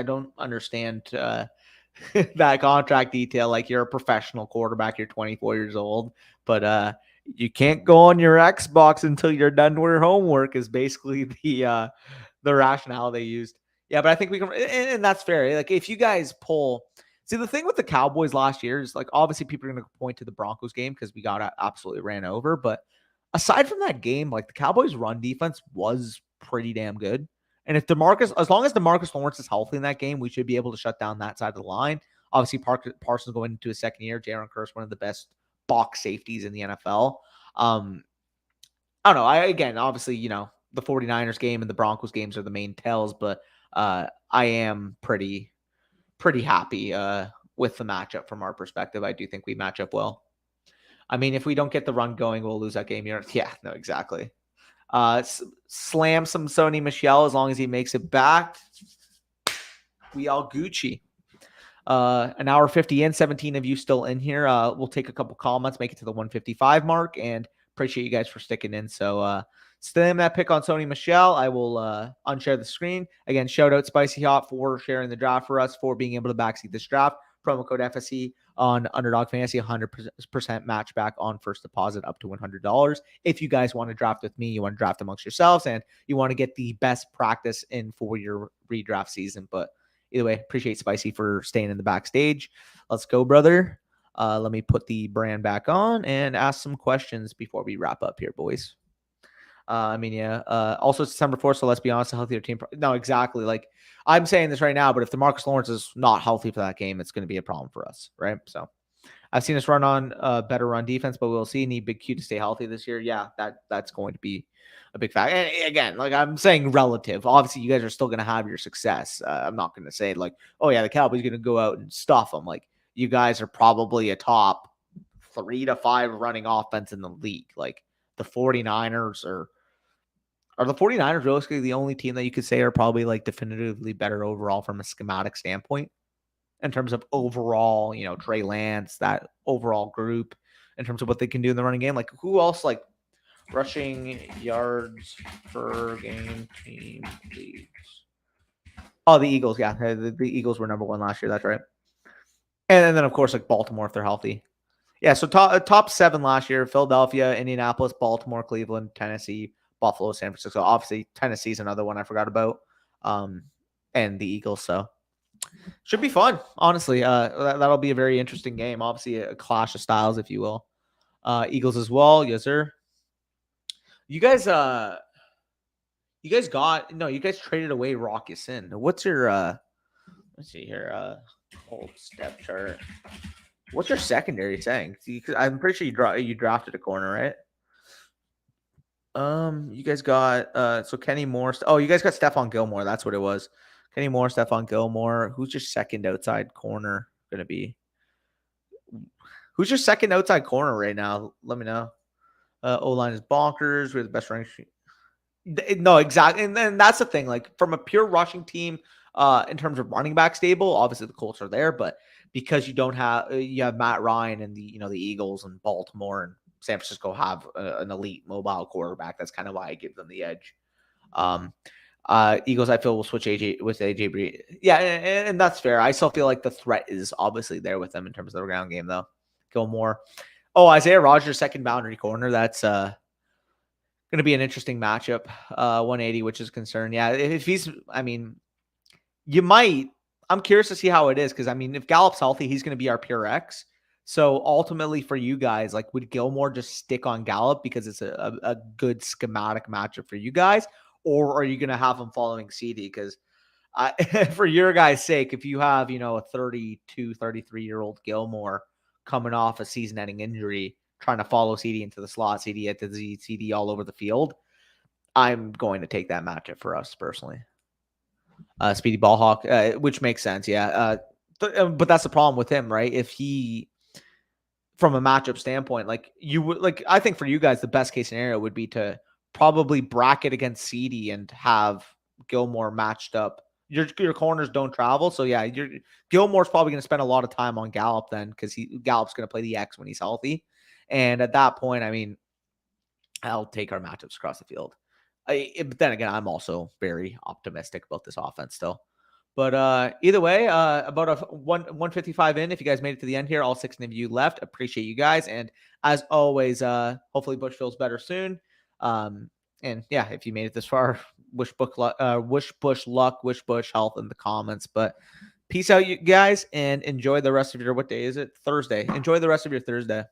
don't understand that contract detail. Like, you're a professional quarterback, you're 24 years old, but you can't go on your Xbox until you're done with your homework is basically the rationale they used. Yeah, but I think we can, and that's fair. Like, if you guys see, the thing with the Cowboys last year is, like, obviously people are going to point to the Broncos game because we got absolutely ran over. But aside from that game, like, the Cowboys' run defense was pretty damn good. And if as long as DeMarcus Lawrence is healthy in that game, we should be able to shut down that side of the line. Obviously, Parsons going into his second year. Jaren Kearse, one of the best box safeties in the NFL. I don't know. Obviously, the 49ers game and the Broncos games are the main tells, but I am pretty happy with the matchup from our perspective. I do think we match up well. I mean, if we don't get the run going, we'll lose that game. Yeah, no, exactly. Slam some Sony Michel as long as he makes it back. We all Gucci. An hour 50 in, 17 of you still in here. We'll take a couple comments, make it to the 155 mark, and appreciate you guys for sticking in. So slam that pick on Sony Michel. I will unshare the screen. Again, shout out Spicy Hot for sharing the draft for us, for being able to backseat this draft. Promo code FSE on Underdog Fantasy, 100% match back on first deposit up to $100. If you guys want to draft with me, you want to draft amongst yourselves, and you want to get the best practice in for your redraft season. But either way, appreciate Spicy for staying in the backstage. Let's go, brother. Let me put the brand back on and ask some questions before we wrap up here, boys. Also, it's December 4th, so let's be honest, a healthier team. No, exactly. Like, I'm saying this right now, but if DeMarcus Lawrence is not healthy for that game, it's going to be a problem for us, right? So I've seen us run on better run defense, but we'll see. Need Big Q to stay healthy this year. Yeah, that's going to be a big fact. And again, like, I'm saying relative. Obviously, you guys are still going to have your success. I'm not going to say, like, oh, yeah, the Cowboys are going to go out and stuff them. Like, you guys are probably a top 3 to 5 running offense in the league. Like, the 49ers are the 49ers realistically the only team that you could say are probably, like, definitively better overall from a schematic standpoint in terms of overall, Trey Lance, that overall group, in terms of what they can do in the running game? Like, who else, like, rushing yards per game team leads? Oh, the Eagles. Yeah, the Eagles were number 1 last year. That's right. And then, of course, like, Baltimore, if they're healthy. Yeah, so top 7 last year: Philadelphia, Indianapolis, Baltimore, Cleveland, Tennessee, Buffalo, San Francisco. Obviously, Tennessee's another one I forgot about, and the Eagles. So should be fun, honestly. That'll be a very interesting game. Obviously, a clash of styles, if you will. Eagles as well, yes sir. You guys traded away Rocky Sin. What's your let's see here, old step chart. What's your secondary saying? I'm pretty sure you drafted a corner, right? You guys got so Kenny Moore. Oh, you guys got Stephon Gilmore. That's what it was. Kenny Moore, Stephon Gilmore. Who's your second outside corner gonna be? Who's your second outside corner right now? Let me know. O-line is bonkers. We're the best running. No, exactly. And then that's the thing. Like from a pure rushing team, in terms of running back stable, obviously the Colts are there, but because you don't have you have Matt Ryan and the Eagles and Baltimore and San Francisco have an elite mobile quarterback. That's kind of why I give them the edge. Eagles, I feel, will switch AJ Breed. Yeah, and that's fair. I still feel like the threat is obviously there with them in terms of the ground game, though. Gilmore. Oh, Isaiah Rogers, second boundary corner. That's going to be an interesting matchup. 180, which is a concern. Yeah, if he's, I mean, you might. I'm curious to see how it is because, I mean, if Gallup's healthy, he's going to be our pure X. So ultimately for you guys, like, would Gilmore just stick on Gallup because it's a good schematic matchup for you guys? Or are you going to have him following CD? Because for your guys' sake, if you have, a 32, 33-year-old Gilmore coming off a season-ending injury, trying to follow CD into the slot, CD at the Z, CD all over the field, I'm going to take that matchup for us personally. Speedy Ballhawk, which makes sense, yeah. But that's the problem with him, right? If he, from a matchup standpoint, like you would, like I think for you guys, the best case scenario would be to probably bracket against CD and have Gilmore matched up. Your corners don't travel, so yeah, Gilmore's probably going to spend a lot of time on Gallup then because Gallup's going to play the X when he's healthy, and at that point, I mean, I'll take our matchups across the field. But then again, I'm also very optimistic about this offense still. But either way, about a 155 in. If you guys made it to the end here, all 6 of you left. Appreciate you guys, and as always, hopefully Bush feels better soon. And yeah, if you made it this far, wish Bush luck, wish Bush health in the comments. But peace out, you guys, and enjoy the rest of your, what day is it? Thursday. Enjoy the rest of your Thursday.